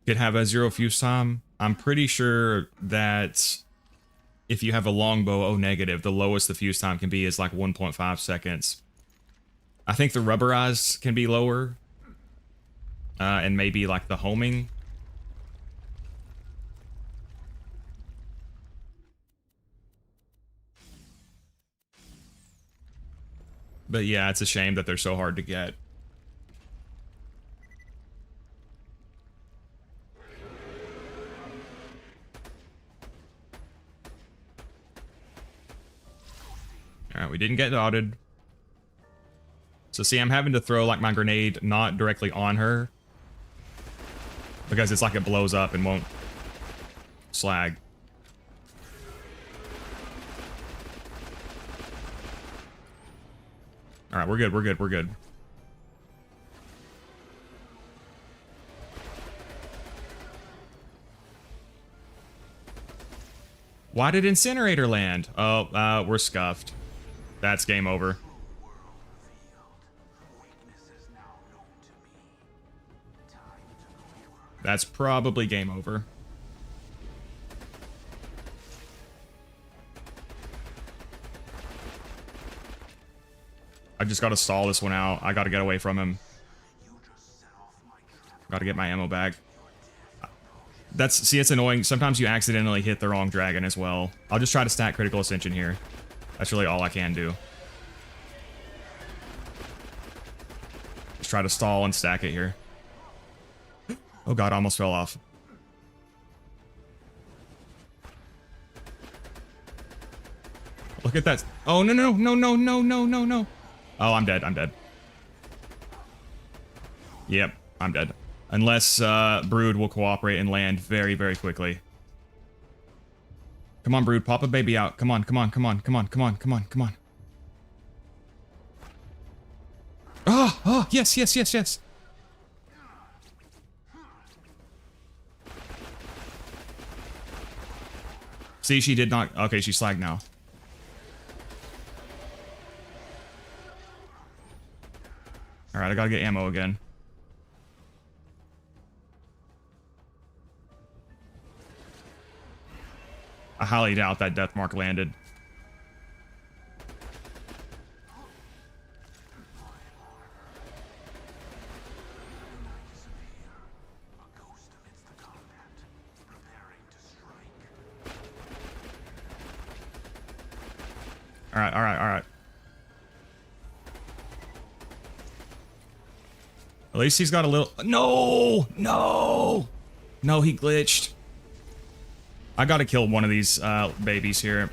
could have a 0 fuse time. I'm pretty sure that if you have a longbow O negative, the lowest the fuse time can be is, like, 1.5 seconds. I think the rubberized can be lower. And maybe, like, the homing. But yeah, it's a shame that they're so hard to get. Alright, we didn't get dotted. So see, I'm having to throw, like, my grenade not directly on her. Because it's like it blows up and won't slag. Alright, we're good, we're good, we're good. Why did Incinerator land? Oh, we're scuffed. That's game over. That's probably game over. I just gotta stall this one out. I gotta get away from him. Gotta get my ammo back. See, it's annoying. Sometimes you accidentally hit the wrong dragon as well. I'll just try to stack critical ascension here. That's really all I can do. Just try to stall and stack it here. Oh god, I almost fell off. Look at that. Oh, no, no, no, no, no, no, no, no. Oh, I'm dead. I'm dead. Yep, I'm dead. Unless Brood will cooperate and land very, very quickly. Come on, Brood. Pop a baby out. Come on, come on, come on, come on, come on, come on, come on. Oh, oh, yes, yes, yes, yes. See, she did not... Okay, she's slagged now. Alright, I gotta get ammo again. I highly doubt that death mark landed. Alright, alright, alright. At least he's got a little... No! No! No, he glitched. I gotta kill one of these babies here.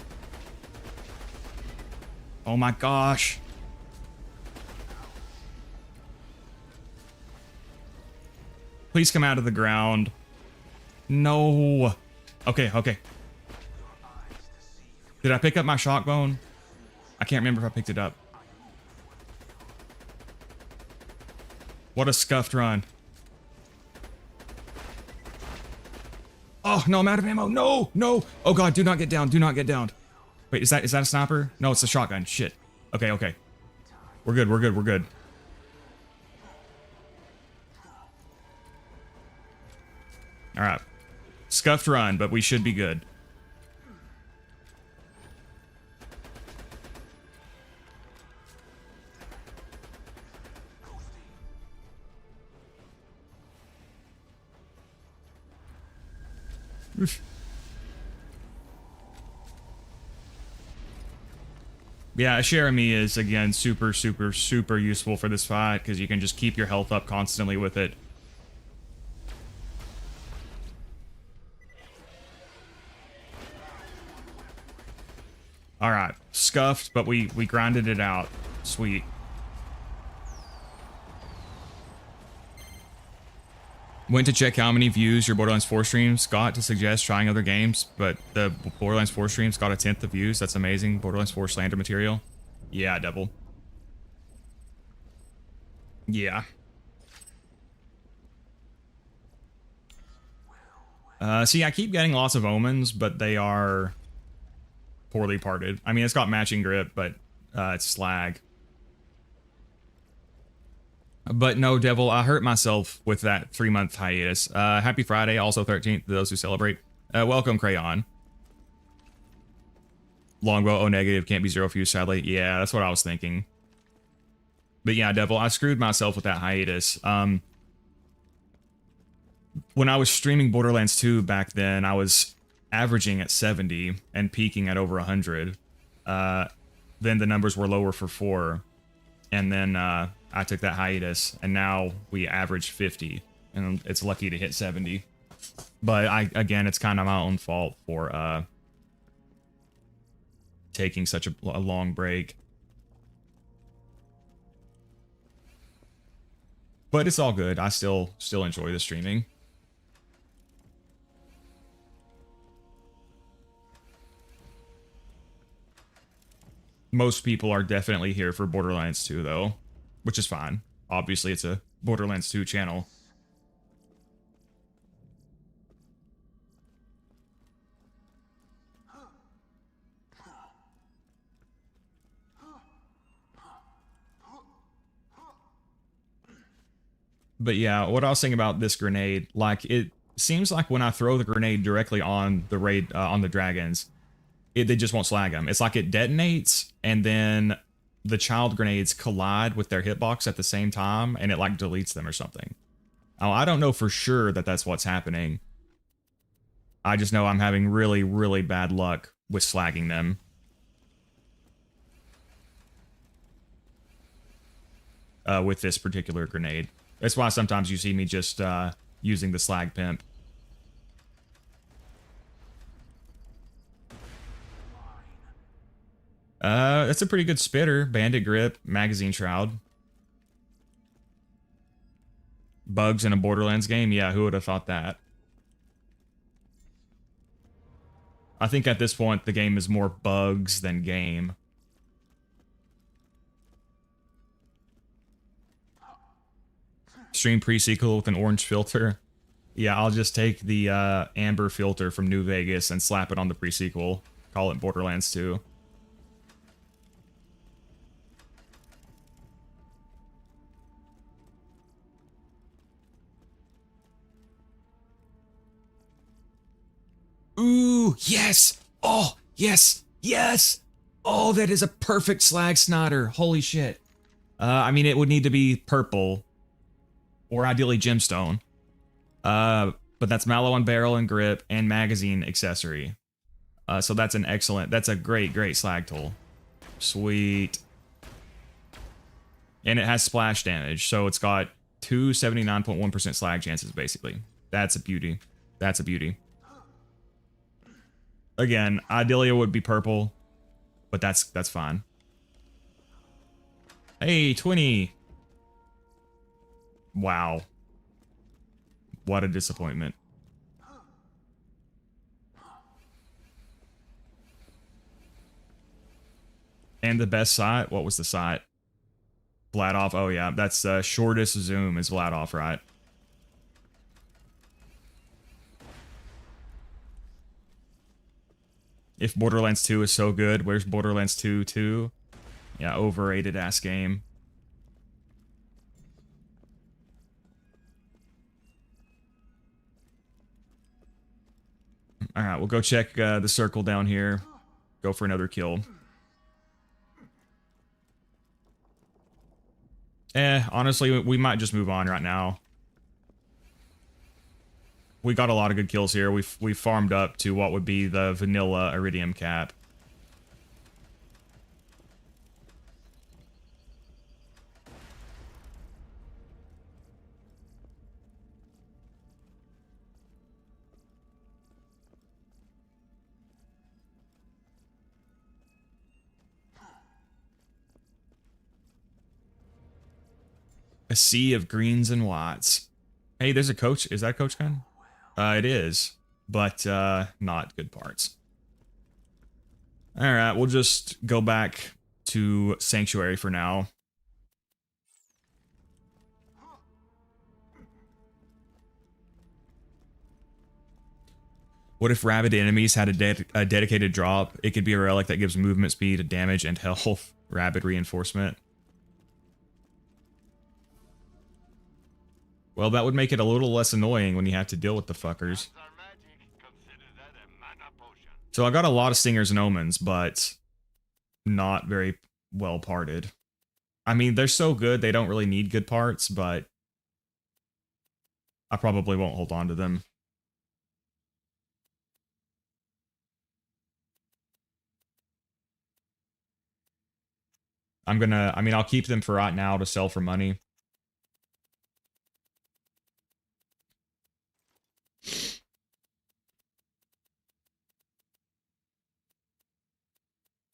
Oh my gosh. Please come out of the ground. No. Okay, okay. Did I pick up my shock bone? I can't remember if I picked it up. What a scuffed run. Oh, no, I'm out of ammo. No, no. Oh god, do not get down. Do not get down. Wait, is that a sniper? No, it's a shotgun. Shit. Okay, okay. We're good, we're good, we're good. Alright. Scuffed run, but we should be good. Oof. Yeah, Jeremy is, again, super, super, super useful for this fight, because you can just keep your health up constantly with it. Alright, scuffed, but we grinded it out. Sweet. Went to check how many views your Borderlands 4 streams got to suggest trying other games, but the Borderlands 4 streams got 1/10 of views. That's amazing. Borderlands 4 slander material. Yeah, devil. Yeah. See, I keep getting lots of omens, but they are poorly parted. I mean, it's got matching grip, but it's slag. But no, Devil, I hurt myself with that 3-month hiatus. Happy Friday, also 13th to those who celebrate. Welcome, Crayon. Longbow, O negative, can't be zero fuse, sadly. Yeah, that's what I was thinking. But yeah, Devil, I screwed myself with that hiatus. When I was streaming Borderlands 2 back then, I was averaging at 70 and peaking at over 100. Then the numbers were lower for 4. And then I took that hiatus, and now we average 50. And it's lucky to hit 70. But again, it's kind of my own fault for taking such a long break. But it's all good. I still enjoy the streaming. Most people are definitely here for Borderlands 2, though, which is fine. Obviously, it's a Borderlands 2 channel. But yeah, what I was saying about this grenade, like, it seems like when I throw the grenade directly on the raid, on the dragons, they just won't slag them. It's like it detonates, and then the child grenades collide with their hitbox at the same time, and it like deletes them or something. Oh, I don't know for sure that that's what's happening. I just know I'm having really, really bad luck with slagging them. With this particular grenade. That's why sometimes you see me just using the slag pimp. That's a pretty good spitter. Bandit grip, magazine shroud. Bugs in a Borderlands game? Yeah, who would have thought that? I think at this point the game is more bugs than game. Stream pre-sequel with an orange filter. Yeah, I'll just take the amber filter from New Vegas and slap it on the pre-sequel. Call it Borderlands 2. Ooh, yes! Oh, yes! Yes! Oh, that is a perfect slag snider. Holy shit. I mean, it would need to be purple. Or ideally gemstone. But that's mallow on barrel and grip and magazine accessory. So that's an excellent, that's a great, great slag tool. Sweet. And it has splash damage, so it's got 279.1% slag chances, basically. That's a beauty. That's a beauty. Again, ideally it would be purple, but that's fine. Hey, 20. Wow. What a disappointment. And the best sight? What was the sight? Vladoff. Oh, yeah. That's the shortest zoom is Vladoff, right? If Borderlands 2 is so good, where's Borderlands 2 2? Yeah, overrated ass game. Alright, we'll go check the circle down here. Go for another kill. Honestly, we might just move on right now. We got a lot of good kills here. We farmed up to what would be the vanilla iridium cap. A sea of greens and whites. Hey, there's a coach. Is that a coach gun? It is, but not good parts. All right, we'll just go back to Sanctuary for now. What if rabid enemies had a dedicated drop? It could be a relic that gives movement speed, damage, and health. Rabid reinforcement. Well, that would make it a little less annoying when you have to deal with the fuckers. So I got a lot of Stingers and Omens, but not very well parted. I mean, they're so good, they don't really need good parts, but I probably won't hold on to them. I'll keep them for right now to sell for money.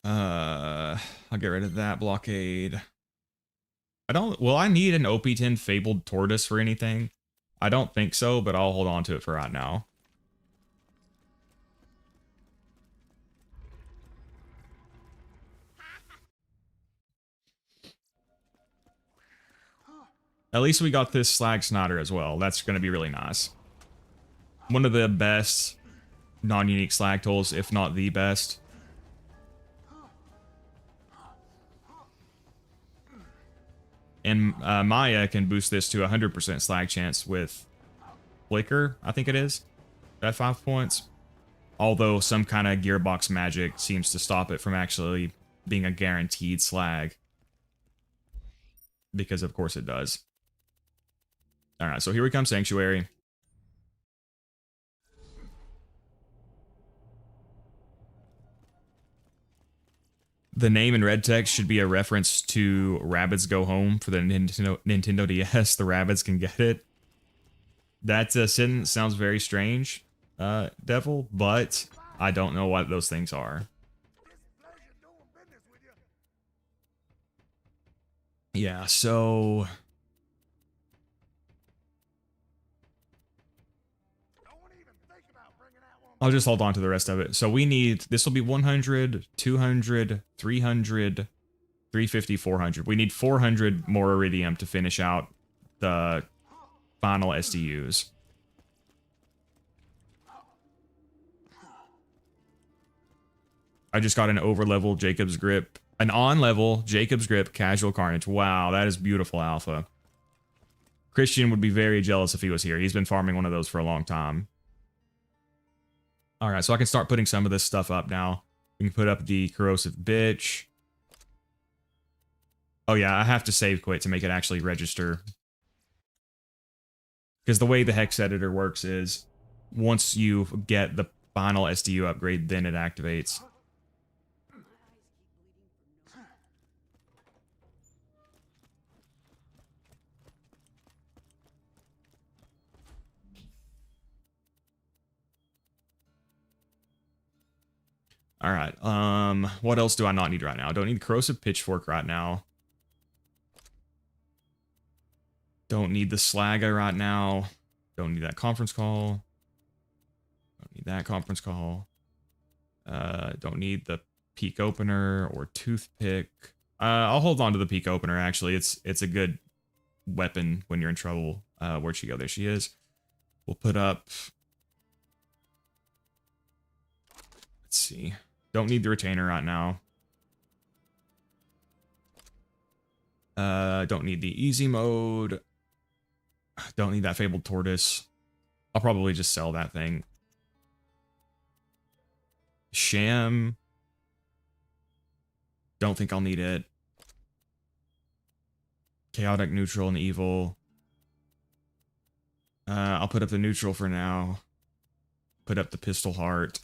I'll get rid of that blockade. Will I need an OP10 Fabled Tortoise for anything? I don't think so, but I'll hold on to it for right now. At least we got this Slag Snider as well. That's going to be really nice. One of the best non-unique slag tools, if not the best. And Maya can boost this to 100% slag chance with Flicker, I think it is, at 5 points. Although some kind of gearbox magic seems to stop it from actually being a guaranteed slag. Because of course it does. Alright, so here we come, Sanctuary. The name in red text should be a reference to Rabbids Go Home for the Nintendo DS. The Rabbids can get it. That sentence sounds very strange, Devil, but I don't know what those things are. Yeah, so... I'll just hold on to the rest of it. So we need, this will be 100, 200, 300, 350, 400. We need 400 more Iridium to finish out the final SDUs. I just got an over-level Jacob's Grip. An on-level Jacob's Grip Casual Carnage. Wow, that is beautiful alpha. Christian would be very jealous if he was here. He's been farming one of those for a long time. Alright, so I can start putting some of this stuff up now. We can put up the Corrosive Bitch. Oh yeah, I have to save quit to make it actually register. Because the way the hex editor works is, once you get the final SDU upgrade, then it activates. Alright, what else do I not need right now? I don't need Corrosive Pitchfork right now. Don't need the Slagga right now. Don't need that conference call. Don't need that conference call. Don't need the Peak Opener or Toothpick. I'll hold on to the Peak Opener, actually. It's a good weapon when you're in trouble. Where'd she go? There she is. We'll put up... Let's see. Don't need the Retainer right now. Don't need the Easy Mode. Don't need that Fabled Tortoise. I'll probably just sell that thing. Sham. Don't think I'll need it. Chaotic, Neutral, and Evil. I'll put up the Neutral for now. Put up the Pistol Heart.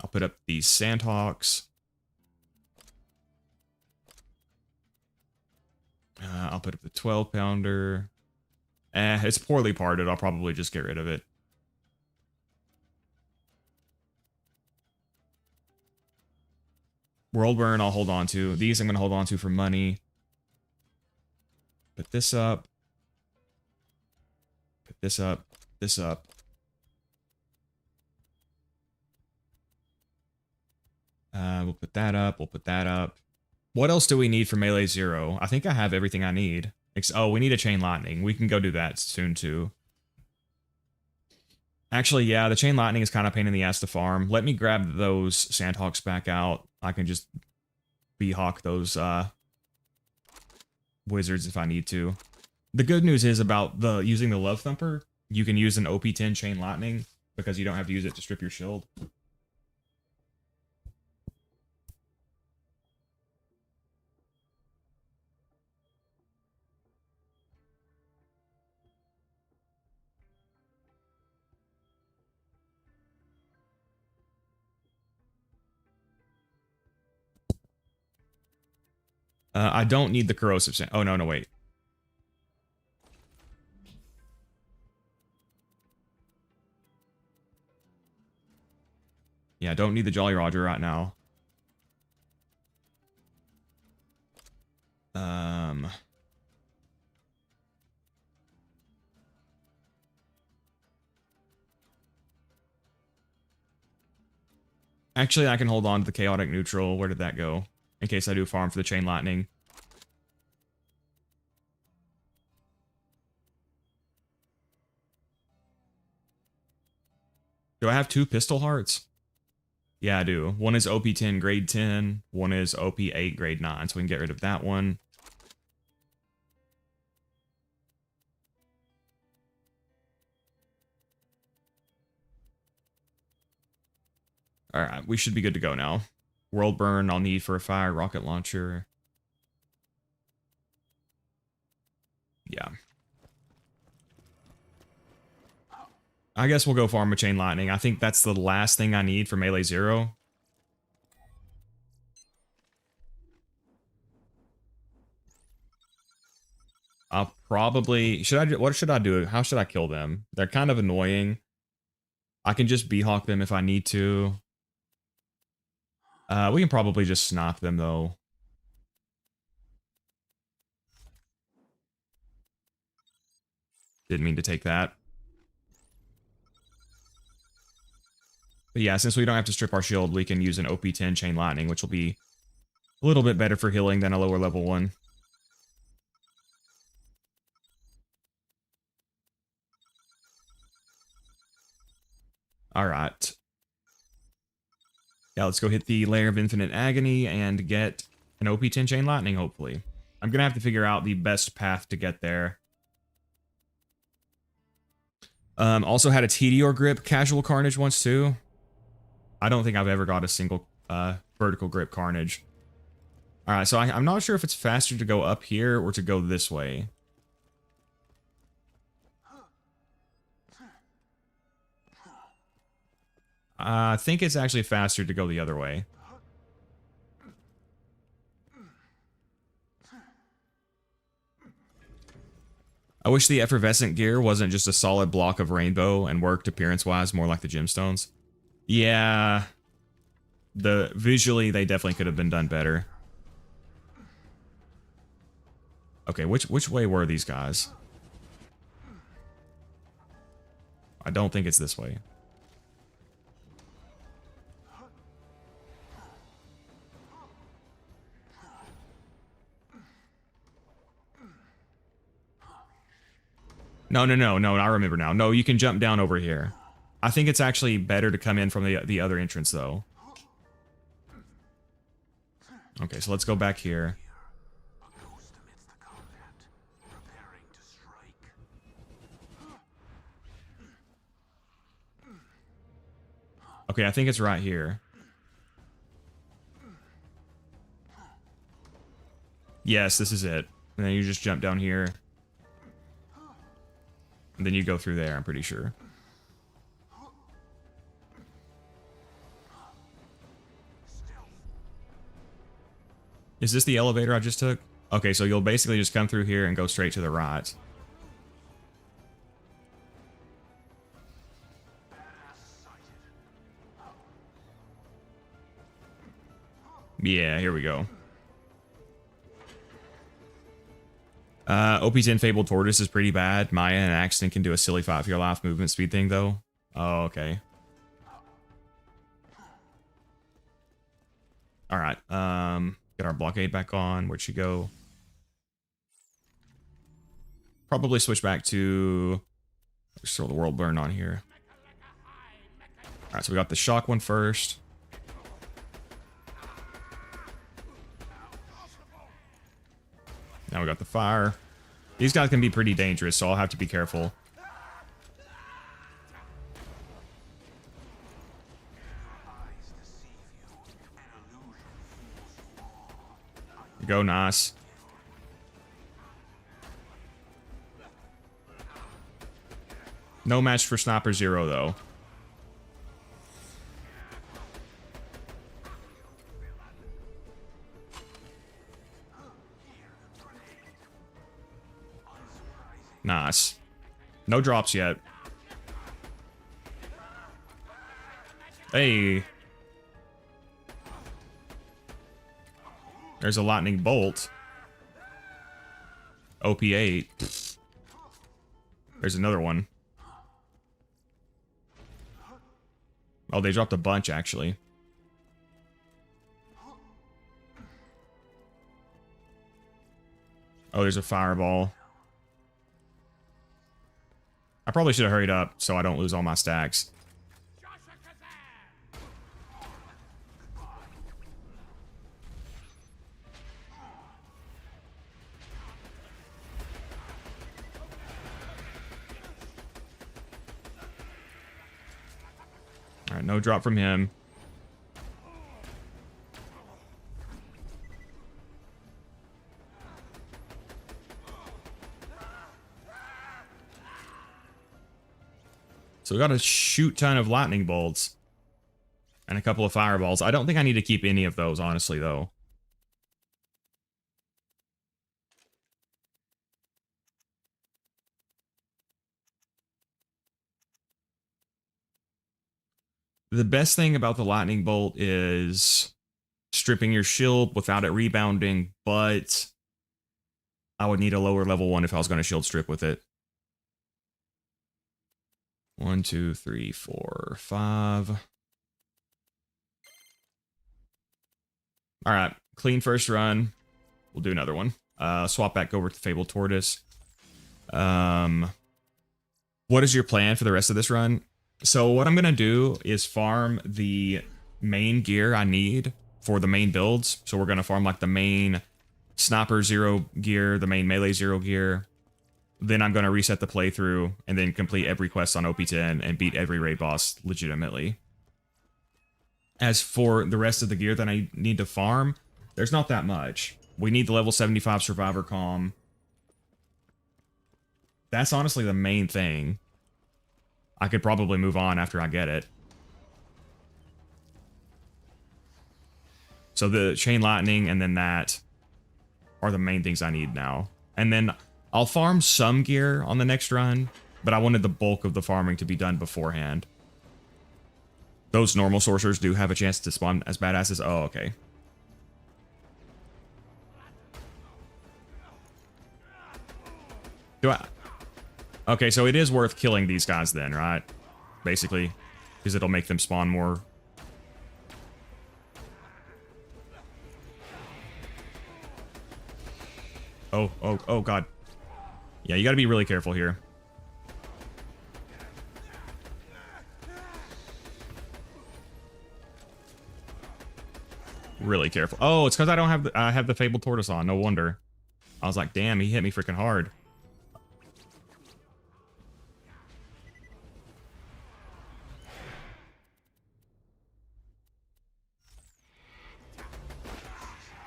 I'll put up these Sandhawks. I'll put up the 12-pounder. It's poorly parted. I'll probably just get rid of it. Whirlburn, I'll hold on to. These I'm going to hold on to for money. Put this up. Put this up. This up. We'll put that up. We'll put that up. What else do we need for Melee 0? I think I have everything I need. Oh, we need a Chain Lightning. We can go do that soon, too. Actually, yeah, the chain lightning is kind of pain in the ass to farm. Let me grab those sandhawks back out. I can just B-hawk those wizards if I need to. The good news is about the using the love thumper, you can use an OP10 chain lightning because you don't have to use it to strip your shield. I don't need the corrosive sand. Oh, no, wait. Yeah, don't need the Jolly Roger right now. Actually, I can hold on to the chaotic neutral. Where did that go? In case I do farm for the chain lightning. Do I have 2 pistol hearts? Yeah, I do. One is OP10 grade 10. One is OP8 grade 9. So we can get rid of that one. Alright, we should be good to go now. World burn, I'll need for a fire rocket launcher. Yeah. I guess we'll go farm a chain lightning. I think that's the last thing I need for melee 0. I'll probably... What should I do? How should I kill them? They're kind of annoying. I can just B-hawk them if I need to. We can probably just snipe them, though. Didn't mean to take that. But yeah, since we don't have to strip our shield, we can use an OP10 chain lightning, which will be a little bit better for healing than a lower level one. Alright. Yeah, let's go hit the Lair of Infinite Agony and get an OP10 chain lightning, hopefully. I'm gonna have to figure out the best path to get there. Also had a Tedior grip casual carnage once too. I don't think I've ever got a single vertical grip carnage. Alright, so I'm not sure if it's faster to go up here or to go this way. I think it's actually faster to go the other way. I wish the effervescent gear wasn't just a solid block of rainbow and worked appearance-wise more like the gemstones. Yeah. Visually, they definitely could have been done better. Okay, which way were these guys? I don't think it's this way. No, I remember now. No, you can jump down over here. I think it's actually better to come in from the other entrance, though. Okay, so let's go back here. Okay, I think it's right here. Yes, this is it. And then you just jump down here. And then you go through there, I'm pretty sure. Is this the elevator I just took? Okay, so you'll basically just come through here and go straight to the right. Yeah, here we go. OP's Fabled Tortoise is pretty bad. Maya and Axton can do a silly fight for your life movement speed thing, though. Oh, okay. Alright, get our blockade back on. Where'd she go? Probably switch back to... Let's throw the world burn on here. Alright, so we got the shock one first. Now we got the fire. These guys can be pretty dangerous, so I'll have to be careful. Go, nice. No match for Sniper Zer0, though. Nice. No drops yet. Hey. There's a lightning bolt. OP8. There's another one. Oh, they dropped a bunch, actually. Oh, there's a fireball. I probably should have hurried up so I don't lose all my stacks. Alright, no drop from him. So we got a shoot ton of lightning bolts. And a couple of fireballs. I don't think I need to keep any of those, honestly, though. The best thing about the lightning bolt is stripping your shield without it rebounding, but I would need a lower level one if I was going to shield strip with it. 1, 2, 3, 4, 5. All right, clean first run. We'll do another one. Swap back over to Fabled Tortoise. What is your plan for the rest of this run? So what I'm going to do is farm the main gear I need for the main builds. So we're going to farm like the main Sniper Zer0 gear, the main Melee Zer0 gear. Then I'm going to reset the playthrough and then complete every quest on OP10 and beat every raid boss legitimately. As for the rest of the gear that I need to farm, there's not that much. We need the level 75 Survivor Comm. That's honestly the main thing. I could probably move on after I get it. So the Chain Lightning and then that are the main things I need now. And then I'll farm some gear on the next run, but I wanted the bulk of the farming to be done beforehand. Those normal sorcerers do have a chance to spawn as badasses. Oh, okay. Do I... Okay, so it is worth killing these guys then, right? Basically. Because it'll make them spawn more. Oh, God. Yeah, you gotta be really careful here. Really careful. Oh, it's because I don't have the, I have the Fabled Tortoise on. No wonder. I was like, damn, he hit me freaking hard.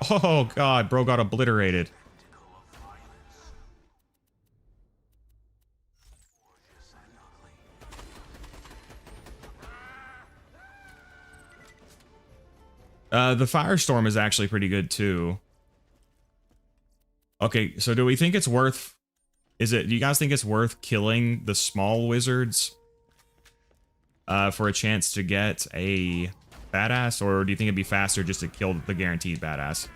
Oh, God, bro got obliterated. The Firestorm is actually pretty good, too. Okay, so do we think it's worth... do you guys think it's worth killing the small wizards for a chance to get a badass? Or do you think it'd be faster just to kill the guaranteed badass?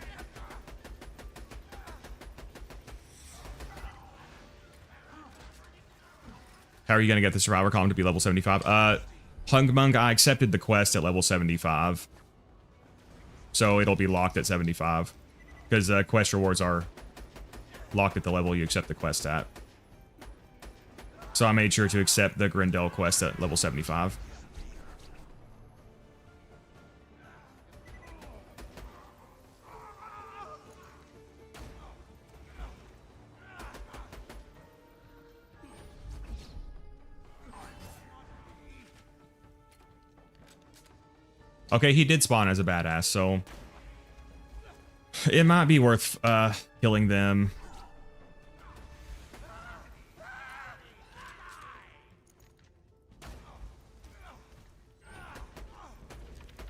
How are you going to get the Survivor Comm to be level 75? Hungmung, I accepted the quest at level 75. So it'll be locked at 75. Because quest rewards are locked at the level you accept the quest at. So I made sure to accept the Grendel quest at level 75. Okay, he did spawn as a badass, so it might be worth killing them.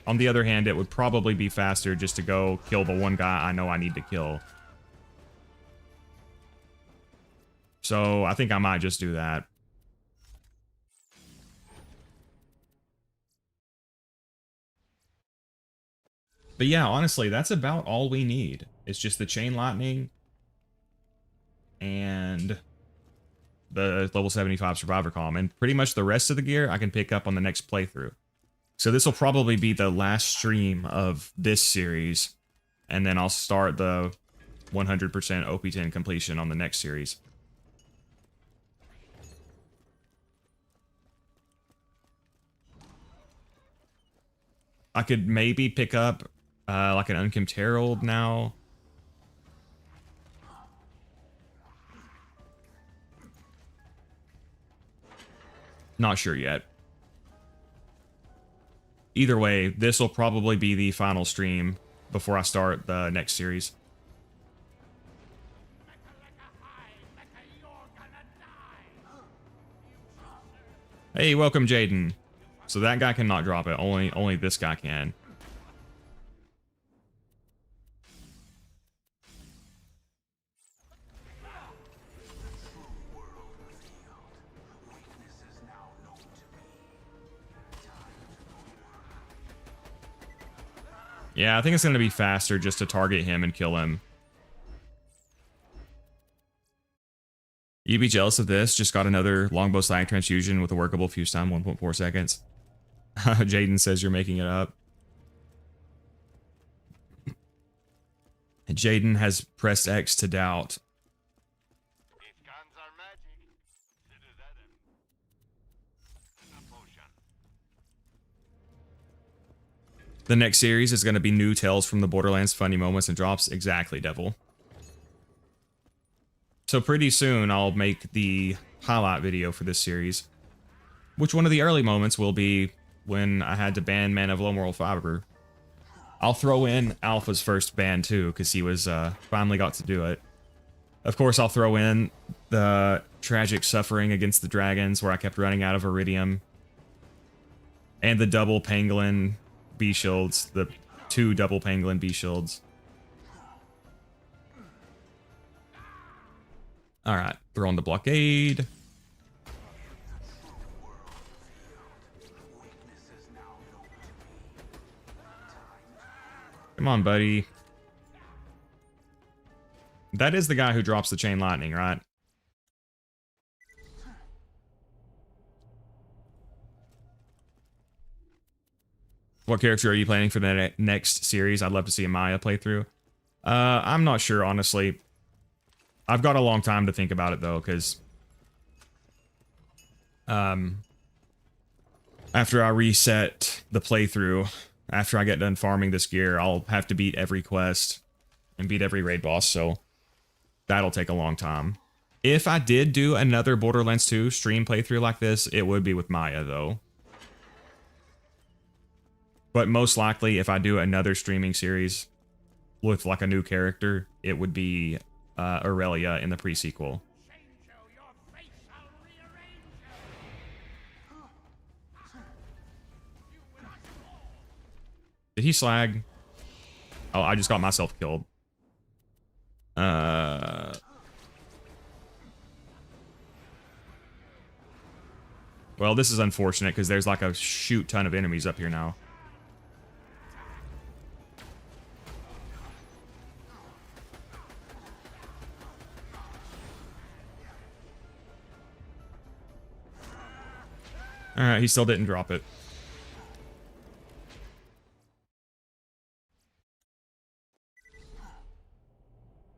On the other hand, it would probably be faster just to go kill the one guy I know I need to kill. So I think I might just do that. But yeah, honestly, that's about all we need. It's just the chain lightning and the level 75 survivor column. And pretty much the rest of the gear I can pick up on the next playthrough. So this will probably be the last stream of this series. And then I'll start the 100% OP10 completion on the next series. I could maybe pick up like an Unkempt Herald now. Not sure yet. Either way, this will probably be the final stream before I start the next series. Hey, welcome, Jaden. So that guy cannot drop it. Only this guy can. Yeah, I think it's going to be faster just to target him and kill him. You'd be jealous of this. Just got another longbow slag transfusion with a workable fuse time, 1.4 seconds. Jaden says you're making it up. Jaden has pressed X to doubt. The next series is going to be new tales from the Borderlands, funny moments and drops. Exactly, Devil. So pretty soon I'll make the highlight video for this series. Which one of the early moments will be when I had to ban Man of Low Moral Fiber. I'll throw in Alpha's first ban too, because he was finally got to do it. Of course, I'll throw in the tragic suffering against the dragons where I kept running out of iridium. And the double pangolin B shields, the 2 double pangolin B shields. Alright, throw on the blockade. Come on, buddy. That is the guy who drops the chain lightning, right? What character are you planning for the next series? I'd love to see a Maya playthrough. I'm not sure, honestly. I've got a long time to think about it, though, because after I reset the playthrough, after I get done farming this gear, I'll have to beat every quest and beat every raid boss, so that'll take a long time. If I did do another Borderlands 2 stream playthrough like this, it would be with Maya, though. But most likely, if I do another streaming series with like a new character, it would be Aurelia in the pre-sequel. Did he slag? Oh, I just got myself killed. Well, this is unfortunate because there's like a shoot ton of enemies up here now. Alright, he still didn't drop it.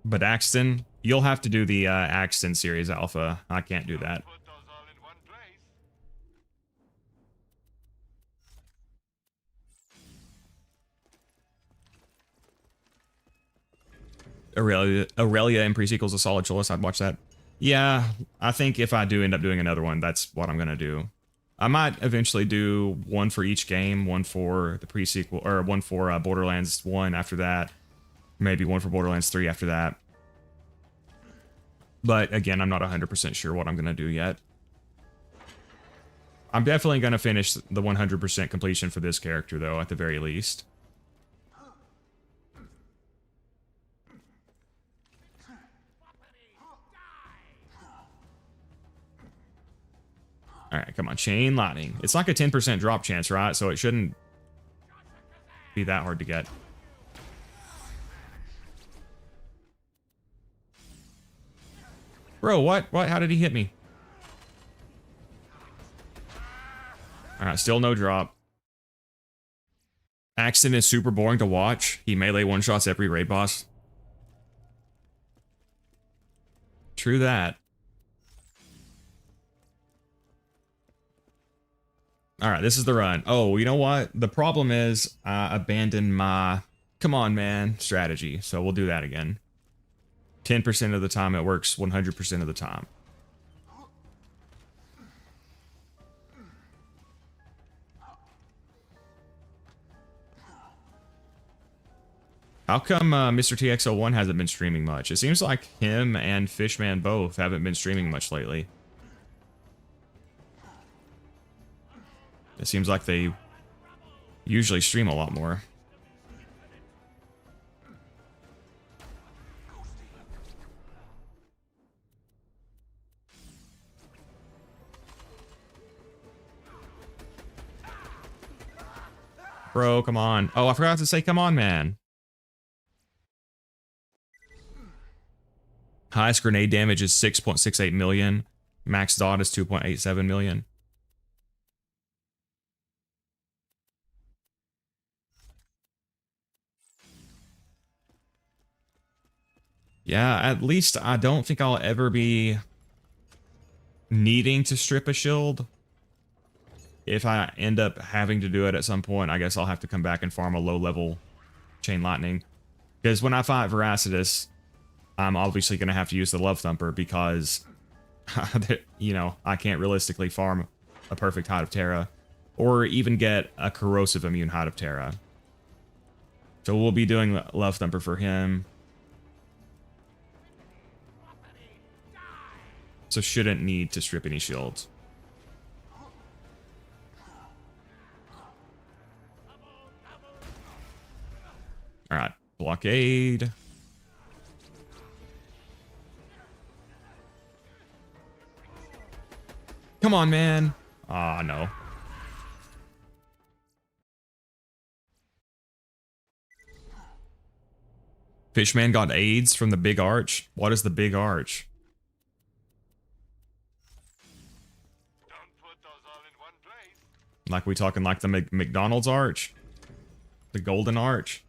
But Axton, you'll have to do the Axton series alpha. I can't do that. Aurelia in pre-sequel is a solid choice. I'd watch that. Yeah, I think if I do end up doing another one, that's what I'm going to do. I might eventually do one for each game, one for the pre-sequel, or one for Borderlands 1 after that. Maybe one for Borderlands 3 after that. But again, I'm not 100% sure what I'm going to do yet. I'm definitely going to finish the 100% completion for this character, though, at the very least. Alright, come on. Chain lightning. It's like a 10% drop chance, right? So it shouldn't be that hard to get. Bro, what? What? How did he hit me? Alright, still no drop. Axton is super boring to watch. He melee one-shots every raid boss. True that. Alright, this is the run. Oh, you know what? The problem is I abandoned my come on, man strategy. So we'll do that again. 10% of the time it works 100% of the time. How come Mr. TX01 hasn't been streaming much? It seems like him and Fishman both haven't been streaming much lately. It seems like they usually stream a lot more. Bro, come on. Oh, I forgot to say come on, man. Highest grenade damage is 6.68 million. Max dot is 2.87 million. Yeah, at least I don't think I'll ever be needing to strip a shield. If I end up having to do it at some point, I guess I'll have to come back and farm a low-level Chain Lightning. Because when I fight Veracitus, I'm obviously going to have to use the Love Thumper because, you know, I can't realistically farm a perfect Hide of Terra or even get a corrosive immune Hide of Terra. So we'll be doing Love Thumper for him. So shouldn't need to strip any shields. Alright, blockade. Come on, man. Ah, no. Fishman got AIDS from the Big Arch. What is the Big Arch? Like we talking like the McDonald's Arch? The Golden Arch?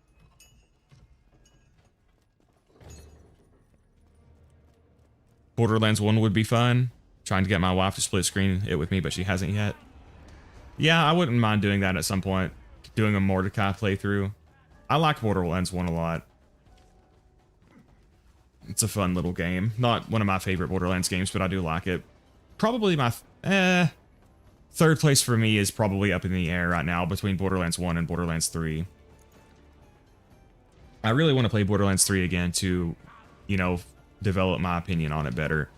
Borderlands 1 would be fun. Trying to get my wife to split screen it with me, but she hasn't yet. Yeah, I wouldn't mind doing that at some point. Doing a Mordecai playthrough. I like Borderlands 1 a lot. It's a fun little game. Not one of my favorite Borderlands games, but I do like it. Probably my... third place for me is probably up in the air right now between Borderlands 1 and Borderlands 3. I really want to play Borderlands 3 again to, you know, develop my opinion on it better.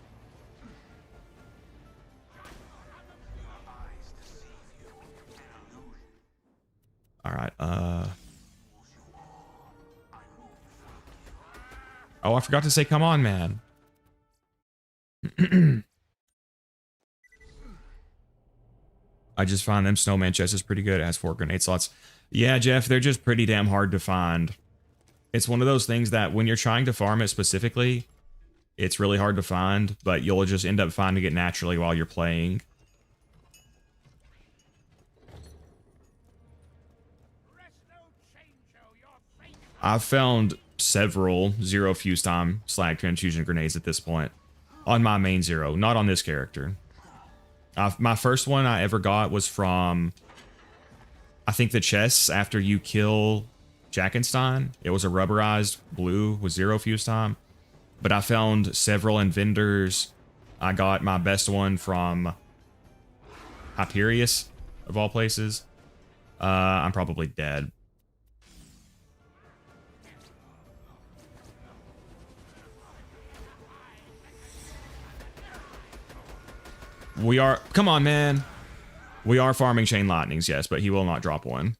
Alright, Oh, I forgot to say come on, man. I just find them snowman chests is pretty good. It has 4 grenade slots. Yeah, Jeff, they're just pretty damn hard to find. It's one of those things that when you're trying to farm it specifically, it's really hard to find, but you'll just end up finding it naturally while you're playing. I've found several 0 fuse time slag transfusion grenades at this point on my main 0, not on this character. My first one I ever got was from, I think, the chests after you kill Jackenstein. It was a rubberized blue with 0 fuse time. But I found several in vendors. I got my best one from Hyperius, of all places, I'm probably dead. We are... Come on, man. We are farming Chain Lightnings, yes, but he will not drop one.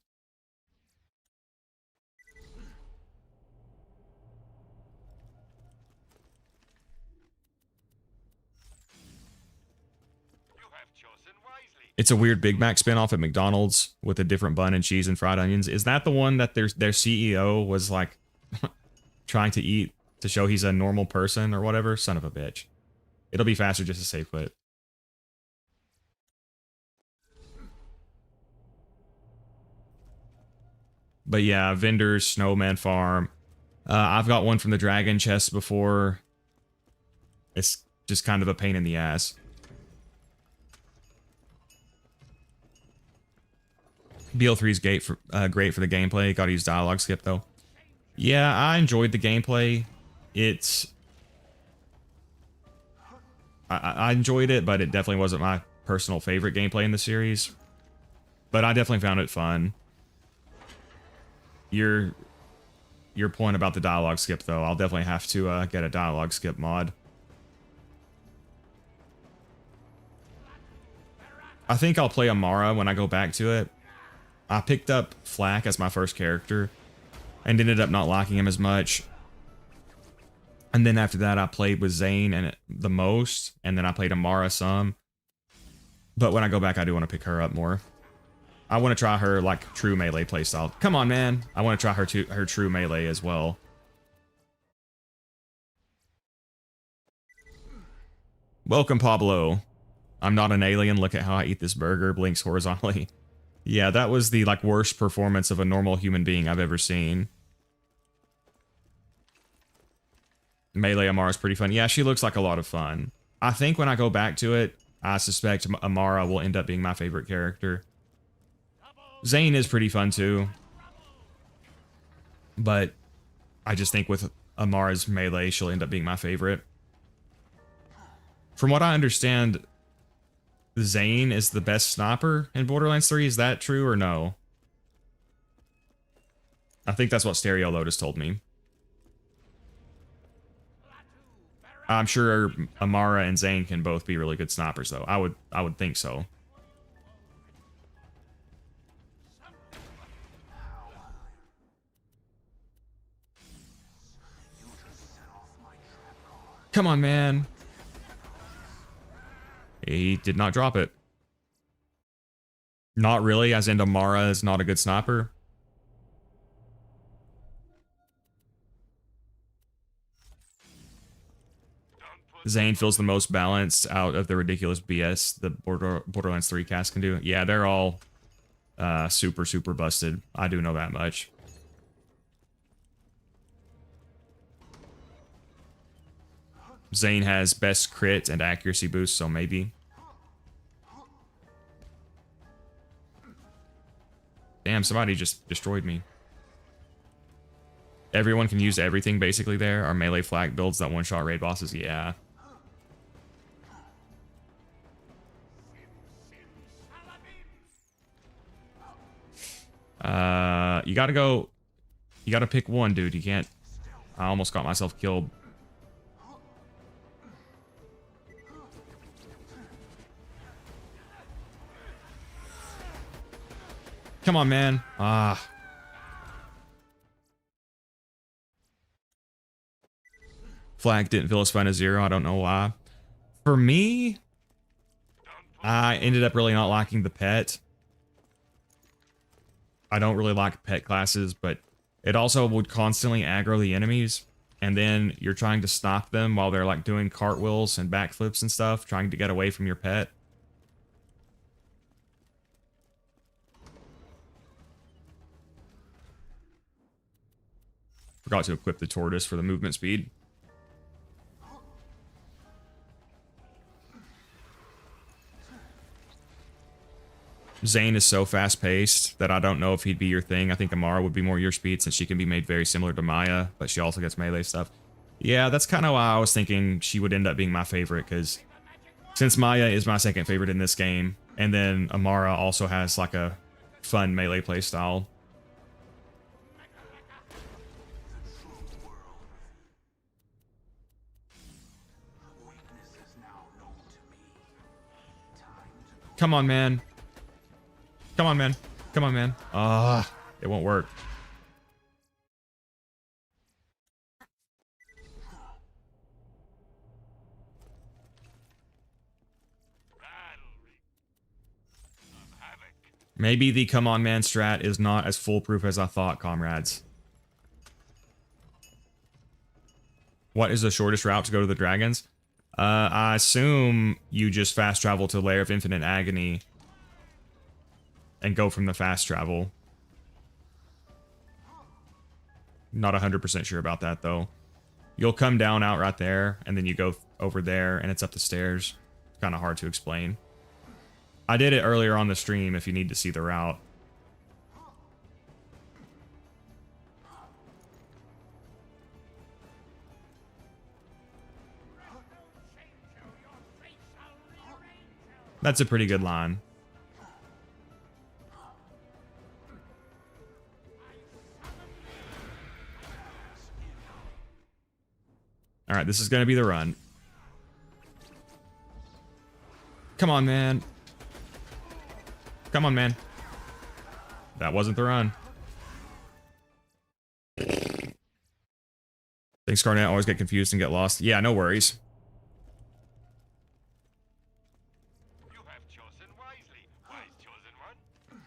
It's a weird Big Mac spinoff at McDonald's with a different bun and cheese and fried onions. Is that the one that their CEO was like trying to eat to show he's a normal person or whatever? Son of a bitch. It'll be faster just to stay put. But yeah, vendors, snowman farm. I've got one from the dragon chest before. It's just kind of a pain in the ass. BL3 is great for the gameplay. Gotta use dialogue skip though. Yeah, I enjoyed the gameplay. I enjoyed it, but it definitely wasn't my personal favorite gameplay in the series. But I definitely found it fun. Your point about the dialogue skip though, I'll definitely have to get a dialogue skip mod. I think I'll play Amara when I go back to it. I picked up Flak as my first character and ended up not liking him as much. And then after that, I played with Zane and the most, and then I played Amara some. But when I go back, I do want to pick her up more. I want to try her like true melee playstyle. Come on, man! I want to try her true melee as well. Welcome, Pablo. I'm not an alien. Look at how I eat this burger. Blinks horizontally. Yeah, that was the like worst performance of a normal human being I've ever seen. Melee Amara is pretty fun. Yeah, she looks like a lot of fun. I think when I go back to it, I suspect Amara will end up being my favorite character. Zane is pretty fun too. But I just think with Amara's melee, she'll end up being my favorite. From what I understand, Zane is the best sniper in Borderlands 3. Is that true or no? I think that's what Stereo Lotus told me. I'm sure Amara and Zane can both be really good snipers, though. I would think so. Come on, man. He did not drop it. Not really, as in Amara is not a good sniper. Zane feels the most balanced out of the ridiculous BS the Borderlands 3 cast can do. Yeah, they're all super, super busted. I do know that much. Zane has best crit and accuracy boost, so maybe. Damn, somebody just destroyed me. Everyone can use everything basically there. Our melee flak builds that one-shot raid bosses, yeah. You gotta pick one, dude. You can't. I almost got myself killed. Come on, man. Ah. Flag didn't feel as fun as Zer0. I don't know why. For me, I ended up really not liking the pet. I don't really like pet classes, but it also would constantly aggro the enemies. And then you're trying to stop them while they're like doing cartwheels and backflips and stuff, trying to get away from your pet. Forgot to equip the tortoise for the movement speed. Zane is so fast-paced that I don't know if he'd be your thing. I think Amara would be more your speed since she can be made very similar to Maya, but she also gets melee stuff. Yeah, that's kind of why I was thinking she would end up being my favorite, because since Maya is my second favorite in this game, And then Amara also has like a fun melee playstyle. Come on, man. Come on, man. Come on, man. Ah, it won't work. Maybe the come on, man strat is not as foolproof as I thought, comrades. What is the shortest route to go to the dragons? I assume you just fast travel to Lair of Infinite Agony and go from the fast travel. Not 100% sure about that, though. You'll come down out right there, and then you go over there, and it's up the stairs. Kind of hard to explain. I did it earlier on the stream if you need to see the route. That's a pretty good line. All right, this is going to be the run. Come on, man. Come on, man. That wasn't the run. Thanks, Garnet. Always get confused and get lost. Yeah, no worries. You have chosen wisely, wise chosen one.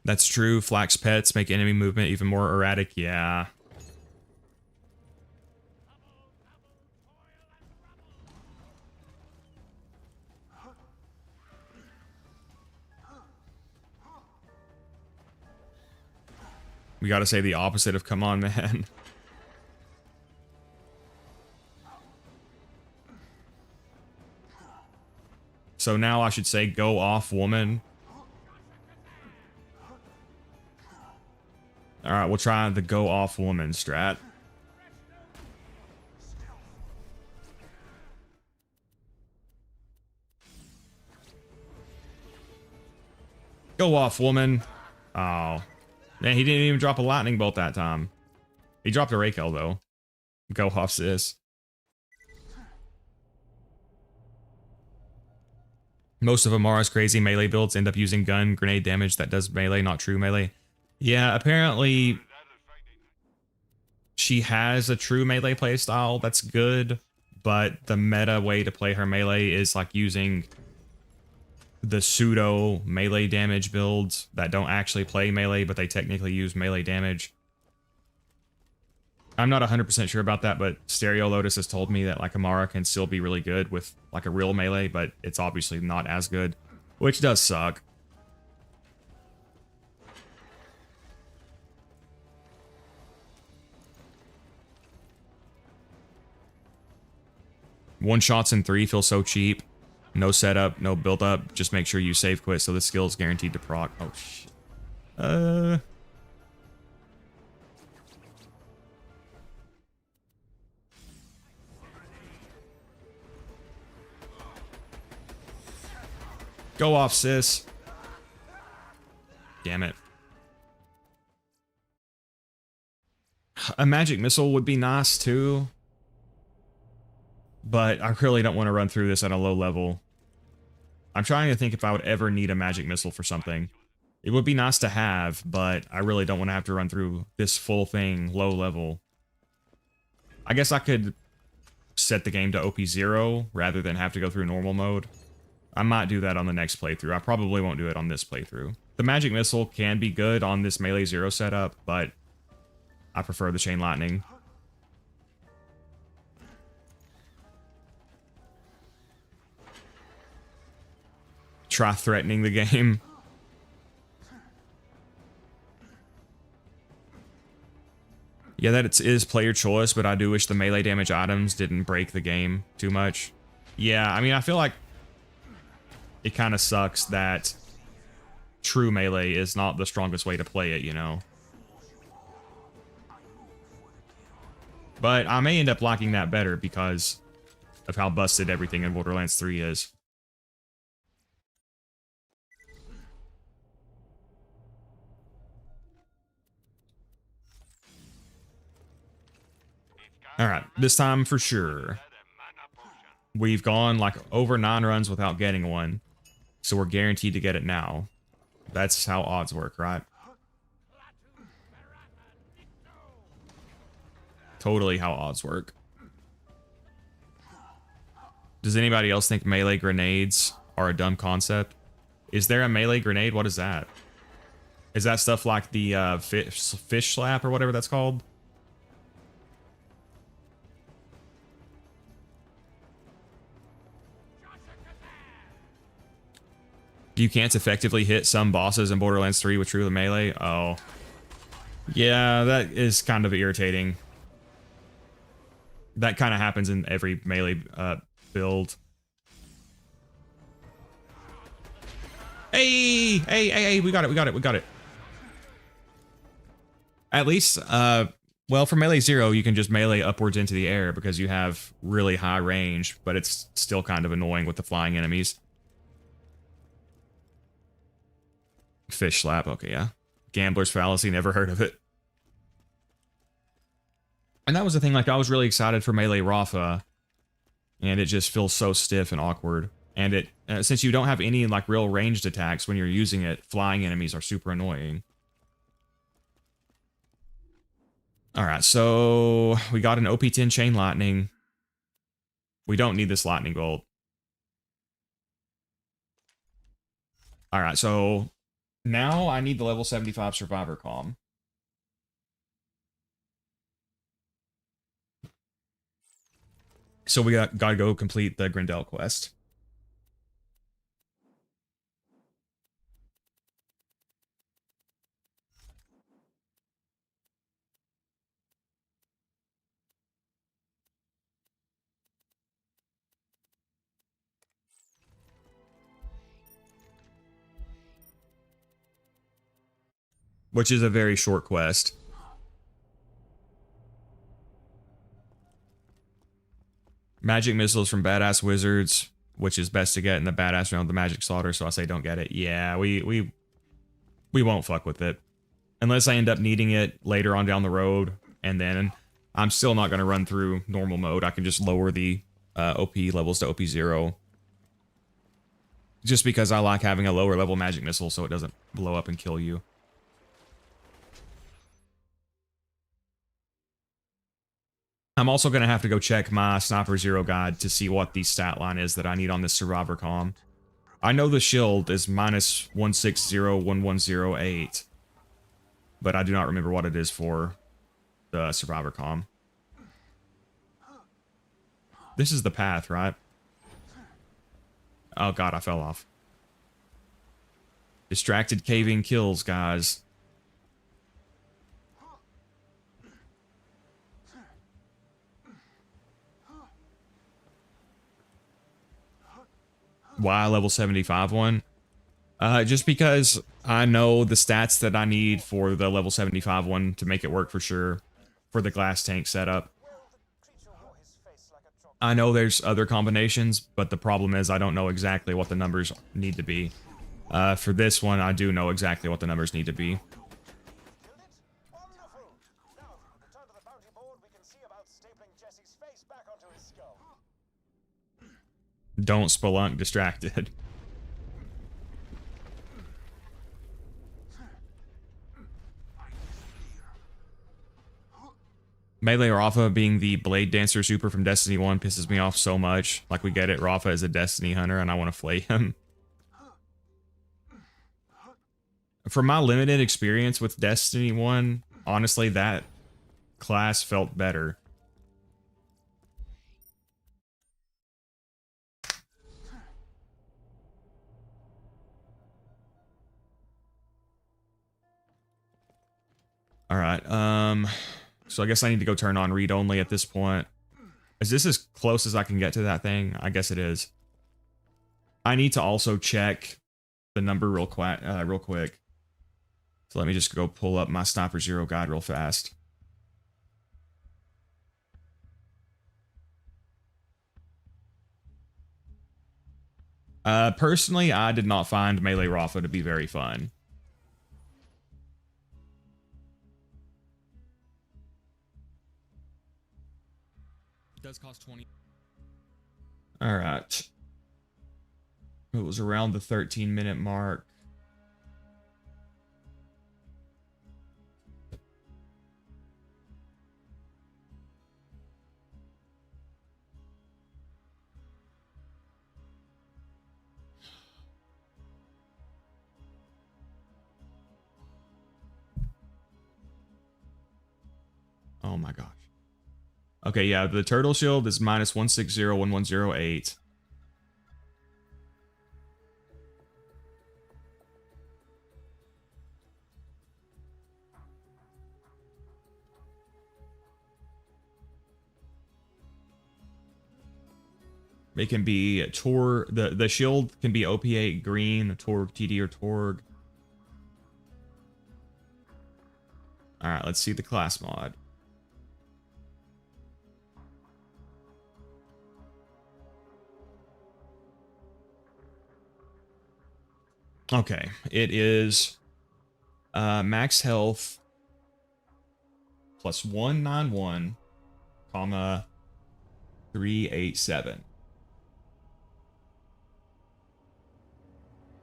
That's true. Flax pets make enemy movement even more erratic. Yeah. We gotta say the opposite of come on, man. So now I should say go off, woman. Alright, we'll try the go off woman strat. Go off, woman. Oh. Man, he didn't even drop a lightning bolt that time. He dropped a Rakel, though. Go off, sis. Most of Amara's crazy melee builds end up using gun grenade damage that does melee, not true melee. Yeah, apparently she has a true melee playstyle that's good, but the meta way to play her melee is like using the pseudo melee damage builds that don't actually play melee, but they technically use melee damage. I'm not 100% sure about that, but Stereo Lotus has told me that like Amara can still be really good with like a real melee, but it's obviously not as good, which does suck. One shots in 3 feel so cheap. No setup, no build up. Just make sure you save quit so the skill is guaranteed to proc. Oh shit. Go off, sis. Damn it. A magic missile would be nice too. But I really don't want to run through this at a low level. I'm trying to think if I would ever need a magic missile for something. It would be nice to have, but I really don't want to have to run through this full thing low level. I guess I could set the game to OP0 rather than have to go through normal mode. I might do that on the next playthrough. I probably won't do it on this playthrough. The magic missile can be good on this melee 0 setup, but I prefer the chain lightning. Try threatening the game. Yeah, that is player choice, but I do wish the melee damage items didn't break the game too much. Yeah, I mean, I feel like it kind of sucks that true melee is not the strongest way to play it, you know? But I may end up liking that better because of how busted everything in Borderlands 3 is. All right, this time for sure. We've gone like over 9 runs without getting one, so we're guaranteed to get it now. That's how odds work, right? Totally how odds work. Does anybody else think melee grenades are a dumb concept? Is there a melee grenade? What is that? Is that stuff like the fish slap or whatever that's called? You can't effectively hit some bosses in Borderlands 3 with true melee? Oh. Yeah, that is kind of irritating. That kind of happens in every melee build. Hey, we got it. At least, well, for melee 0, you can just melee upwards into the air because you have really high range, but it's still kind of annoying with the flying enemies. Fish slap, okay, yeah. Gambler's fallacy, never heard of it. And that was the thing, like, I was really excited for melee Rafa, and it just feels so stiff and awkward. And it, since you don't have any, like, real ranged attacks when you're using it, flying enemies are super annoying. Alright, so we got an OP10 Chain Lightning. We don't need this Lightning Bolt. Alright, so now I need the level 75 Survivor Calm. So we gotta go complete the Grindel quest. Which is a very short quest. Magic missiles from badass wizards, which is best to get in the badass round of the magic slaughter, so I say don't get it. Yeah, we won't fuck with it. Unless I end up needing it later on down the road, and then I'm still not going to run through normal mode. I can just lower the OP levels to OP 0. Just because I like having a lower level magic missile so it doesn't blow up and kill you. I'm also going to have to go check my Sniper 0 guide to see what the stat line is that I need on this Survivor Comm. I know the shield is minus 1601108, but I do not remember what it is for the Survivor Comm. This is the path, right? Oh god, I fell off. Distracted caving kills, guys. Why level 75 one? Just because I know the stats that I need for the level 75 one to make it work for sure for the glass tank setup. I know there's other combinations, but the problem is I don't know exactly what the numbers need to be. For this one, I do know exactly what the numbers need to be. Don't spelunk distracted. Melee Rafa being the Blade Dancer super from Destiny 1 pisses me off so much. Like, we get it, Rafa is a Destiny hunter and I want to flay him. From my limited experience with Destiny 1, honestly, that class felt better. Alright, so I guess I need to go turn on read only at this point. Is this as close as I can get to that thing? I guess it is. I need to also check the number real quick. So let me just go pull up my Sniper 0 guide real fast. Personally, I did not find Melee Rafa to be very fun. It does cost 20. All right. It was around the 13-minute mark. Oh my gosh. Okay, yeah, the turtle shield is minus 1601108. It can be Tor. The shield can be OP8 green, Torg TD or Torg. All right, let's see the class mod. Okay, it is max health plus 191, comma 387.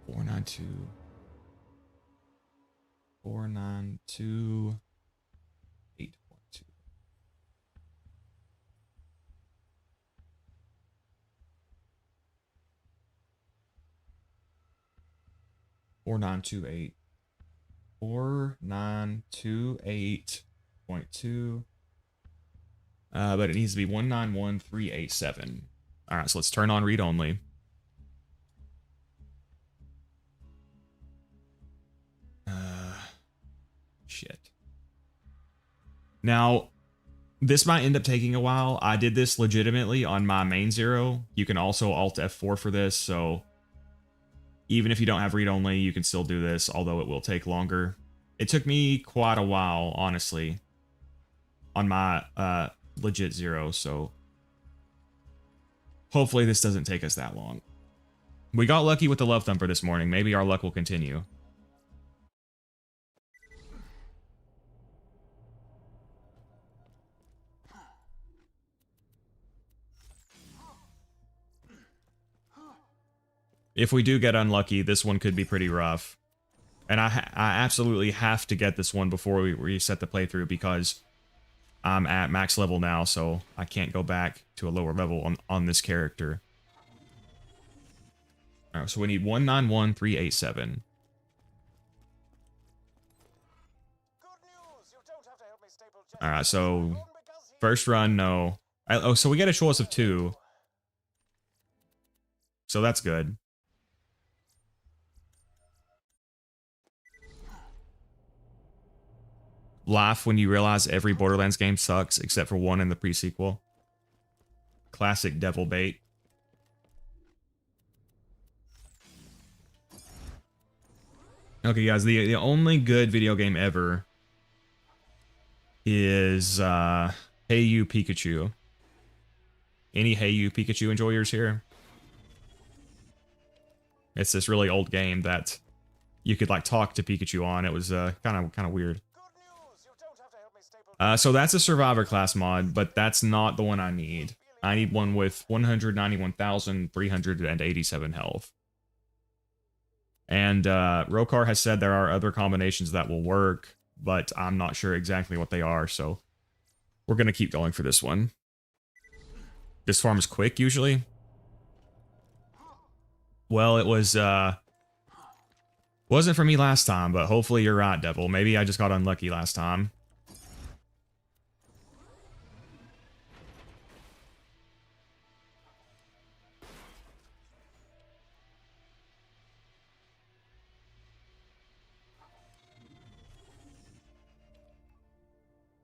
492. 492. 8.2. 4928. 4928.2. But it needs to be 191387. All right, so let's turn on read only. Shit. Now, this might end up taking a while. I did this legitimately on my main Zer0. You can also Alt F4 for this, so even if you don't have read only, you can still do this, although it will take longer. It took me quite a while, honestly, on my legit Zer0, so hopefully this doesn't take us that long. We got lucky with the love thumper this morning. Maybe our luck will continue. If we do get unlucky, this one could be pretty rough. And I absolutely have to get this one before we reset the playthrough because I'm at max level now, so I can't go back to a lower level on this character. All right, so we need 191387. All right, so first run, no. Oh, so we get a choice of 2. So that's good. Laugh when you realize every Borderlands game sucks except for one in the pre-sequel. Classic devil bait. Okay, guys, the only good video game ever is Hey You Pikachu. Any Hey You Pikachu enjoyers here? It's this really old game that you could like talk to Pikachu on. It was kind of weird. So that's a survivor class mod, but that's not the one I need. I need one with 191,387 health. And Rokar has said there are other combinations that will work, but I'm not sure exactly what they are, so we're going to keep going for this one. This farm is quick, usually. Well, it was, wasn't for me last time, but hopefully you're right, Devil. Maybe I just got unlucky last time.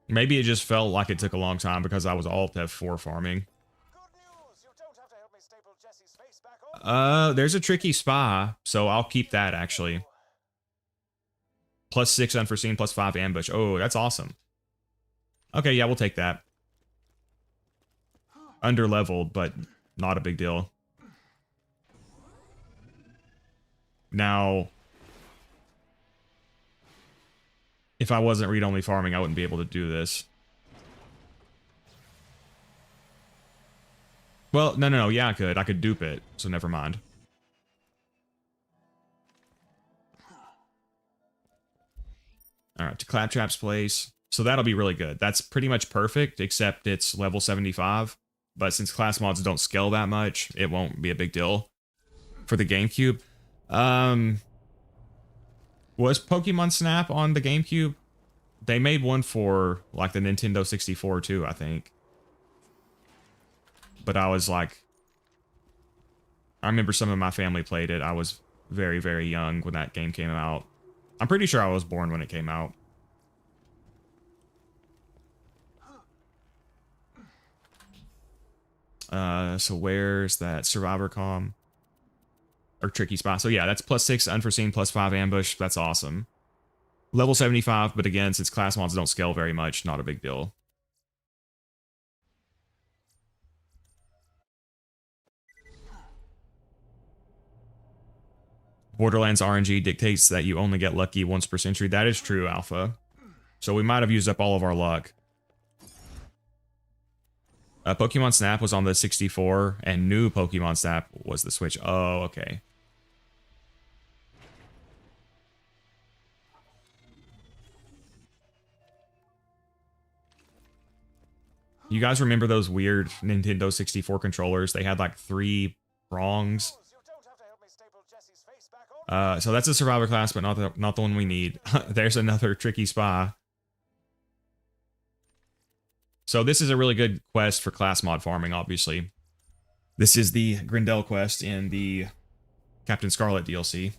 Maybe it just felt like it took a long time because I was Alt F4 farming. There's a tricky spy, so I'll keep that, actually. +6 unforeseen, +5 ambush. Oh, that's awesome. Okay, yeah, we'll take that. Under-leveled, but not a big deal. Now, if I wasn't read-only farming, I wouldn't be able to do this. Well, no, yeah, I could. I could dupe it, so never mind. All right, to Claptrap's place. So that'll be really good. That's pretty much perfect, except it's level 75. But since class mods don't scale that much, it won't be a big deal. For the GameCube, was Pokemon Snap on the GameCube? They made one for like the Nintendo 64 too, I think. But I was like, I remember some of my family played it. I was very, very young when that game came out. I'm pretty sure I was born when it came out. So where's that Survivor Com? Or Tricky Spot. So yeah, that's +6 Unforeseen, +5 Ambush. That's awesome. Level 75, but again, since class mods don't scale very much, not a big deal. Borderlands RNG dictates that you only get lucky once per century. That is true, Alpha. So we might have used up all of our luck. Pokemon Snap was on the 64, and new Pokemon Snap was the Switch. Oh, okay. You guys remember those weird Nintendo 64 controllers? They had like 3 prongs. So that's a survivor class, but not the one we need. There's another tricky spa. So this is a really good quest for class mod farming, obviously. This is the Grindel quest in the Captain Scarlet DLC.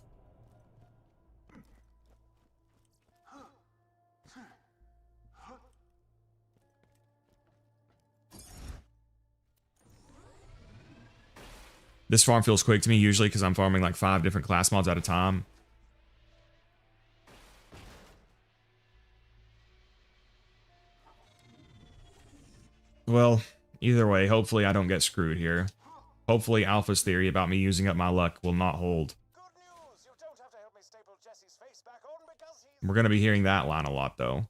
This farm feels quick to me usually because I'm farming like 5 different class mods at a time. Well, either way, hopefully I don't get screwed here. Hopefully Alpha's theory about me using up my luck will not hold. We're going to be hearing that line a lot, though.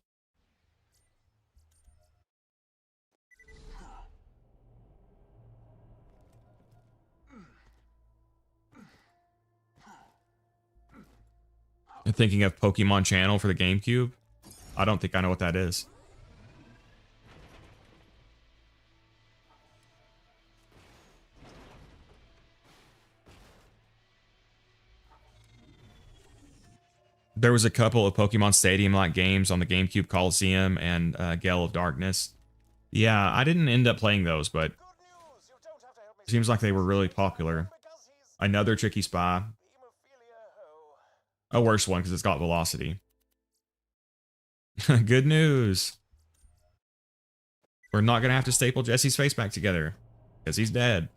And thinking of Pokemon Channel for the GameCube? I don't think I know what that is. There was a couple of Pokemon Stadium-like games on the GameCube, Coliseum and Gale of Darkness. Yeah, I didn't end up playing those, but it seems like they were really popular. Another Tricky Spy. A worse one because it's got velocity. Good news. We're not going to have to staple Jesse's face back together because he's dead.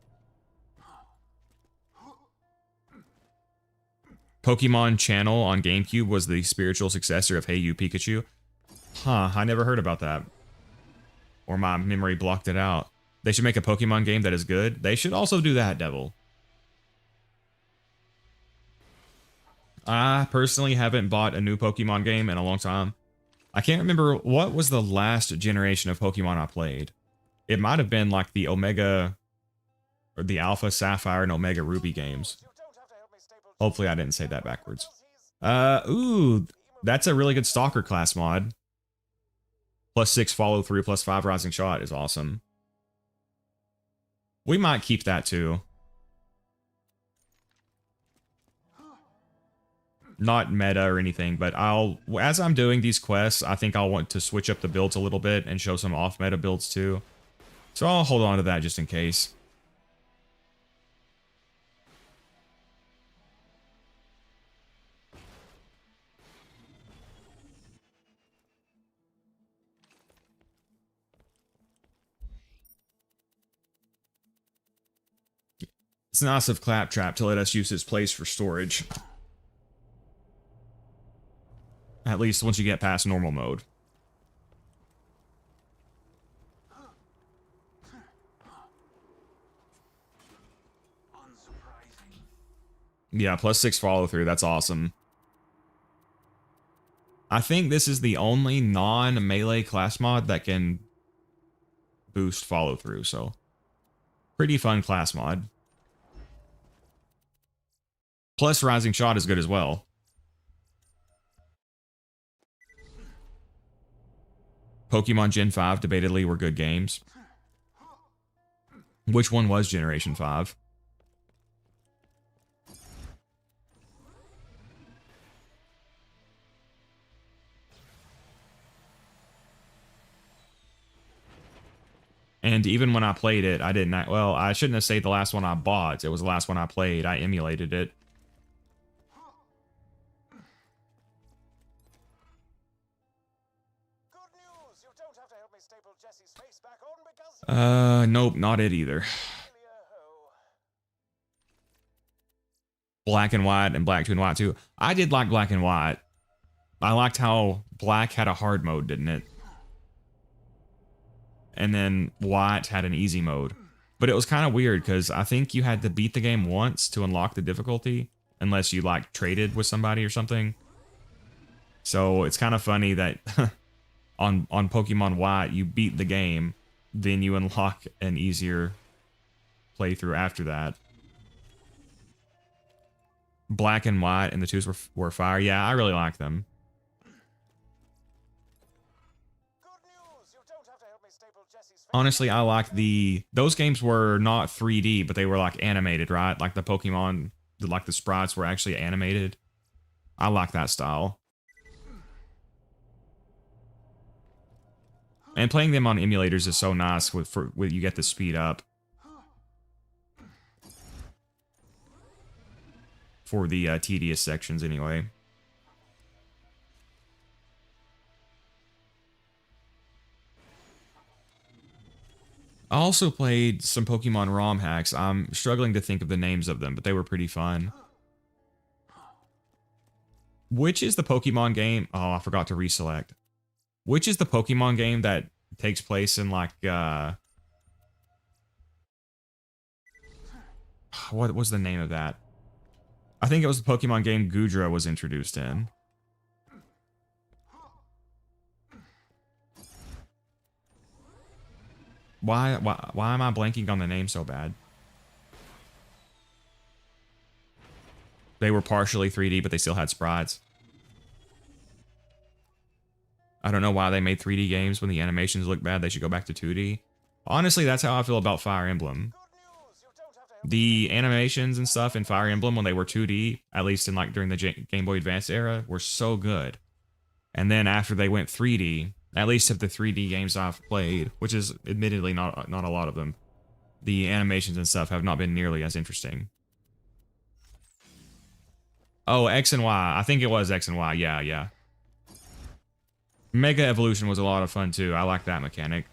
Pokemon Channel on GameCube was the spiritual successor of Hey You Pikachu. Huh, I never heard about that. Or my memory blocked it out. They should make a Pokemon game that is good. They should also do that, Devil. I personally haven't bought a new Pokemon game in a long time. I can't remember what was the last generation of Pokemon I played. It might have been like the Omega or the Alpha Sapphire and Omega Ruby games. Hopefully I didn't say that backwards. Ooh, that's a really good Stalker class mod. +6 follow through, +5 rising shot is awesome. We might keep that too. Not meta or anything, but as I'm doing these quests, I think I'll want to switch up the builds a little bit and show some off-meta builds too. So I'll hold on to that just in case. It's nice of Claptrap to let us use his place for storage. At least once you get past normal mode. Yeah, +6 follow through. That's awesome. I think this is the only non-melee class mod that can boost follow through. So pretty fun class mod. Plus Rising Shot is good as well. Pokemon Gen 5 debatedly were good games. Which one was Generation 5? And even when I played it, I didn't... Well, I shouldn't have said the last one I bought. It was the last one I played. I emulated it. Good news! You don't have to help me staple Jesse's face back on because Nope, not it either. Black and White and Black 2 and White 2. I did like Black and White. I liked how Black had a hard mode, didn't it? And then White had an easy mode. But it was kind of weird because I think you had to beat the game once to unlock the difficulty, unless you like traded with somebody or something. So it's kind of funny that on Pokemon White you beat the game, then you unlock an easier playthrough after that. Black and White and the twos were fire. Yeah, I really like them. Honestly, I like those games were not 3D, but they were like animated, right? Like the Pokemon, like the sprites were actually animated. I like that style. And playing them on emulators is so nice with you get the speed up. For the tedious sections anyway. I also played some Pokemon ROM hacks. I'm struggling to think of the names of them, but they were pretty fun. Which is the Pokemon game? Oh, I forgot to reselect. Which is the Pokemon game that takes place in like what was the name of that? I think it was the Pokemon game Gudra was introduced in. Why am I blanking on the name so bad? They were partially 3D, but they still had sprites. I don't know why they made 3D games when the animations look bad. They should go back to 2D. Honestly, that's how I feel about Fire Emblem. The animations and stuff in Fire Emblem when they were 2D, at least in like during the Game Boy Advance era, were so good. And then after they went 3D, at least of the 3D games I've played, which is admittedly not a lot of them, the animations and stuff have not been nearly as interesting. Oh, X and Y. I think it was X and Y. Yeah, yeah. Mega Evolution was a lot of fun too. I like that mechanic.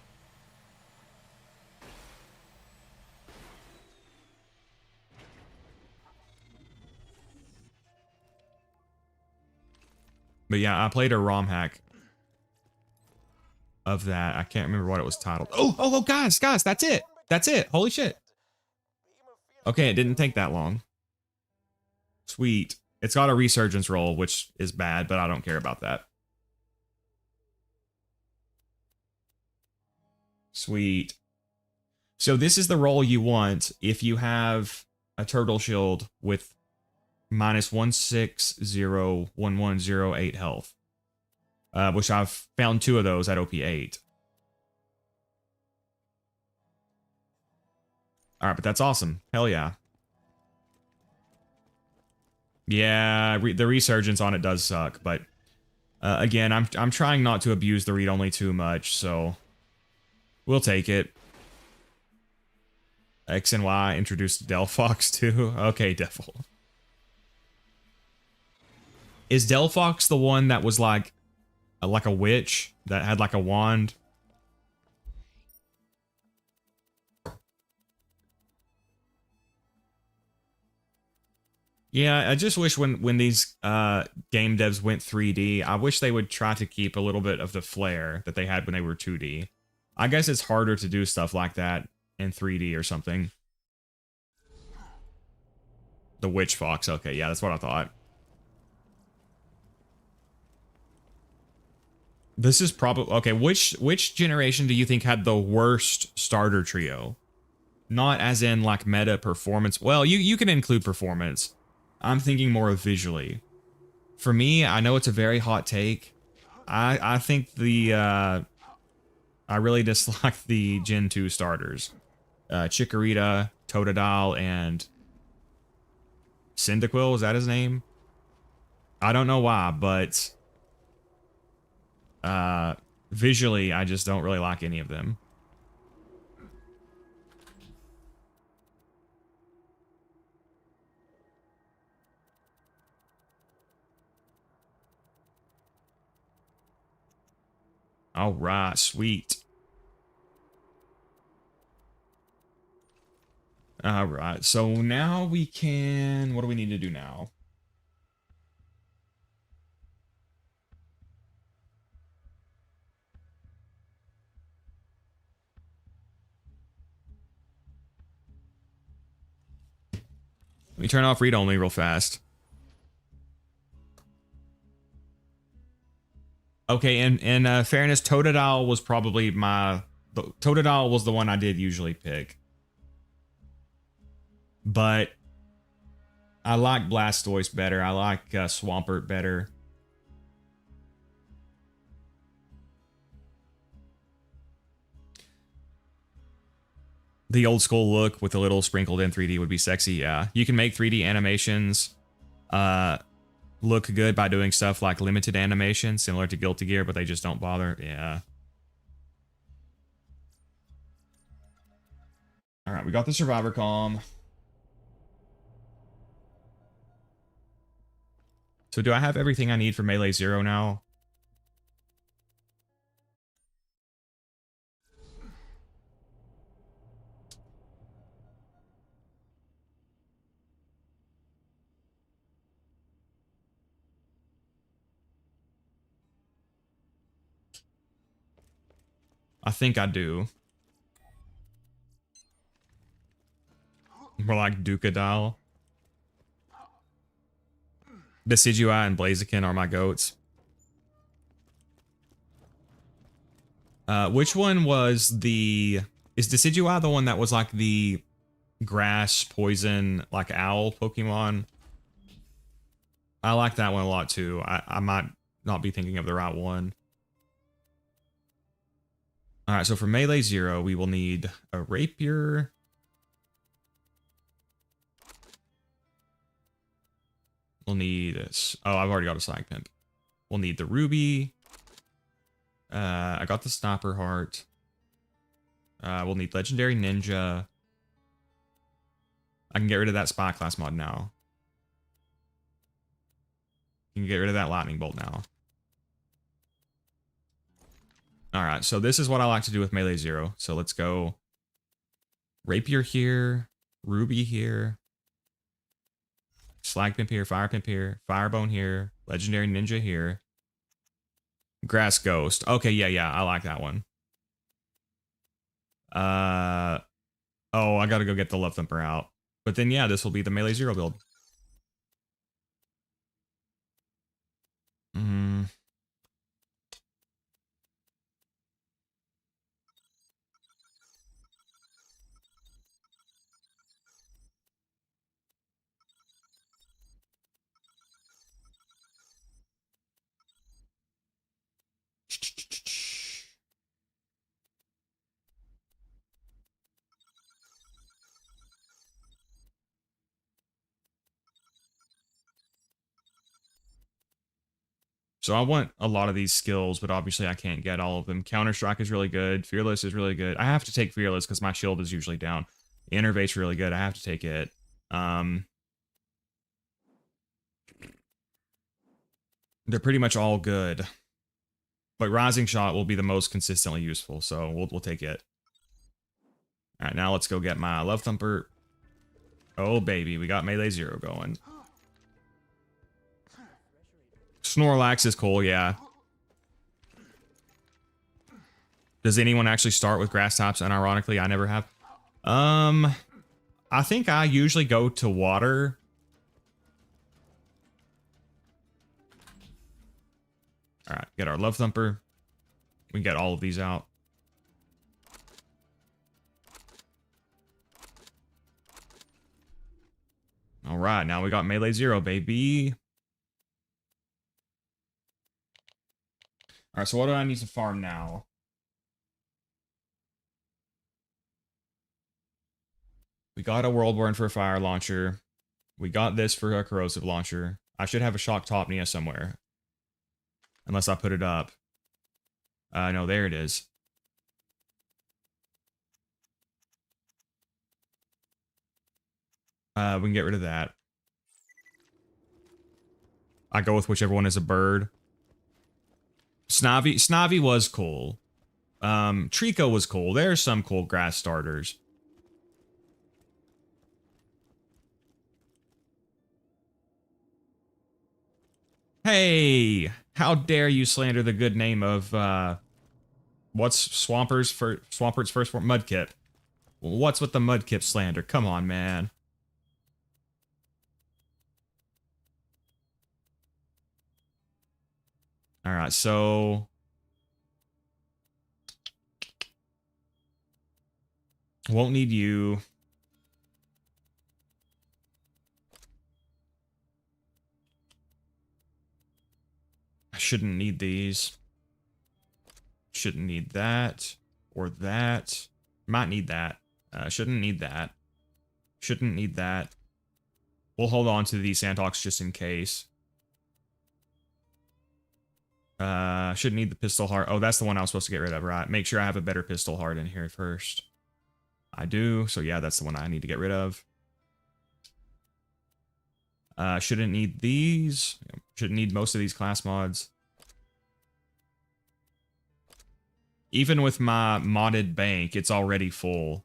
But yeah, I played a ROM hack of that. I can't remember what it was titled. Oh, guys, that's it. That's it. Holy shit. Okay, it didn't take that long. Sweet. It's got a resurgence roll, which is bad, but I don't care about that. Sweet. So this is the roll you want if you have a turtle shield with minus 1601108 health. Which I've found 2 of those at OP8. Alright, but that's awesome. Hell yeah. Yeah, the resurgence on it does suck, but again, I'm trying not to abuse the read-only too much, so we'll take it. X and Y introduced Delphox too. Okay, Devil. Is Delphox the one that was like a witch that had like a wand? Yeah, I just wish when these game devs went 3D, I wish they would try to keep a little bit of the flair that they had when they were 2D. I guess it's harder to do stuff like that in 3D or something. The Witch Fox. Okay, yeah, that's what I thought. This is probably okay. Which generation do you think had the worst starter trio? Not as in like meta performance. Well, you can include performance. I'm thinking more of visually. For me, I know it's a very hot take. I think the I really dislike the Gen 2 starters. Chikorita, Totodile, and Cyndaquil, is that his name? I don't know why, but visually, I just don't really like any of them. All right, sweet. All right, so now we can... What do we need to do now? Let me turn off read-only real fast. Okay, and in fairness, Totodile was probably my... Totodile was the one I did usually pick. But I like Blastoise better. I like Swampert better. The old school look with a little sprinkled in 3D would be sexy, yeah. You can make 3D animations look good by doing stuff like limited animation, similar to Guilty Gear, but they just don't bother. Yeah. All right, we got the Survivor Calm. So do I have everything I need for Melee 0 now? I think I do. More like Ducadile. Decidueye and Blaziken are my goats. Which one was the... Is Decidueye the one that was like the grass, poison, like owl Pokemon? I like that one a lot too. I might not be thinking of the right one. Alright, so for Melee 0, we will need a Rapier. We'll need this. Oh, I've already got a Slag Pimp. We'll need the Ruby. I got the Sniper Heart. We'll need Legendary Ninja. I can get rid of that Spy Class mod now. You can get rid of that Lightning Bolt now. Alright, so this is what I like to do with Melee 0. So let's go Rapier here, Ruby here, Slag Pimp here, Fire Pimp here, Firebone here, Legendary Ninja here, Grass Ghost. Okay, yeah, I like that one. Oh, I gotta go get the Love Thumper out. But then, yeah, this will be the Melee 0 build. So I want a lot of these skills, but obviously I can't get all of them. Counter-Strike is really good. Fearless is really good. I have to take Fearless because my shield is usually down. Innervate's really good. I have to take it. They're pretty much all good. But Rising Shot will be the most consistently useful, so we'll take it. All right, now let's go get my Love Thumper. Oh, baby, we got Melee 0 going. Snorlax is cool, yeah. Does anyone actually start with grass types? And ironically, I never have. I think I usually go to water All right, get our love thumper. We can get all of these out. All right, now we got melee 0, baby. All right, so what do I need to farm now? We got a Whirlborn for a fire launcher. We got this for a corrosive launcher. I should have a shock top Nia somewhere. Unless I put it up. No, there it is. We can get rid of that. I go with whichever one is a bird. Snavy was cool. Trico was cool. There's some cool grass starters. Hey, how dare you slander the good name of what's Swampert's first form? Mudkip. What's with the Mudkip slander? Come on, man. All right, so won't need you. I shouldn't need these. Shouldn't need that or that. Might need that. Shouldn't need that. Shouldn't need that. We'll hold on to these Santox just in case. Shouldn't need the pistol heart. Oh, that's the one I was supposed to get rid of, right? Make sure I have a better pistol heart in here first. I do. So yeah, that's the one I need to get rid of. Shouldn't need these. Shouldn't need most of these class mods. Even with my modded bank, it's already full.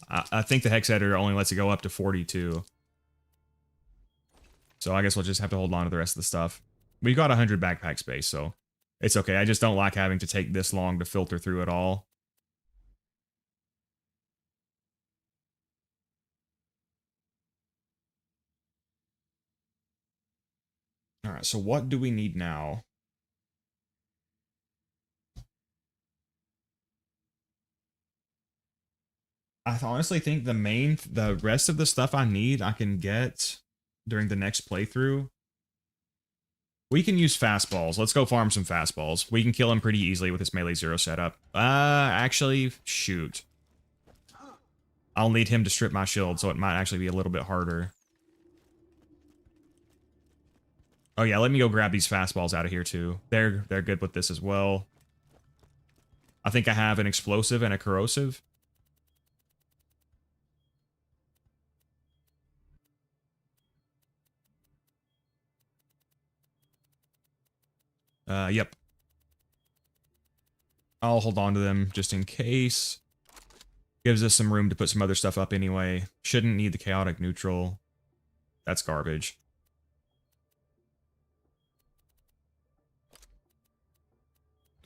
I think the hex editor only lets it go up to 42. So I guess we'll just have to hold on to the rest of the stuff. We've got 100 backpack space, so it's okay. I just don't like having to take this long to filter through it all. All right, so what do we need now? I honestly think the rest of the stuff I need, I can get during the next playthrough. We can use fastballs. Let's go farm some fastballs. We can kill him pretty easily with this melee 0 setup. Actually, shoot. I'll need him to strip my shield, so it might actually be a little bit harder. Oh yeah, let me go grab these fastballs out of here too. They're good with this as well. I think I have an explosive and a corrosive. Yep. I'll hold on to them just in case. Gives us some room to put some other stuff up anyway. Shouldn't need the chaotic neutral. That's garbage.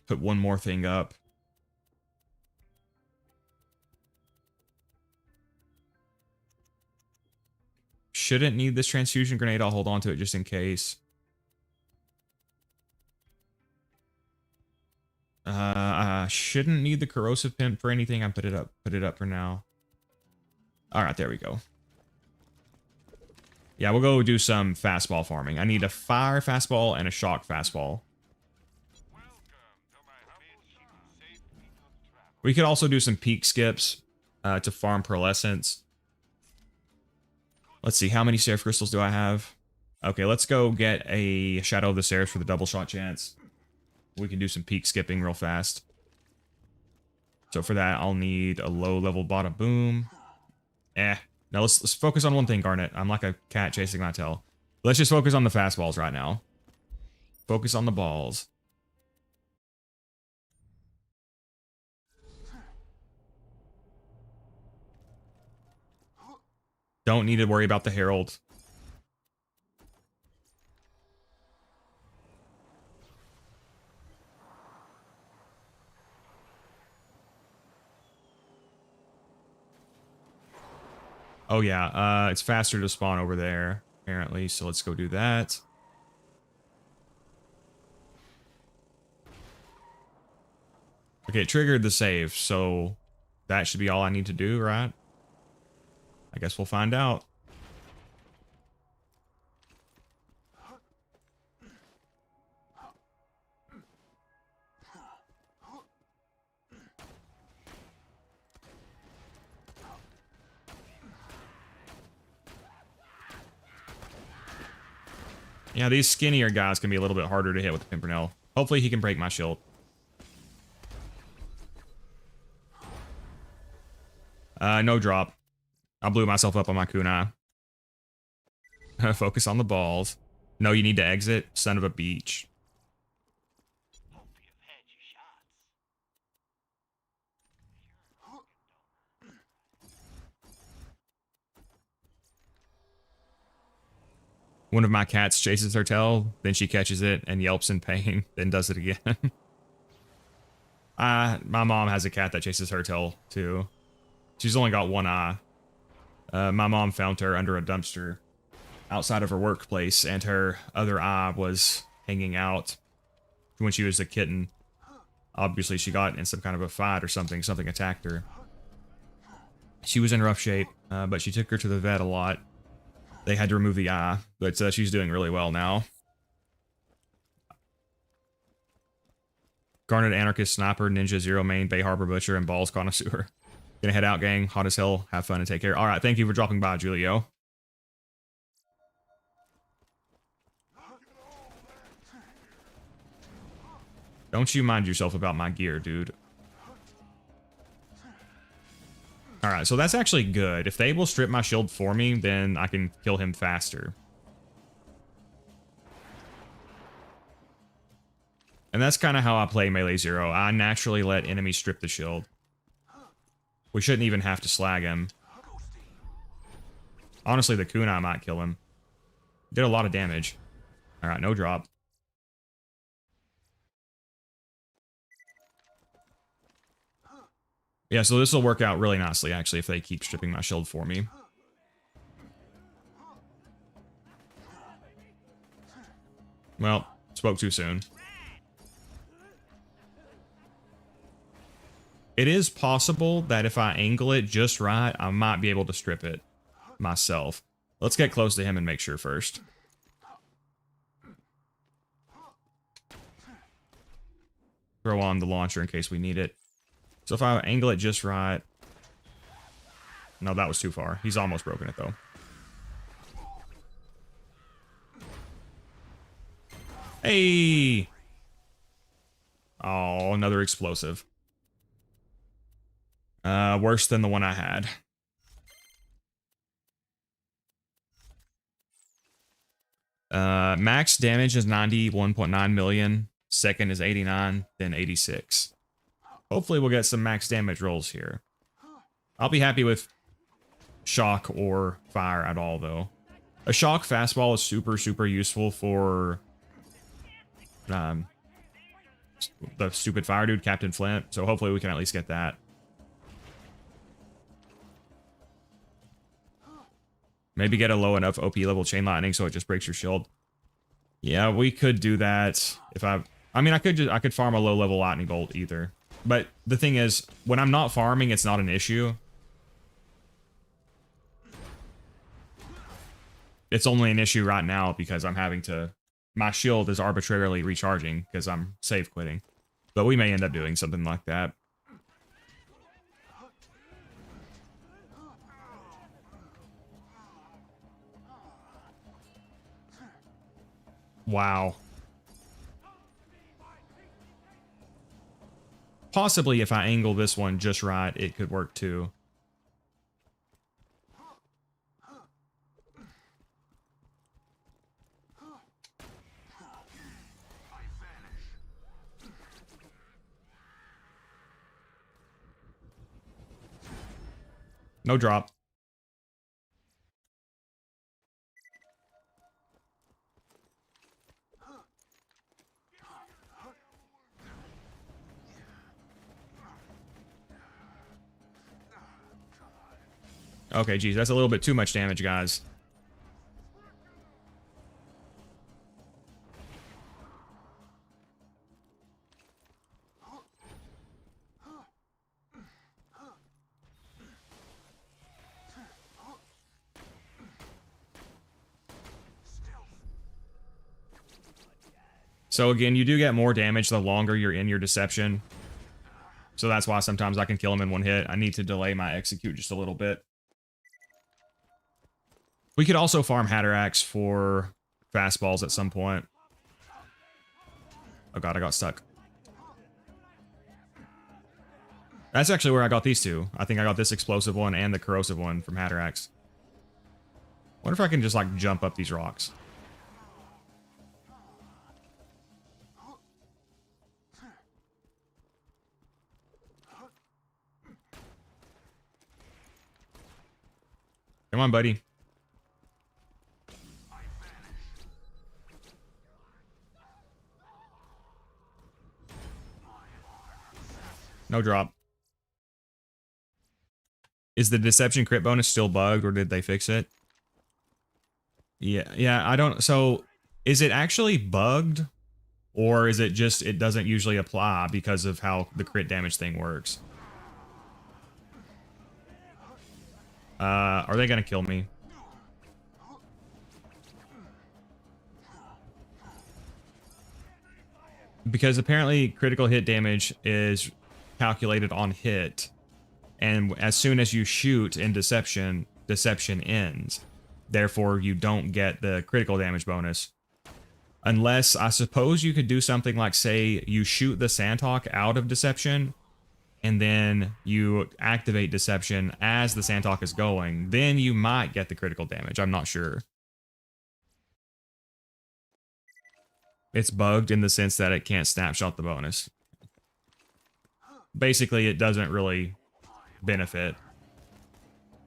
Put one more thing up. Shouldn't need this transfusion grenade. I'll hold on to it just in case. Shouldn't need the corrosive pimp for anything. I put it up for now. All right, there we go. Yeah, we'll go do some fastball farming. I need a fire fastball and a shock fastball. We could also do some peak skips to farm pearlescence. Let's see, how many Seraph crystals do I have? Okay, let's go get a Shadow of the Seraphs for the double shot chance. We can do some peak skipping real fast. So for that, I'll need a low level bottom boom. Now let's focus on one thing, Garnet. I'm like a cat chasing my tail. Let's just focus on the fastballs right now. Focus on the balls. Don't need to worry about the Herald. Oh yeah, it's faster to spawn over there, apparently, so let's go do that. Okay, it triggered the save, so that should be all I need to do, right? I guess we'll find out. Yeah, these skinnier guys can be a little bit harder to hit with the Pimpernel. Hopefully he can break my shield. No drop. I blew myself up on my kunai. Focus on the balls. No, you need to exit. Son of a beach. One of my cats chases her tail, then she catches it and yelps in pain, then does it again. My mom has a cat that chases her tail, too. She's only got one eye. My mom found her under a dumpster outside of her workplace, and her other eye was hanging out when she was a kitten. Obviously, she got in some kind of a fight or something. Something attacked her. She was in rough shape, but she took her to the vet a lot. They had to remove the eye, but she's doing really well now. Garnet Anarchist, Sniper, Ninja, Zero Main, Bay Harbor Butcher, and Balls Connoisseur. Gonna head out, gang. Hot as hell. Have fun and take care. All right, thank you for dropping by, Julio. Don't you mind yourself about my gear, dude. Alright, so that's actually good. If they will strip my shield for me, then I can kill him faster. And that's kind of how I play Melee Zero. I naturally let enemies strip the shield. We shouldn't even have to slag him. Honestly, the kunai might kill him. Did a lot of damage. Alright, no drop. Yeah, so this will work out really nicely, actually, if they keep stripping my shield for me. Well, spoke too soon. It is possible that if I angle it just right, I might be able to strip it myself. Let's get close to him and make sure first. Throw on the launcher in case we need it. So if I angle it just right... No, that was too far. He's almost broken it, though. Hey! Oh, another explosive. Worse than the one I had. Max damage is 91.9 million. Second is 89, then 86. Hopefully we'll get some max damage rolls here. I'll be happy with shock or fire at all, though. A shock fastball is super, super useful for the stupid fire dude, Captain Flint. So hopefully we can at least get that. Maybe get a low enough OP level chain lightning so it just breaks your shield. Yeah, we could do that if I mean, I could farm a low level lightning bolt either. But the thing is, when I'm not farming, it's not an issue. It's only an issue right now because I'm having to... My shield is arbitrarily recharging because I'm save quitting. But we may end up doing something like that. Wow. Possibly if I angle this one just right, it could work too. No drop. Okay, geez, that's a little bit too much damage, guys. So again, you do get more damage the longer you're in your deception. So that's why sometimes I can kill him in one hit. I need to delay my execute just a little bit. We could also farm Hatterax for fastballs at some point. Oh god, I got stuck. That's actually where I got these two. I think I got this explosive one and the corrosive one from Hatterax. Wonder if I can just like jump up these rocks. Come on, buddy. No drop. Is the deception crit bonus still bugged or did they fix it? Yeah, I don't... So, is it actually bugged? Or is it just it doesn't usually apply because of how the crit damage thing works? Are they gonna kill me? Because apparently critical hit damage is calculated on hit. And as soon as you shoot in deception, deception ends. Therefore, you don't get the critical damage bonus. Unless, I suppose you could do something like, say, you shoot the Sandhawk out of deception, and then you activate deception as the Sandhawk is going, then you might get the critical damage. I'm not sure. It's bugged in the sense that it can't snapshot the bonus. Basically, it doesn't really benefit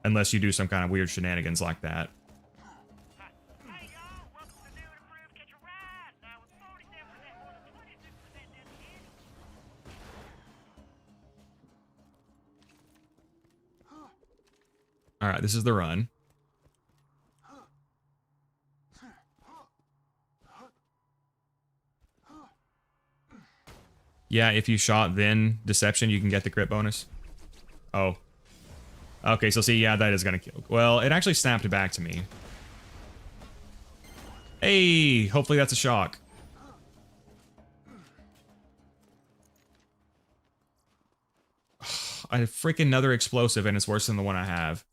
unless you do some kind of weird shenanigans like that. All right, this is the run. Yeah, if you shot then deception, you can get the crit bonus. Oh. Okay, so see, yeah, that is gonna kill. Well, it actually snapped back to me. Hey, hopefully that's a shock. I have freaking another explosive and it's worse than the one I have.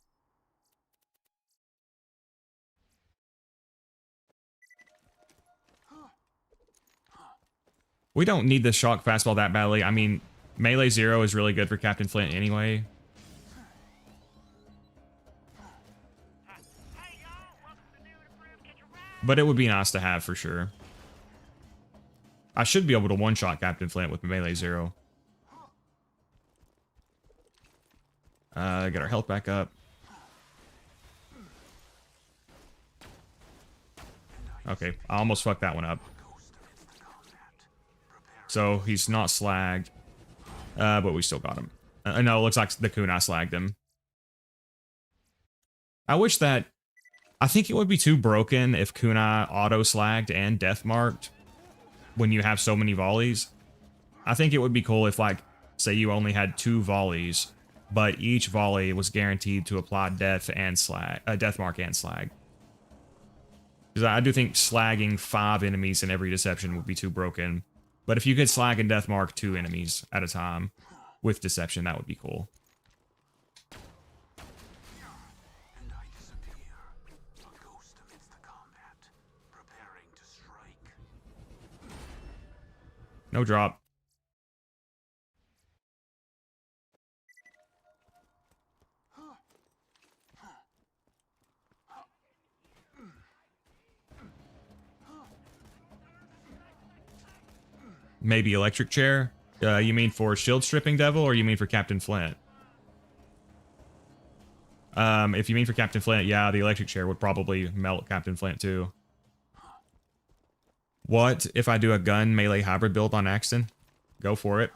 We don't need the shock fastball that badly. I mean, melee 0 is really good for Captain Flint anyway. But it would be nice to have for sure. I should be able to one-shot Captain Flint with melee 0. Get our health back up. Okay, I almost fucked that one up. So he's not slagged. But we still got him. No, it looks like the kunai slagged him. I wish that... I think it would be too broken if kunai auto-slagged and death-marked when you have so many volleys. I think it would be cool if, like, say you only had 2 volleys, but each volley was guaranteed to apply death and slag, death mark and slag. Because I do think slagging 5 enemies in every deception would be too broken. But if you could slag and death mark 2 enemies at a time with deception, that would be cool. No drop. Maybe electric chair? You mean for shield stripping devil, or you mean for Captain Flint? If you mean for Captain Flint, yeah, the electric chair would probably melt Captain Flint too. What if I do a gun melee hybrid build on Axton? Go for it.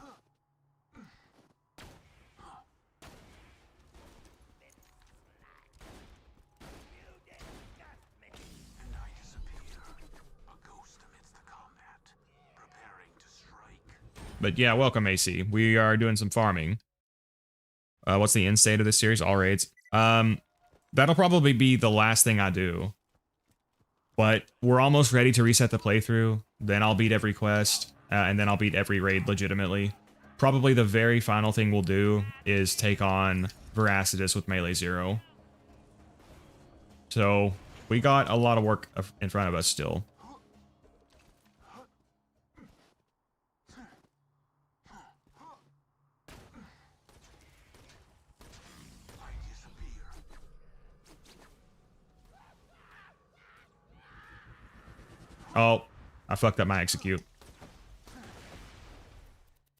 But yeah, welcome AC. We are doing some farming. What's the end state of this series? All raids. That'll probably be the last thing I do. But we're almost ready to reset the playthrough. Then I'll beat every quest, and then I'll beat every raid legitimately. Probably the very final thing we'll do is take on Veracitus with Melee 0. So we got a lot of work in front of us still. Oh, I fucked up my execute.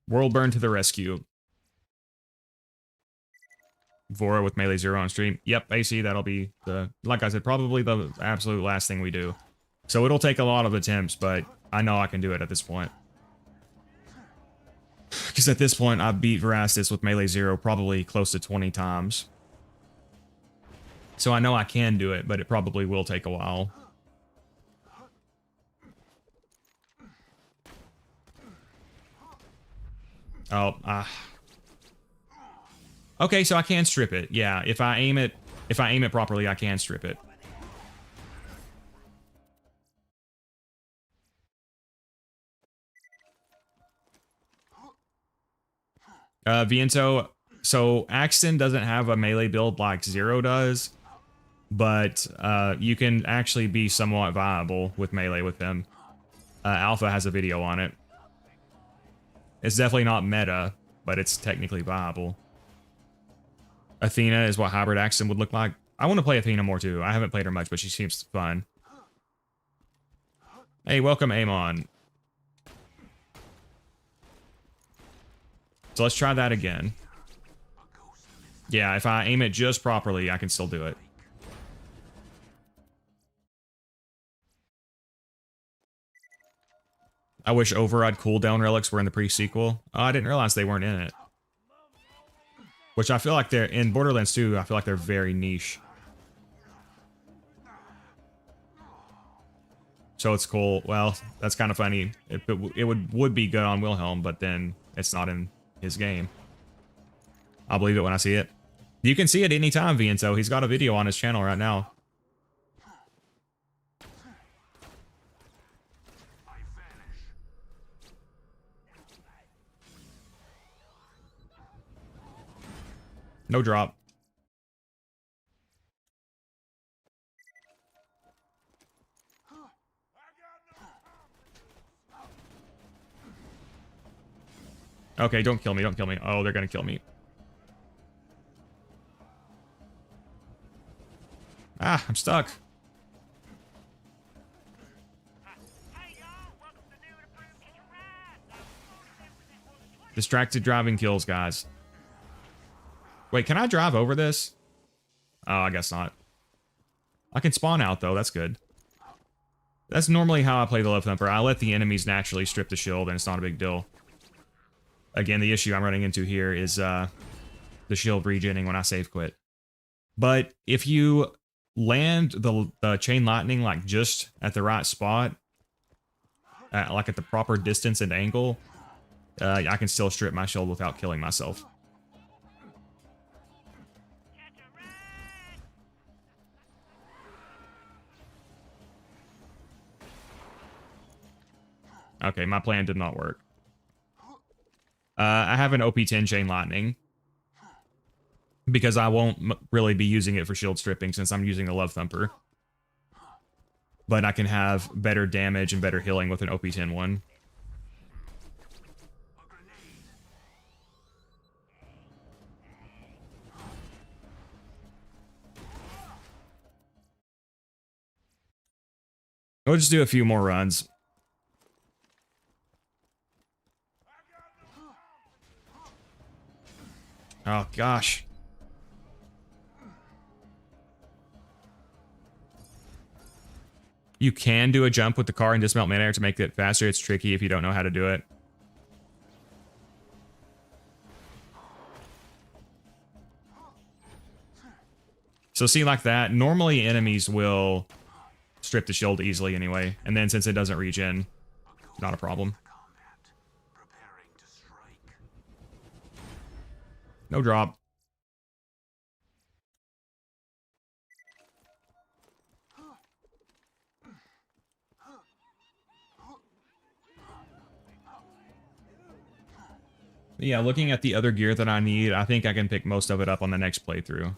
World Burn to the rescue. Vora with Melee 0 on stream. Yep, AC, that'll be the, like I said, probably the absolute last thing we do. So it'll take a lot of attempts, but I know I can do it at this point. Because at this point, I've beat Veracitus with Melee 0 probably close to 20 times. So I know I can do it, but it probably will take a while. Oh, okay, so I can strip it. Yeah, if I aim it properly, I can strip it. Viento, so Axton doesn't have a melee build like Zer0 does, but you can actually be somewhat viable with melee with him. Alpha has a video on it. It's definitely not meta, but it's technically viable. Athena is what hybrid Axton would look like. I want to play Athena more too. I haven't played her much, but she seems fun. Hey, welcome Amon. So let's try that again. Yeah, if I aim it just properly, I can still do it. I wish Override cooldown relics were in the pre-sequel. Oh, I didn't realize they weren't in it. Which I feel like they're in Borderlands 2, I feel like they're very niche. So it's cool. Well, that's kind of funny. It would be good on Wilhelm, but then it's not in his game. I'll believe it when I see it. You can see it anytime, Viento. He's got a video on his channel right now. No drop. Okay, don't kill me, don't kill me. Oh, they're gonna kill me. Ah, I'm stuck. Distracted driving kills, guys. Wait, can I drive over this? Oh, I guess not. I can spawn out, though. That's good. That's normally how I play the Love Thumper. I let the enemies naturally strip the shield, and it's not a big deal. Again, the issue I'm running into here is the shield regenning when I save quit. But if you land the chain lightning like just at the right spot, like at the proper distance and angle, I can still strip my shield without killing myself. Okay, my plan did not work. I have an OP10 chain lightning because I won't really be using it for shield stripping since I'm using the Love Thumper. But I can have better damage and better healing with an OP10 one. We'll just do a few more runs. Oh, gosh. You can do a jump with the car and dismount midair to make it faster. It's tricky if you don't know how to do it. So see, like that, normally enemies will strip the shield easily anyway. And then since it doesn't regen, not a problem. No drop. Yeah, looking at the other gear that I need, I think I can pick most of it up on the next playthrough.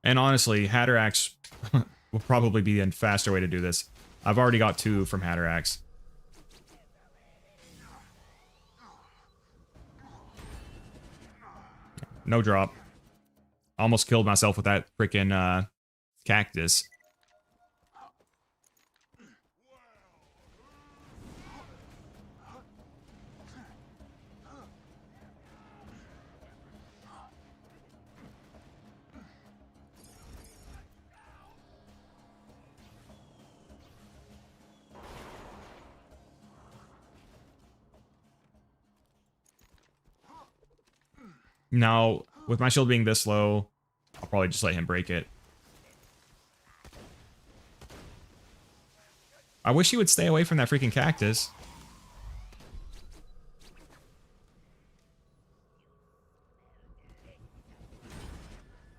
And honestly, Hatterax will probably be a faster way to do this. I've already got 2 from Hatterax. No drop. Almost killed myself with that freaking cactus. Now, with my shield being this low, I'll probably just let him break it. I wish he would stay away from that freaking cactus.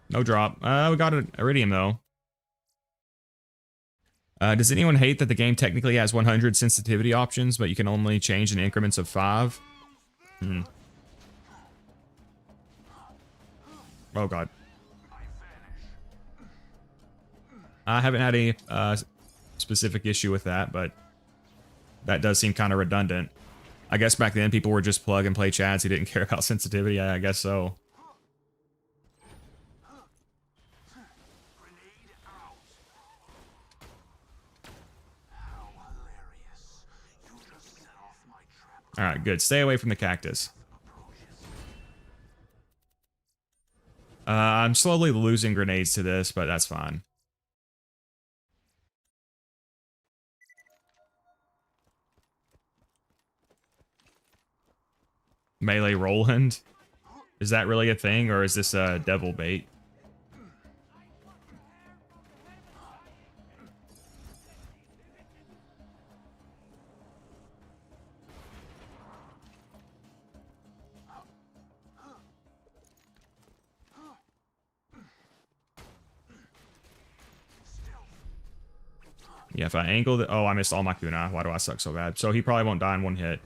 No drop. We got an iridium, though. Does anyone hate that the game technically has 100 sensitivity options, but you can only change in increments of 5? Oh, God. I haven't had a specific issue with that, but that does seem kind of redundant. I guess back then people were just plug and play chads who didn't care about sensitivity. I guess so. All right, good. Stay away from the cactus. I'm slowly losing grenades to this, but that's fine. Melee Roland? Is that really a thing, or is this a devil bait? Yeah, if I angled it... Oh, I missed all my kunai. Why do I suck so bad? So he probably won't die in one hit.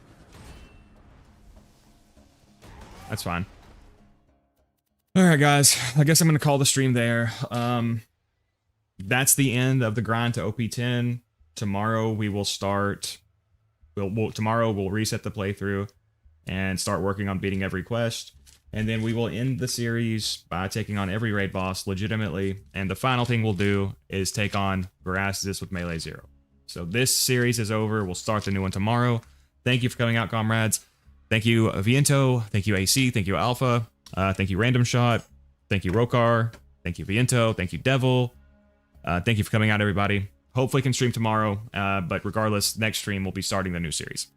That's fine. Alright, guys. I guess I'm going to call the stream there. That's the end of the grind to OP10. Tomorrow we will start... tomorrow we'll reset the playthrough and start working on beating every quest. And then we will end the series by taking on every raid boss legitimately. And the final thing we'll do is take on Veracity with Melee 0. So this series is over. We'll start the new one tomorrow. Thank you for coming out, comrades. Thank you, Viento. Thank you, AC. Thank you, Alpha. Thank you, Random Shot. Thank you, Rokar. Thank you, Viento. Thank you, Devil. Thank you for coming out, everybody. Hopefully can stream tomorrow. But regardless, next stream we'll be starting the new series.